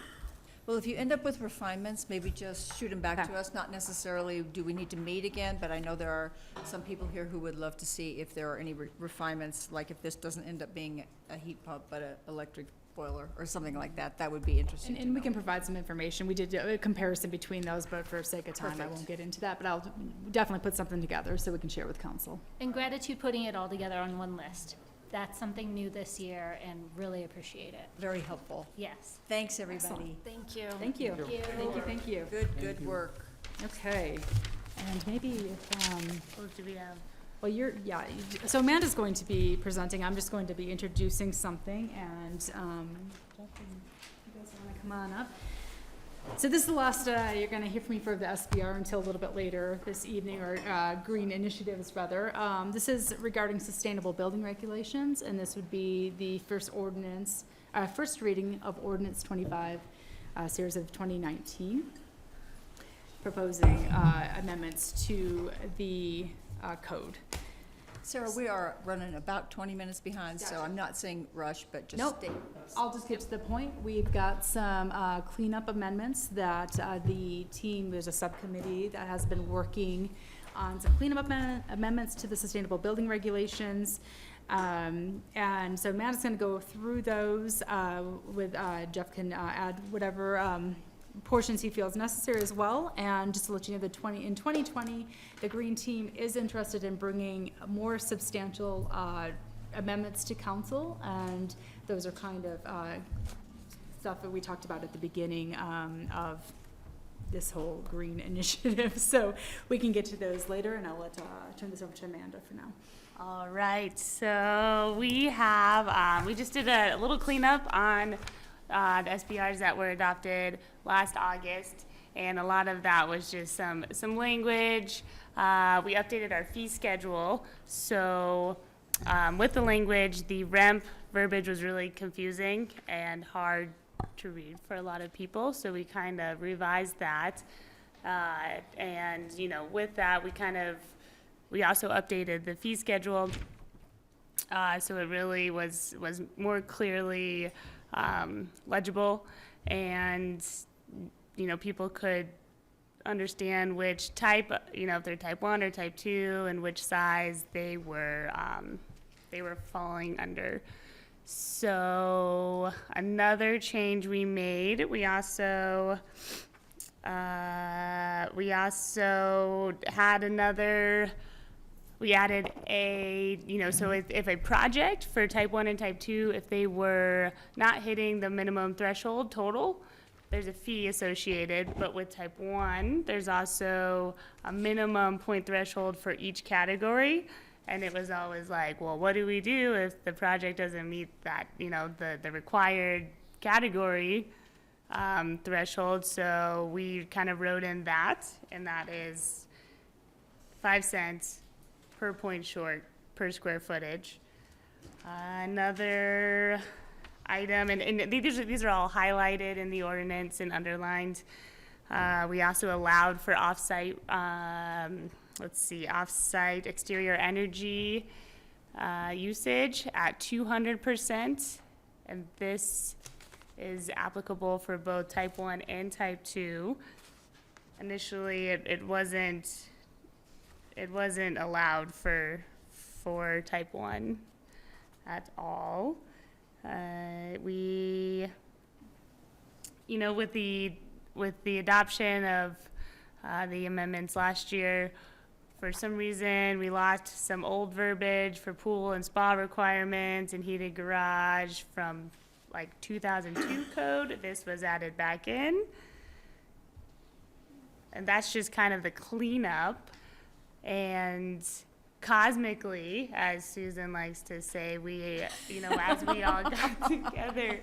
Well, if you end up with refinements, maybe just shoot them back to us, not necessarily do we need to meet again, but I know there are some people here who would love to see if there are any refinements, like if this doesn't end up being a heat pump, but an electric boiler or something like that. That would be interesting to And we know. can provide some information. We did a comparison between those, but for sake of time, I Perfect. won't get into that. But I'll definitely put something together so we can share with council. And gratitude putting it all together on one list. That's something new this year and really appreciate it. Very helpful. Yes. Thanks, everybody. Thank you. Thank you. Thank you. Thank you, thank you. Good work. Okay. And maybe if, What do we have? well, so Amanda's going to be presenting. I'm just going to be introducing something, and Jeff, you guys want to come on up? So this is the last you're going to hear from me for the SBR until a little bit later this evening, or green initiatives rather. This is regarding sustainable building regulations, and this would be the first reading of Ordinance 25, series of 2019, proposing amendments to the code. Sarah, we are running about 20 minutes behind, so I'm not saying rush, but just Nope. stay with us. I'll just get to the point. We've got some cleanup amendments that the team, there's a subcommittee that has been working on some cleanup amendments to the sustainable building regulations. And so Matt is gonna go through those with, Jeff can add whatever portions he feels necessary as well. And just to let you know, in 2020, the Green Team is interested in bringing more substantial amendments to council, and those are kind of stuff that we talked about at the beginning of this whole green initiative. So we can get to those later, and I'll turn this over to Amanda for now. All right, so we have, we just did a little cleanup on the SBRs that were adopted last August, and a lot of that was just some language. We updated our fee schedule, so with the language, the REMP verbiage was really confusing and hard to read for a lot of people, so we kind of revised that. And, you know, with that, we also updated the fee schedule, so it really was more clearly legible, and you know, people could understand which type, you know, if they're type 1 or type 2, and which size they were falling under. So another change we made, we also had another. We added a, you know, so if a project for type 1 and type 2, if they were not hitting the minimum threshold total, there's a fee associated. But with type 1, there's also a minimum point threshold for each category. And it was always like, well, what do we do if the project doesn't meet that, you know, the required category threshold? So we kind of wrote in that, and that is 5 cents per point short per square footage. Another item, and these are all highlighted in the ordinance and underlined. We also allowed for off-site, off-site exterior energy usage at 200%, and this is applicable for both type 1 and type 2. Initially, it wasn't allowed for type 1 at all. We, you know, with the adoption of the amendments last year, for some reason we lost some old verbiage for pool and spa requirements and heated garage from like 2002 code. This was added back in, and that's just kind of the cleanup. And cosmically, as Susan likes to say, we, you know, as we all got together,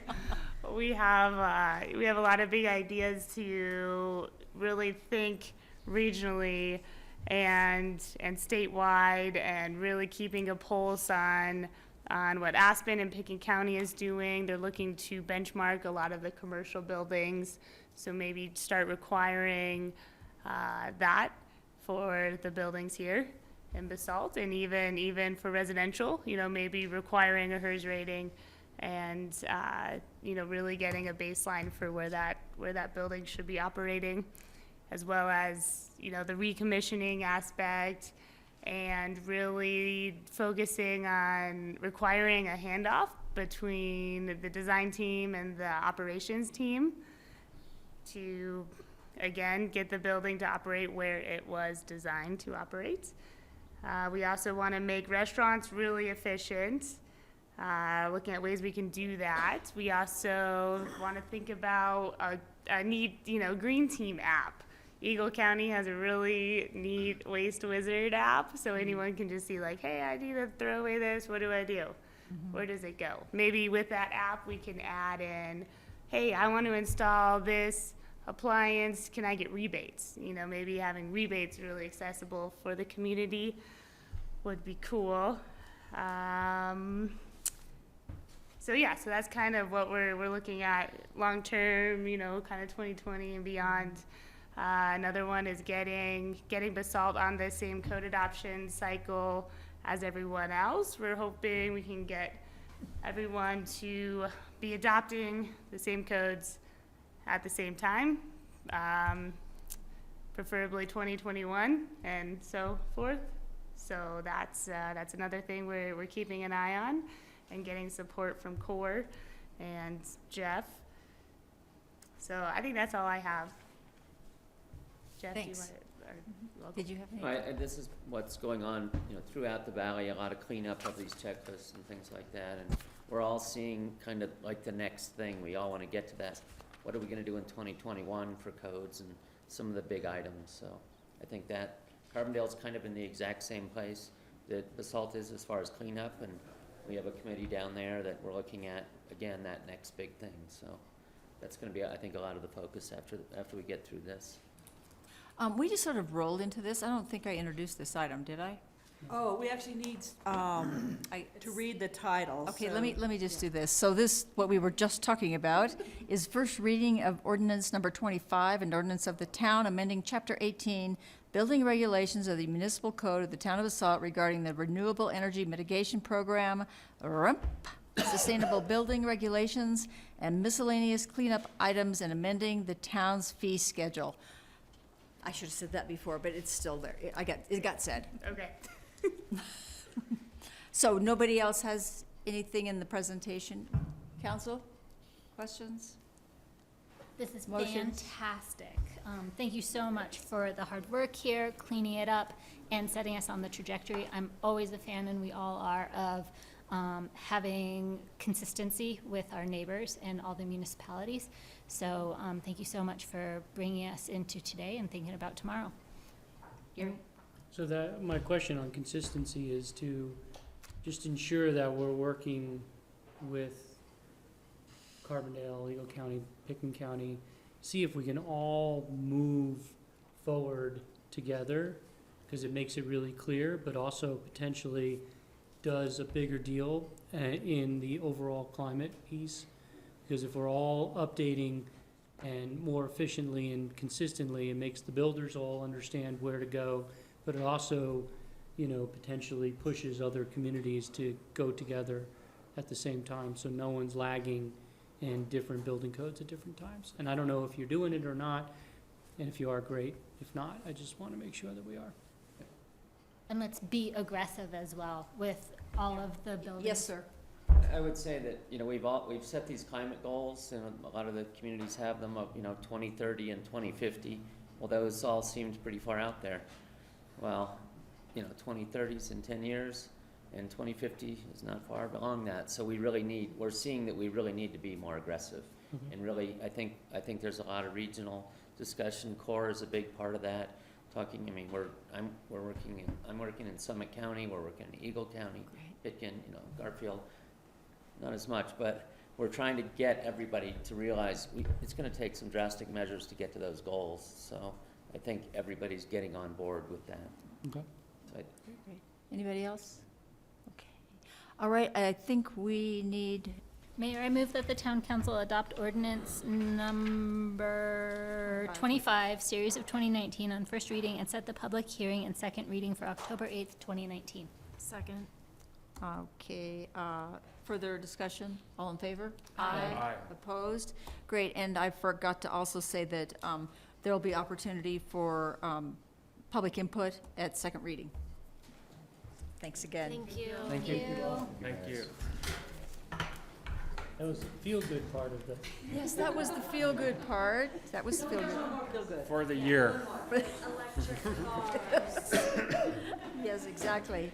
we have a lot of big ideas to really think regionally and statewide, and really keeping a pulse on what Aspen and Pickens County is doing. They're looking to benchmark a lot of the commercial buildings, so maybe start requiring that for the buildings here in Basalt, and even for residential, you know, maybe requiring a HERS rating, and you know, really getting a baseline for where that building should be operating, as well as, you know, the recommissioning aspect, and really focusing on requiring a handoff between the design team and the operations team to, again, get the building to operate where it was designed to operate. We also want to make restaurants really efficient, looking at ways we can do that. We also want to think about a neat, you know, green team app. Eagle County has a really neat Waste Wizard app, so anyone can just see, like, hey, I need to throw away this, what do I do? Where does it go? Maybe with that app we can add in, hey, I want to install this appliance, can I get rebates? You know, maybe having rebates really accessible for the community would be cool. So yeah, so that's kind of what we're looking at long term, you know, kind of 2020 and beyond. Another one is getting Basalt on the same code adoption cycle as everyone else. We're hoping we can get everyone to be adopting the same codes at the same time, preferably 2021 and so forth. So that's another thing we're keeping an eye on, and getting support from CORE and Jeff. So I think that's all I have. Jeff, Thanks. do you want to? Did you have any? This is what's going on, you know, throughout the valley, a lot of cleanup of these checklists and things like that, and we're all seeing kind of like the next thing. We all want to get to that. What are we going to do in 2021 for codes and some of the big items? So I think that Carbondale's kind of in the exact same place that Basalt is as far as cleanup, and we have a committee down there that we're looking at, again, that next big thing. So that's going to be, I think, a lot of the focus after we get through this. We just sort of rolled into this. I don't think I introduced this item, did I? Oh, we actually need to read the title. Okay, so- let me just do this. So this, what we were just talking about, is first reading of ordinance number 25, an ordinance of the town amending chapter 18, building regulations of the municipal code of the town of Basalt regarding the renewable energy mitigation program, sustainable building regulations, and miscellaneous cleanup items, and amending the town's fee schedule. I should have said that before, but it's still there. It got said. Okay. So nobody else has anything in the presentation? Council, questions? This is Motions? fantastic. Thank you so much for the hard work here, cleaning it up, and setting us on the trajectory. I'm always a fan, and we all are, of having consistency with our neighbors and all the municipalities. So thank you so much for bringing us into today and thinking about tomorrow. Gary? So that, my question on consistency is to just ensure that we're working with Carbondale, Eagle County, Pickens County, see if we can all move forward together, because it makes it really clear, but also potentially does a bigger deal in the overall climate piece. Because if we're all updating and more efficiently and consistently, it makes the builders all understand where to go, but it also, you know, potentially pushes other communities to go together at the same time, so no one's lagging in different building codes at different times. And I don't know if you're doing it or not, and if you are, great. If not, I just want to make sure that we are. And let's be aggressive as well with all of the buildings. Yes, sir. I would say that, you know, we've set these climate goals, and a lot of the communities have them of, you know, 2030 and 2050. Well, those all seemed pretty far out there. Well, you know, 2030 is in 10 years, and 2050 is not far along that. So we're seeing that we really need to be more aggressive. And really, I think there's a lot of regional discussion. CORE is a big part of that, talking, I mean, I'm working in Summit County, we're working in Eagle County, Pitkin, Garfield, not as much, but we're trying to get everybody to realize it's gonna take some drastic measures to get to those goals, so I think everybody's getting on board with that. Okay. So Great. Anybody else? Okay. All right, I think we need, Mayor, I move that the town council adopt ordinance number 25, series of 2019 on first reading and set the public hearing and second reading for October 8th, 2019. Second. okay, further discussion? All in favor? Aye. Opposed? Great, and I forgot to also say that there will be opportunity for public input at second reading. Thanks again. Thank you. Thank you. Thank you. That was the feel-good part of the. Yes, that was the feel-good part. That was the feel-good. Feel good. For the year. Yes, exactly.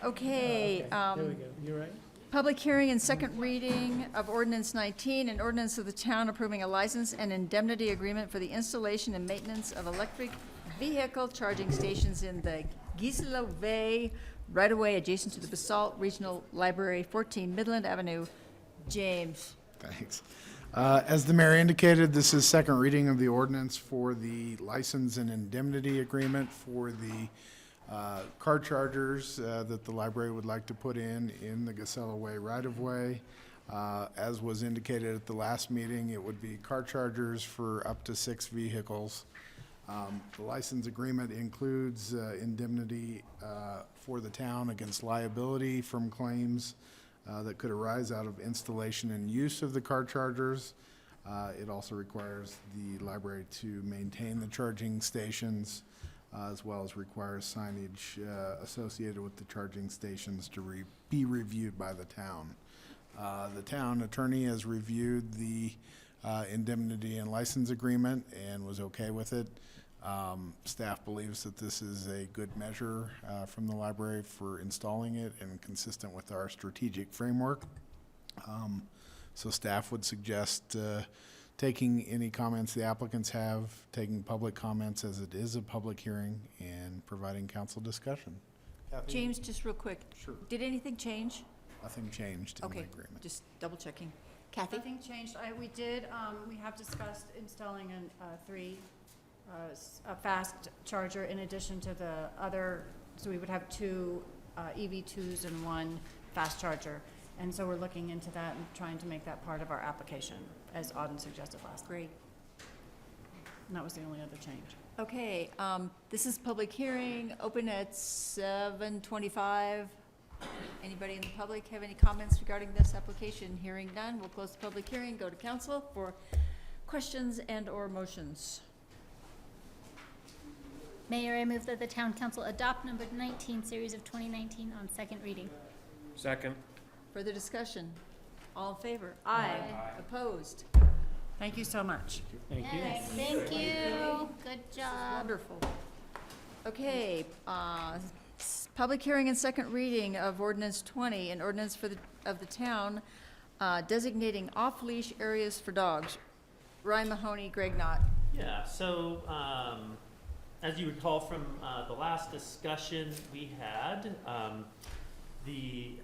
Okay, There we go, you're right. public hearing and second reading of ordinance 19, an ordinance of the town approving a license and indemnity agreement for the installation and maintenance of electric vehicle charging stations in the Gisela Way right-of-way adjacent to the Basalt Regional Library, 14 Midland Avenue. James. Thanks. As the mayor indicated, this is second reading of the ordinance for the license and indemnity agreement for the car chargers that the library would like to put in the Gasella Way right-of-way. As was indicated at the last meeting, it would be car chargers for up to 6 vehicles. The license agreement includes indemnity for the town against liability from claims that could arise out of installation and use of the car chargers. It also requires the library to maintain the charging stations, as well as requires signage associated with the charging stations to be reviewed by the town. The town attorney has reviewed the indemnity and license agreement and was okay with it. Staff believes that this is a good measure from the library for installing it and consistent with our strategic framework. So staff would suggest taking any comments the applicants have, taking public comments as it is a public hearing, and providing council discussion. Kathy? James, just real quick. Sure. Did anything change? Nothing changed in the Okay, agreement. just double checking. Kathy? Nothing changed. We have discussed installing a fast charger in addition to the other, so we would have 2 EV2s and 1 fast charger. And so we're looking into that and trying to make that part of our application, as Auden suggested last. Great. And that was the only other change. Okay, this is public hearing, open at 7:25. Anybody in the public have any comments regarding this application? Hearing none, we'll close the public hearing, go to council for questions and/or motions. Mayor, I move that the town council adopt number 19, series of 2019 on second reading. Second. Further discussion? All in favor? Aye. Opposed? Thank you so much. Thank you. Yes, thank you. Good job. Wonderful. Okay, public hearing and second reading of ordinance 20, an ordinance of the town designating off-leash areas for dogs. Ryan Mahoney, Greg Knott. Yeah, so, as you recall from the last discussion we had, the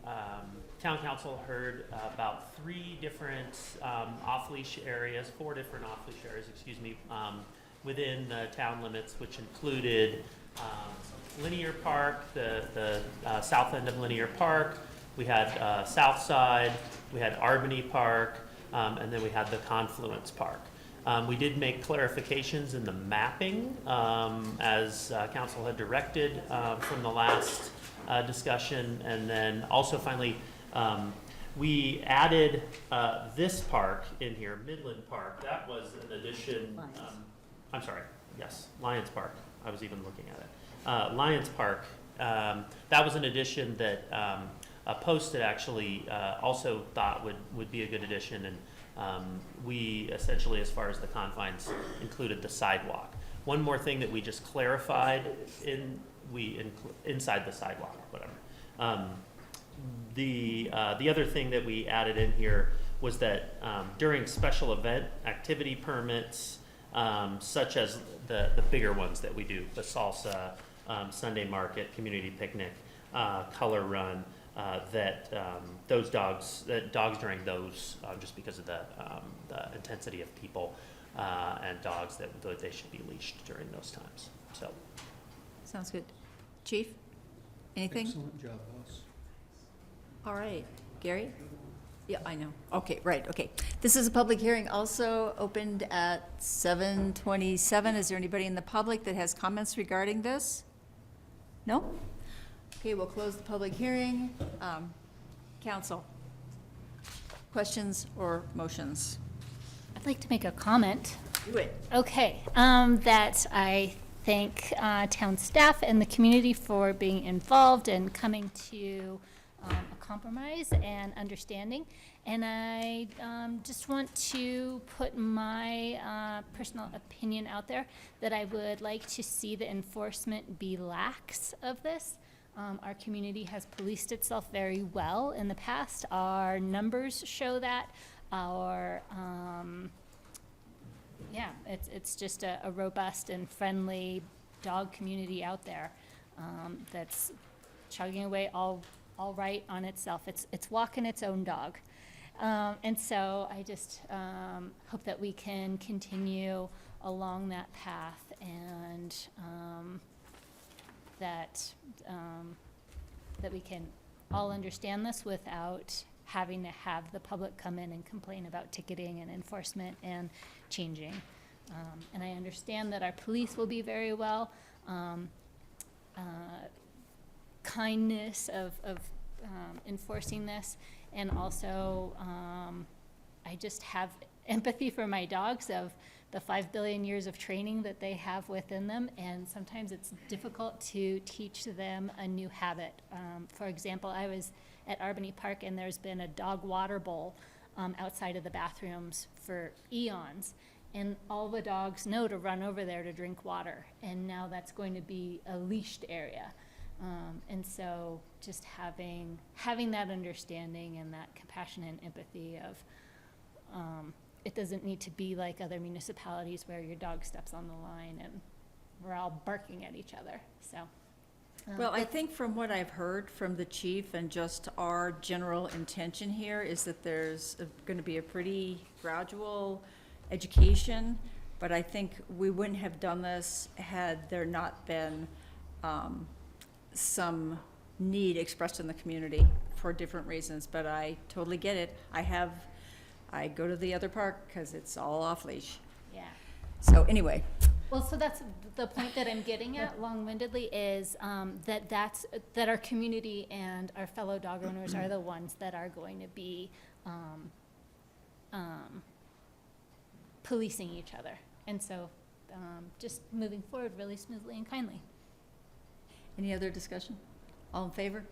town council heard about 3 different off-leash areas, 4 different off-leash areas, within the town limits, which included Linear Park, the south end of Linear Park. We had South Side, we had Albany Park, and then we had the Confluence Park. We did make clarifications in the mapping, as council had directed from the last discussion, and then also finally we added this park in here, Midland Park. That was an addition. I'm sorry, yes, Lions Park. I was even looking at it. Lions Park. That was an addition that Posted actually also thought would be a good addition, and we essentially, as far as the confines, included the sidewalk. One more thing that we just clarified inside the sidewalk, whatever. The other thing that we added in here was that during special event activity permits, such as the bigger ones that we do, the salsa, Sunday market, community picnic, color run, dogs during those, just because of the intensity of people and dogs, that they should be leashed during those times. So. Sounds good. Chief, anything? Excellent job, boss. All right. Gary? Yeah, I know. Okay, right, okay. This is a public hearing also opened at 7:27. Is there anybody in the public that has comments regarding this? No? Okay, we'll close the public hearing. Council, questions or motions? I'd like to make a comment. Do it. Okay, that I thank town staff and the community for being involved and coming to a compromise and understanding. And I just want to put my personal opinion out there that I would like to see the enforcement be lax of this. Our community has policed itself very well in the past. Our numbers show that. Our yeah, it's just a robust and friendly dog community out there that's chugging away all right on itself. It's walking its own dog. And so I just hope that we can continue along that path, and that we can all understand this without having to have the public come in and complain about ticketing and enforcement and changing. And I understand that our police will be very well. Kindness of enforcing this, and also I just have empathy for my dogs of the 5 billion years of training that they have within them, and sometimes it's difficult to teach them a new habit. For example, I was at Albany Park, and there's been a dog water bowl outside of the bathrooms for eons, and all the dogs know to run over there to drink water, and now that's going to be a leashed area. And so just having that understanding and that compassion and empathy of it doesn't need to be like other municipalities where your dog steps on the line and we're all barking at each other. So Well, I think from what I've heard from the chief and just our general intention here is that there's going to be a pretty gradual education, but I think we wouldn't have done this had there not been some need expressed in the community for different reasons, but I totally get it. I go to the other park because it's all off leash. yeah. So anyway, Well, so that's the point that I'm getting at long-windedly is that our community and our fellow dog owners are the ones that are going to be policing each other. And so just moving forward really smoothly and kindly. any other discussion? All in favor?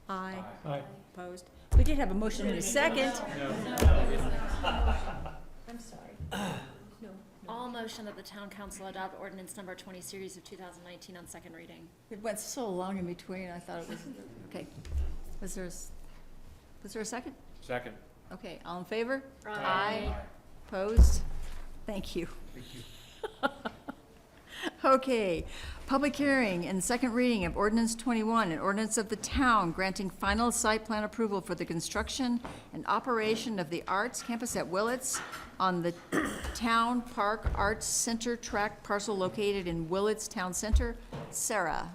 Aye. Aye. Opposed? We did have a motion in a second. I'm sorry. All motion that the town council adopt ordinance number 20 series of 2019 on second reading. It went so long in between, I thought it was, okay. Was there a second? Second. Okay, all in favor? Aye. Opposed? Thank you. Okay, public hearing and second reading of ordinance 21, an ordinance of the town granting final site plan approval for the construction and operation of the Arts Campus at Willits on the Town Park Arts Center tract parcel located in Willits Town Center. Sarah.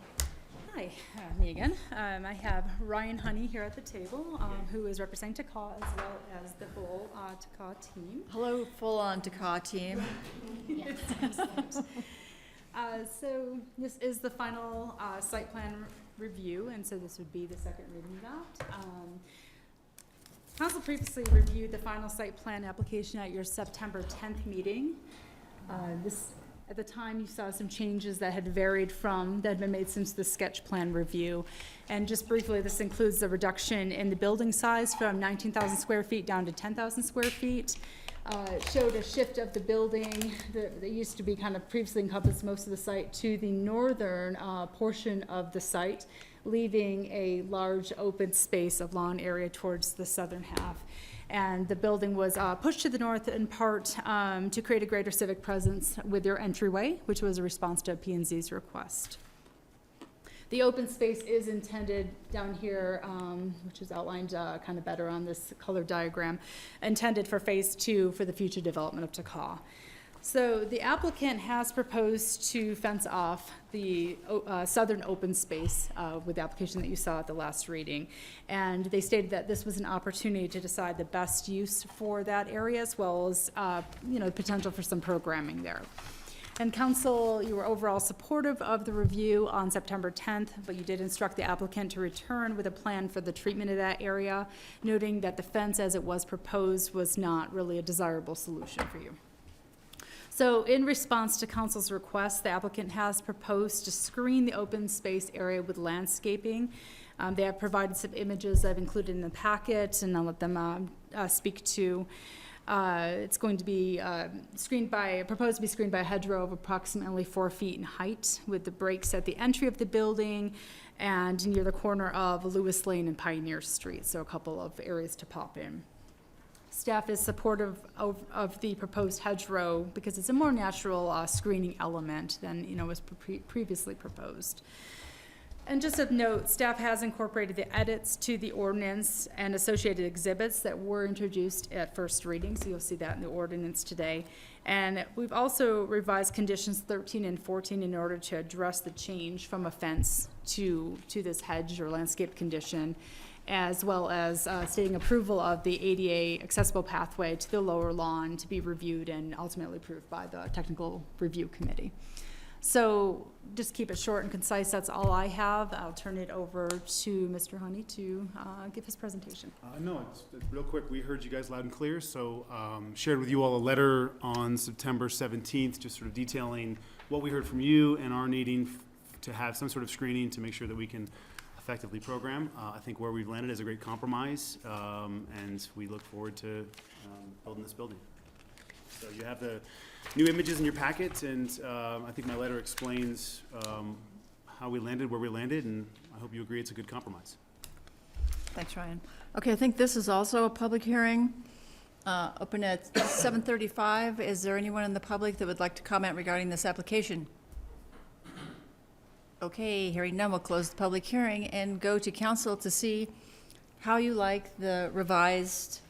Hi, me again. I have Ryan Honey here at the table, who is representing TACA as well as the whole TACA team. Hello, full-on TACA team. Yes, excellent. So this is the final site plan review, and so this would be the second reading of that. Council previously reviewed the final site plan application at your September 10th meeting. At the time, you saw some changes that had been made since the sketch plan review. And just briefly, this includes the reduction in the building size from 19,000 square feet down to 10,000 square feet. It showed a shift of the building that used to be kind of previously encompassed most of the site to the northern portion of the site, leaving a large open space of lawn area towards the southern half. And the building was pushed to the north in part to create a greater civic presence with their entryway, which was a response to P&Z's request. The open space is intended down here, which is outlined kind of better on this color diagram, intended for phase 2 for the future development of Takah. So the applicant has proposed to fence off the southern open space with the application that you saw at the last reading. And they stated that this was an opportunity to decide the best use for that area, as well as the potential for some programming there. And council, you were overall supportive of the review on September 10th, but you did instruct the applicant to return with a plan for the treatment of that area, noting that the fence as it was proposed was not really a desirable solution for you. So in response to council's request, the applicant has proposed to screen the open space area with landscaping. They have provided some images I've included in the packet, and I'll let them speak to. It's going to be proposed to be screened by a hedgerow of approximately 4 feet in height, with the breaks at the entry of the building and near the corner of Lewis Lane and Pioneer Street, so a couple of areas to pop in. Staff is supportive of the proposed hedgerow because it's a more natural screening element than was previously proposed. And just of note, staff has incorporated the edits to the ordinance and associated exhibits that were introduced at first reading, so you'll see that in the ordinance today. And we've also revised conditions 13 and 14 in order to address the change from a fence to this hedge or landscape condition, as well as stating approval of the ADA accessible pathway to the lower lawn to be reviewed and ultimately approved by the Technical Review Committee. So just keep it short and concise. That's all I have. I'll turn it over to Mr. Honey to give his presentation. No, it's real quick. We heard you guys loud and clear. So shared with you all a letter on September 17th, just sort of detailing what we heard from you and our needing to have some sort of screening to make sure that we can effectively program. I think where we've landed is a great compromise, and we look forward to building this building. So you have the new images in your packet, and I think my letter explains how we landed where we landed, and I hope you agree it's a good compromise. Thanks, Ryan. Okay, I think this is also a public hearing, open at 7:35. Is there anyone in the public that would like to comment regarding this application? Okay, hearing none, we'll close the public hearing and go to council to see how you like the revised,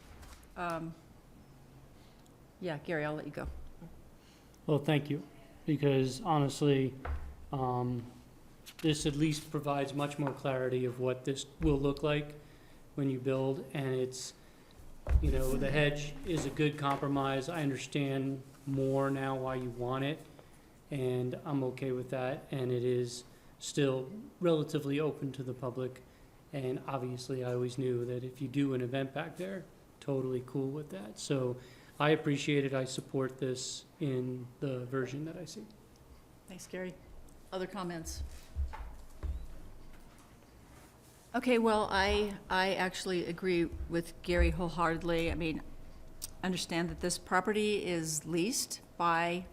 yeah, Gary, I'll let you go. Well, thank you, because honestly, this at least provides much more clarity of what this will look like when you build, and it's, the hedge is a good compromise. I understand more now why you want it, and I'm okay with that, and it is still relatively open to the public, and obviously I always knew that if you do an event back there, totally cool with that. So I appreciate it. I support this in the version that I see. Thanks, Gary. Other comments? Okay, well, I actually agree with Gary wholeheartedly. I mean, understand that this property is leased by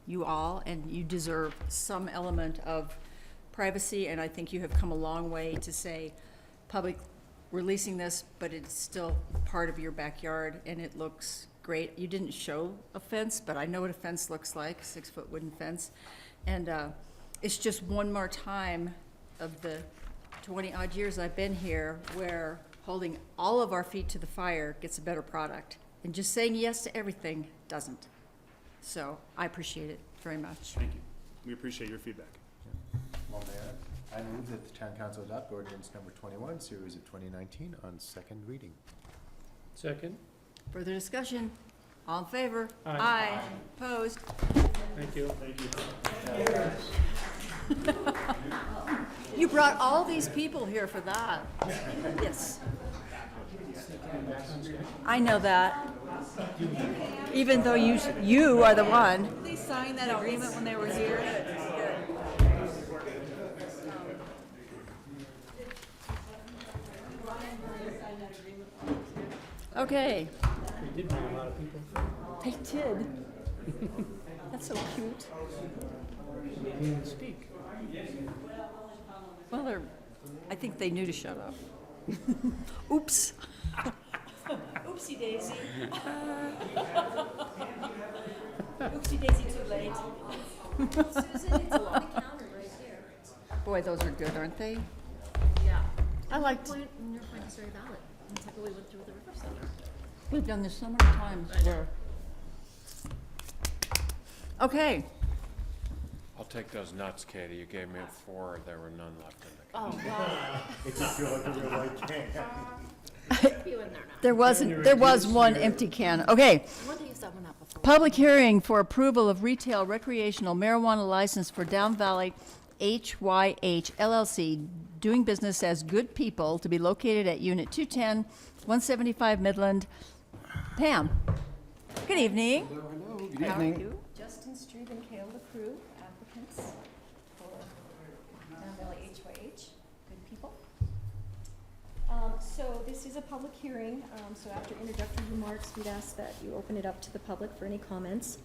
you all, and you deserve some element of privacy, and I think you have come a long way to say, public, we're leasing this, but it's still part of your backyard, and it looks great. You didn't show a fence, but I know what a fence looks like, 6-foot wooden fence. And it's just one more time of the 20-odd years I've been here where holding all of our feet to the fire gets a better product. And just saying yes to everything doesn't. So I appreciate it very much. Thank you. We appreciate your feedback. Well, Mayor, I move that the town council adopt ordinance number 21, series of 2019 on second reading. Second. Further discussion? All in favor? Aye. Opposed? Thank you. Thank you. You brought all these people here for that. Yes. I know that. Even though you are the one. Did they sign that agreement when they were here? Okay. They did bring a lot of people. They did. That's so cute. You can speak. Well, they're I think they knew to shut up. Oops. Oopsie daisy. Oopsie daisy, too late. Susan, it's on the counter right here. Boy, those are good, aren't they? Yeah. I liked, Your point is very valid. It's like what we went through with the River Center. we've done this so many times where. Okay, I'll take those nuts, Katie. You gave me 4. There were none left in the Oh, can. God. It just feels like a real light can. You in there now. there was one empty can. Okay. I want to use that one up before. Public hearing for approval of retail recreational marijuana license for Down Valley HYH LLC, doing business as Good People, to be located at Unit 210, 175 Midland. Pam, good evening. Hello, good How are evening. you? Justin Strebe and Kale LaCrew, applicants for Down Valley HYH, Good People. So this is a public hearing, so after introductory remarks, we'd ask that you open it up to the public for any comments.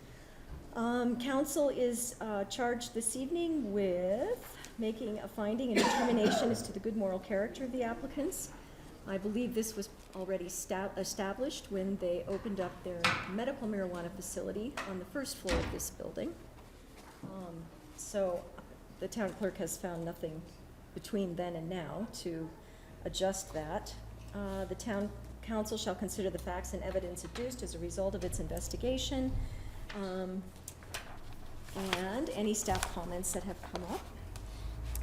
Council is charged this evening with making a finding and determination as to the good moral character of the applicants. I believe this was already established when they opened up their medical marijuana facility on the first floor of this building. So the town clerk has found nothing between then and now to adjust that. The town council shall consider the facts and evidence adduced as a result of its investigation, and any staff comments that have come up.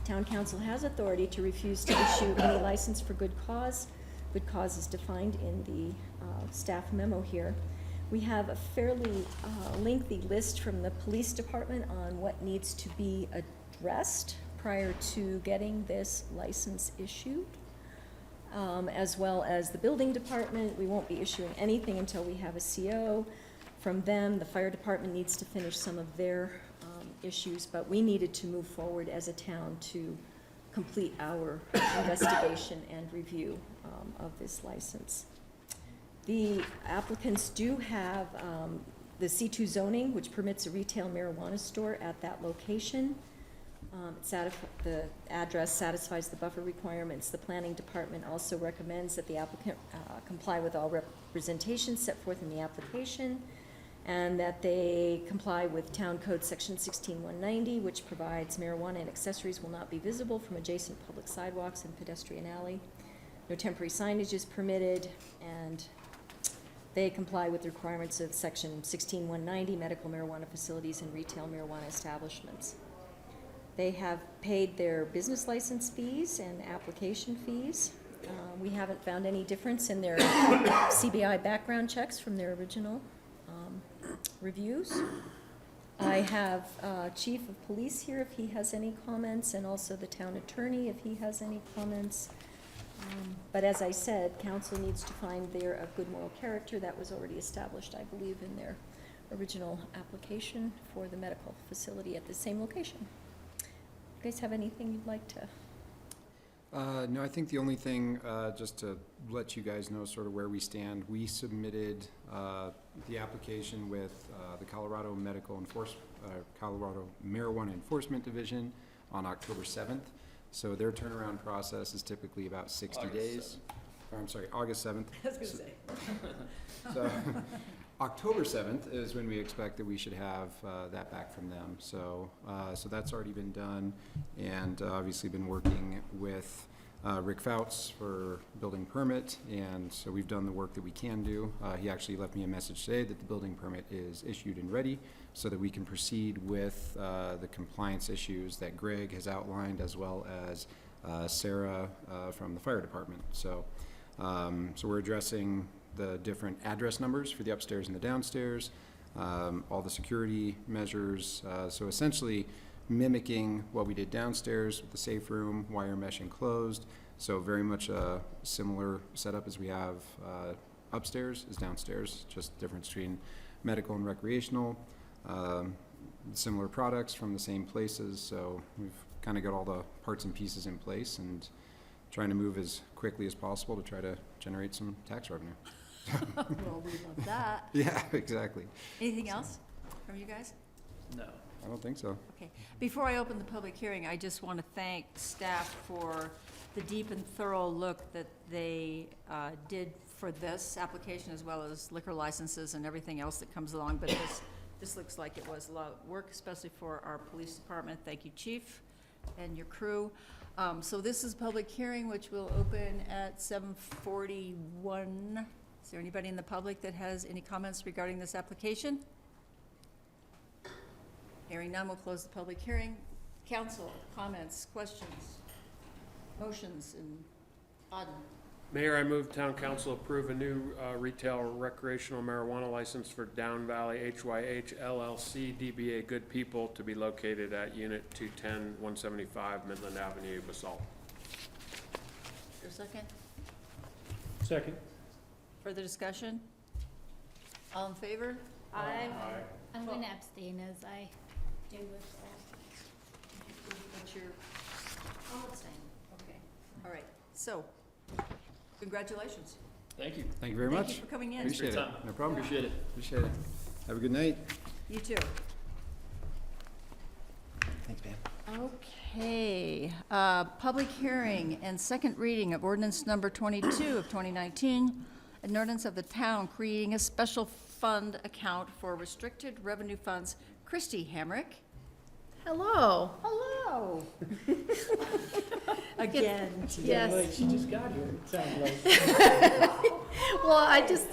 Town council has authority to refuse to issue any license for good cause. Good cause is defined in the staff memo here. We have a fairly lengthy list from the police department on what needs to be addressed prior to getting this license issued, as well as the building department. We won't be issuing anything until we have a CO from them. The fire department needs to finish some of their issues, but we needed to move forward as a town to complete our investigation and review of this license. The applicants do have the C2 zoning, which permits a retail marijuana store at that location. The address satisfies the buffer requirements. The planning department also recommends that the applicant comply with all representations set forth in the application, and that they comply with Town Code Section 16190, which provides marijuana and accessories will not be visible from adjacent public sidewalks and pedestrian alley. No temporary signage is permitted, and they comply with the requirements of Section 16190, medical marijuana facilities and retail marijuana establishments. They have paid their business license fees and application fees. We haven't found any difference in their CBI background checks from their original reviews. I have Chief of Police here if he has any comments, and also the town attorney if he has any comments. But as I said, council needs to find there a good moral character. That was already established, I believe, in their original application for the medical facility at the same location. You guys have anything you'd like to? No, I think the only thing, just to let you guys know sort of where we stand, we submitted the application with the Colorado Marijuana Enforcement Division on October 7th. So their turnaround process is typically about 60 days. Or, I'm sorry, August 7th. I was gonna say. So October 7th is when we expect that we should have that back from them. So that's already been done, and obviously been working with Rick Fouts for building permit, and so we've done the work that we can do. He actually left me a message today that the building permit is issued and ready so that we can proceed with the compliance issues that Greg has outlined, as well as Sarah from the fire department. So we're addressing the different address numbers for the upstairs and the downstairs, all the security measures, so essentially mimicking what we did downstairs with the safe room, wire mesh enclosed. So very much a similar setup as we have upstairs is downstairs, just difference between medical and recreational. Similar products from the same places, so we've kind of got all the parts and pieces in place and trying to move as quickly as possible to try to generate some tax revenue. Well, we love that. Yeah, exactly. Anything else from you guys? No. I don't think so. Okay. Before I open the public hearing, I just want to thank staff for the deep and thorough look that they did for this application, as well as liquor licenses and everything else that comes along. But this looks like it was a lot of work, especially for our police department. Thank you, Chief, and your crew. So this is a public hearing, which will open at 7:41. Is there anybody in the public that has any comments regarding this application? Hearing none, we'll close the public hearing. Council, comments, questions, motions, and Auden. Mayor, I move town council approve a new retail recreational marijuana license for Down Valley HYH LLC DBA Good People to be located at Unit 210, 175 Midland Avenue, Basalt. Is there a second? Second. Further discussion? All in favor? I'm going to abstain as I do with What's your? I'll abstain. Okay, all right, so, congratulations. Thank you. Thank you very much. Thank you for coming in. Appreciate it. No problem. Appreciate it. Appreciate it. Have a good night. You too. Thanks, Dan. Okay, public hearing and second reading of ordinance number 22 of 2019, an ordinance of the town creating a special fund account for restricted revenue funds. Christy Hamrick. Hello. Hello. Again. Yes. Like she just got here, it sounds like. Well,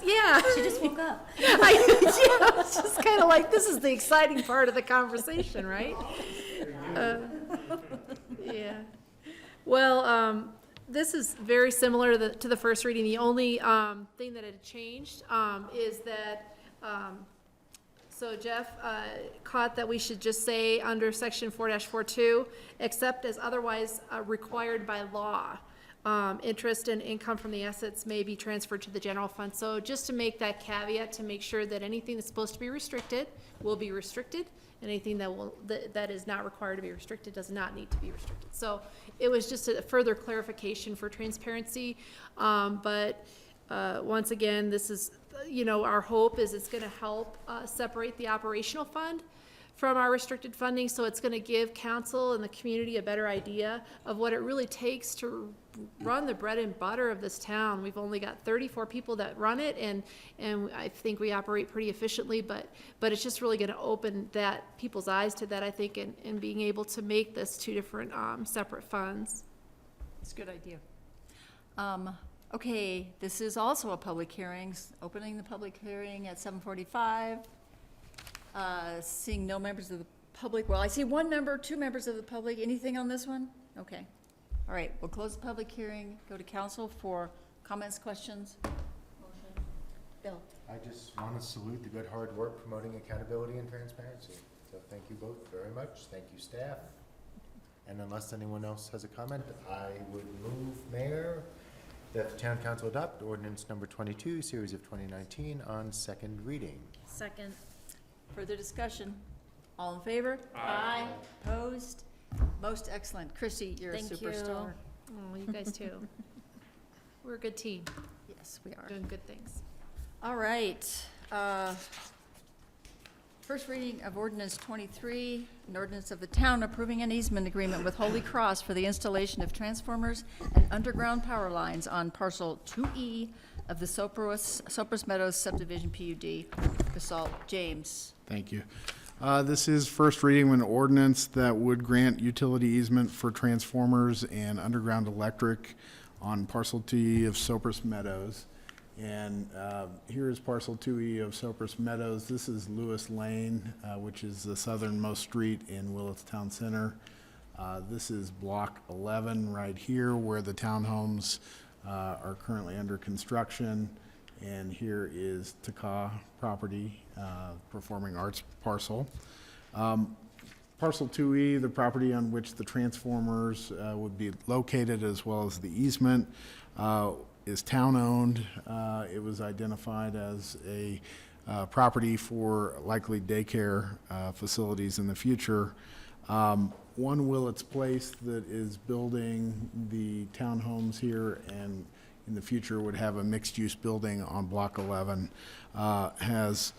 yeah. She just woke up. It's just kind of like, this is the exciting part of the conversation, right? Yeah. Well, this is very similar to the first reading. The only thing that had changed is that, so Jeff caught that we should just say under section 4-42, except as otherwise required by law. Interest and income from the assets may be transferred to the general fund. So just to make that caveat, to make sure that anything that's supposed to be restricted will be restricted, and anything that is not required to be restricted does not need to be restricted. So it was just a further clarification for transparency. But once again, this is, our hope is it's going to help separate the operational fund from our restricted funding, so it's going to give council and the community a better idea of what it really takes to run the bread and butter of this town. We've only got 34 people that run it, and I think we operate pretty efficiently, but it's just really going to open people's eyes to that, I think, and being able to make this two different separate funds. It's a good idea. Okay, this is also a public hearing, opening the public hearing at 7:45. Seeing no members of the public, well, I see one member, two members of the public. Anything on this one? Okay. All right, we'll close the public hearing, go to council for comments, questions. Motion. Bill. I just want to salute the good hard work promoting accountability and transparency. So thank you both very much. Thank you, staff. And unless anyone else has a comment, I would move, Mayor, that the town council adopt ordinance number 22, series of 2019 on second reading. Second. Further discussion? All in favor? Aye. Opposed? Most excellent. Chrissy, you're a Thank you. superstar. Oh, you guys too. We're a good team, Yes, we are. doing good things. All right. First reading of ordinance 23, an ordinance of the town approving an easement agreement with Holy Cross for the installation of transformers and underground power lines on parcel 2E of the Sopris Meadows subdivision PUD. Basalt, James. Thank you. This is first reading of an ordinance that would grant utility easement for transformers and underground electric on parcel 2E of Sopris Meadows. And here is parcel 2E of Sopris Meadows. This is Lewis Lane, which is the southernmost street in Willits Town Center. This is block 11 right here where the townhomes are currently under construction. And here is Taka property, performing arts parcel. Parcel 2E, the property on which the transformers would be located, as well as the easement, is town-owned. It was identified as a property for likely daycare facilities in the future. One Willits Place that is building the townhomes here and in the future would have a mixed-use building on Block 11, has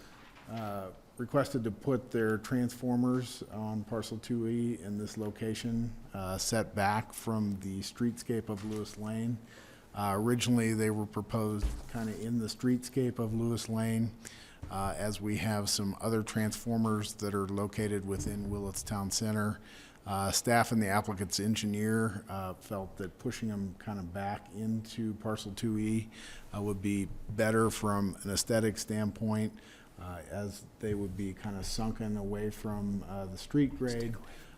requested to put their transformers on parcel 2E in this location, set back from the streetscape of Lewis Lane. Originally, they were proposed kind of in the streetscape of Lewis Lane, as we have some other transformers that are located within Willits Town Center. Staff and the applicant's engineer felt that pushing them kind of back into parcel 2E would be better from an aesthetic standpoint, as they would be kind of sunken away from the street grade,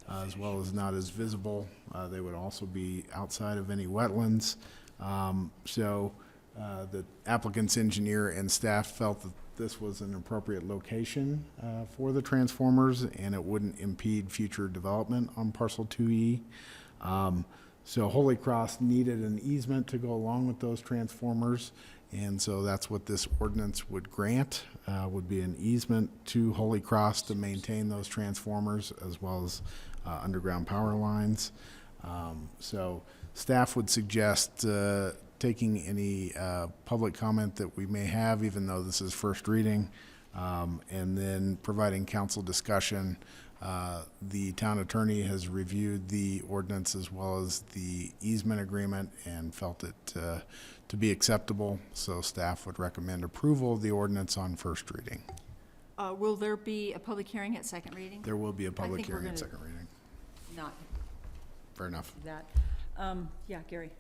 as well as not as visible. They would also be outside of any wetlands. So the applicant's engineer and staff felt that this was an appropriate location for the transformers, and it wouldn't impede future development on parcel 2E. So Holy Cross needed an easement to go along with those transformers, and so that's what this ordinance would grant, would be an easement to Holy Cross to maintain those transformers as well as underground power lines. So staff would suggest taking any public comment that we may have, even though this is first reading, and then providing council discussion. The town attorney has reviewed the ordinance as well as the easement agreement and felt it to be acceptable, so staff would recommend approval of the ordinance on first reading. Will there be a public hearing at second reading? There will be a public think we're hearing at gonna second reading. Not Fair enough. that. Yeah, Gary.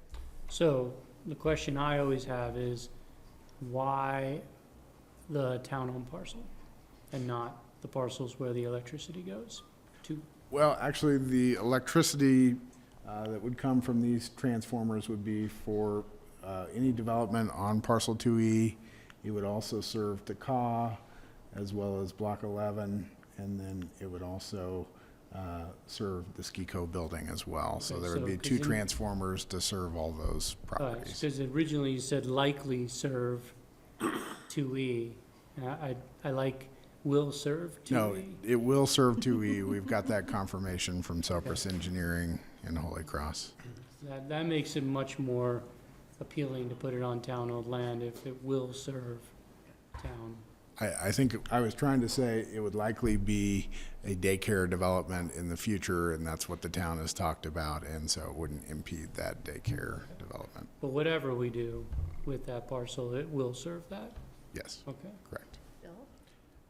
So the question I always have is, why the town-owned parcel and not the parcels where the electricity goes to? Well, actually, the electricity that would come from these transformers would be for any development on parcel 2E. It would also serve Takaw as well as Block 11, and then it would also serve the Ski-Co building as well. So Okay, there would so be 'cause two in- transformers to serve all those properties. Because originally you said likely serve 2E. And I like will serve 2E. No, it will serve 2E. We've got that confirmation from Sopris Engineering and Holy Cross. That makes it much more appealing to put it on town-owned land if it will serve town. I think I was trying to say it would likely be a daycare development in the future, and that's what the town has talked about, and so it wouldn't impede that daycare development. But whatever we do with that parcel, it will serve that? Yes, Okay. correct.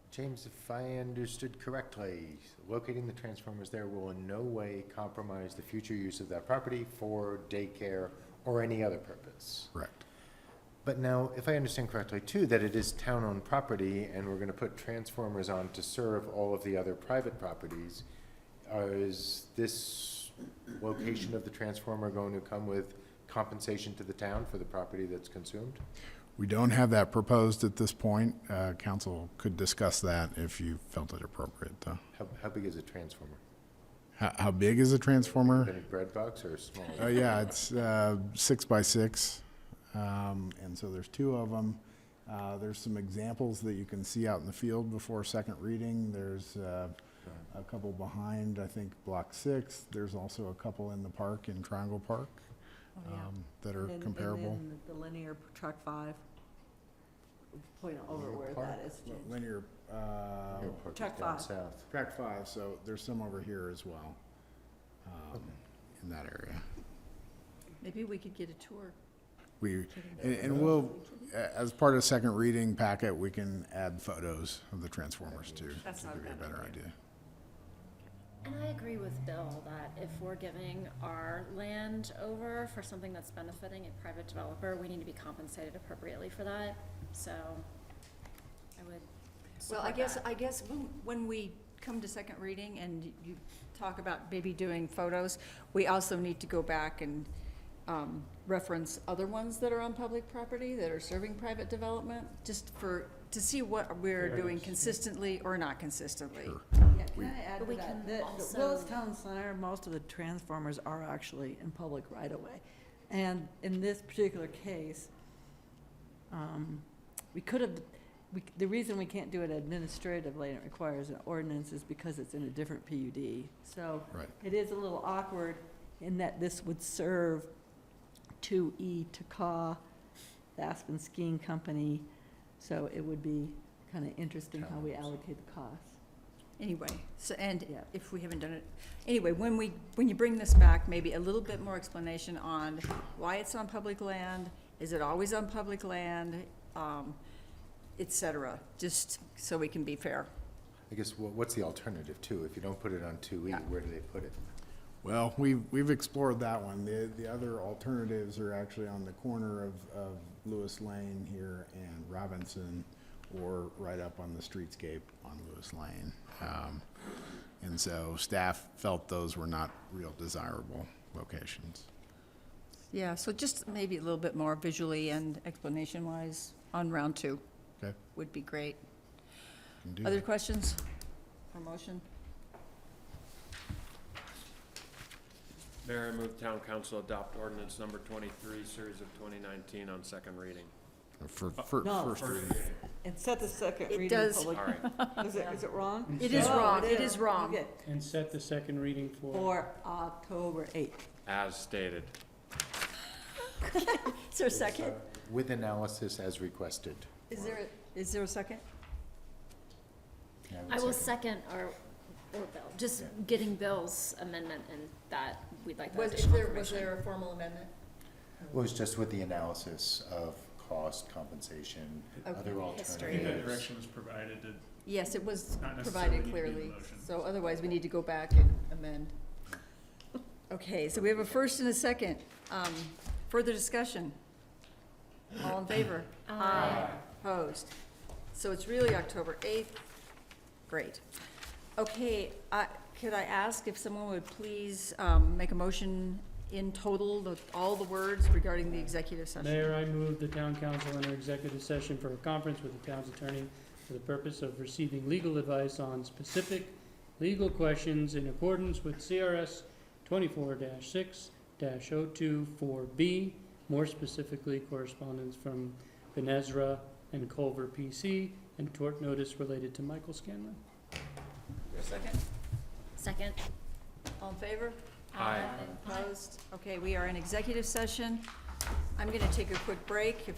James, if I understood correctly, locating the transformers there will in no way compromise the future use of that property for daycare or any other purpose. Correct. But now, if I understand correctly too, that it is town-owned property and we're gonna put transformers on to serve all of the other private properties, is this location of the transformer going to come with compensation to the town for the property that's consumed? We don't have that proposed at this point. Council could discuss that if you felt it appropriate, though. How big is a transformer? How big is a transformer? Than a bread box or small? Yeah, it's 6 by 6, and so there's 2 of them. There's some examples that you can see out in the field before second reading. There's a couple behind, I think, Block 6. There's also a couple in the park, in Triangle Park, that are comparable. And then the linear track 5. Point over where that is, James. Linear, Airport is Track down 5. south. Track 5, so there's some over here as well, in that area. Maybe we could get a tour. And we'll, as part of second reading packet, we can add photos of the transformers too. That's to not a give you a bad better idea. And I agree with Bill that if we're giving our land over for something that's benefiting a private developer, we need to be compensated appropriately for that. So I would Well, support that. I guess when we come to second reading and you talk about maybe doing photos, we also need to go back and reference other ones that are on public property that are serving private development, just to see what we're doing consistently or not consistently. Yeah, can I add But to we that? can The also- Willis Town Center, most of the transformers are actually in public right of way. And in this particular case, we could have, the reason we can't do it administratively and it requires an ordinance is because it's in a different PUD. So Right. it is a little awkward in that this would serve 2E Takaw, the Aspen Skiing Company. So it would be kind of interesting how we allocate the costs. Anyway, so, and Yeah. if we haven't done it, anyway, when you bring this back, maybe a little bit more explanation on why it's on public land, is it always on public land, et cetera, just so we can be fair. I guess, what's the alternative too? If you don't put it on 2E, where do they put it? Well, we've explored that one. The other alternatives are actually on the corner of Lewis Lane here and Robinson, or right up on the streetscape on Lewis Lane. And so staff felt those were not real desirable locations. Yeah, so just maybe a little bit more visually and explanation-wise on round 2. Okay. Would be great. Can do Other that. questions or motion? Mayor, I move town council adopt ordinance number 23, series of 2019 on second reading. No. First reading. And set the second It reading does. public. All right. Is it wrong? It is Oh, wrong, it is wrong. Okay, And set the second reading for, for October 8th. As stated. Is there a second? With analysis as requested. Is there a second? Yeah, I will second or Bill, just getting Bill's amendment and that we'd like that additional Was information. there a formal amendment? Well, it's just with the analysis of cost, compensation, Okay. other History. alternatives. direction was provided to Yes, it was not necessarily provided need to be in the clearly, motion. so otherwise we need to go back and amend. Okay, so we have a first and a second. Further discussion? All in favor? Aye. Opposed? So it's really October 8th? Great. Okay, could I ask if someone would please make a motion in total, all the words regarding the executive session? Mayor, I move the town council enter executive session for a conference with the town's attorney for the purpose of receiving legal advice on specific legal questions in accordance with CRS 24-6-024B, more specifically correspondence from Benezra and Culver PC, and tort notice related to Michael Scanlon. Second? Second. All in favor? Aye. Opposed? Okay, we are in executive session. I'm gonna take a quick break if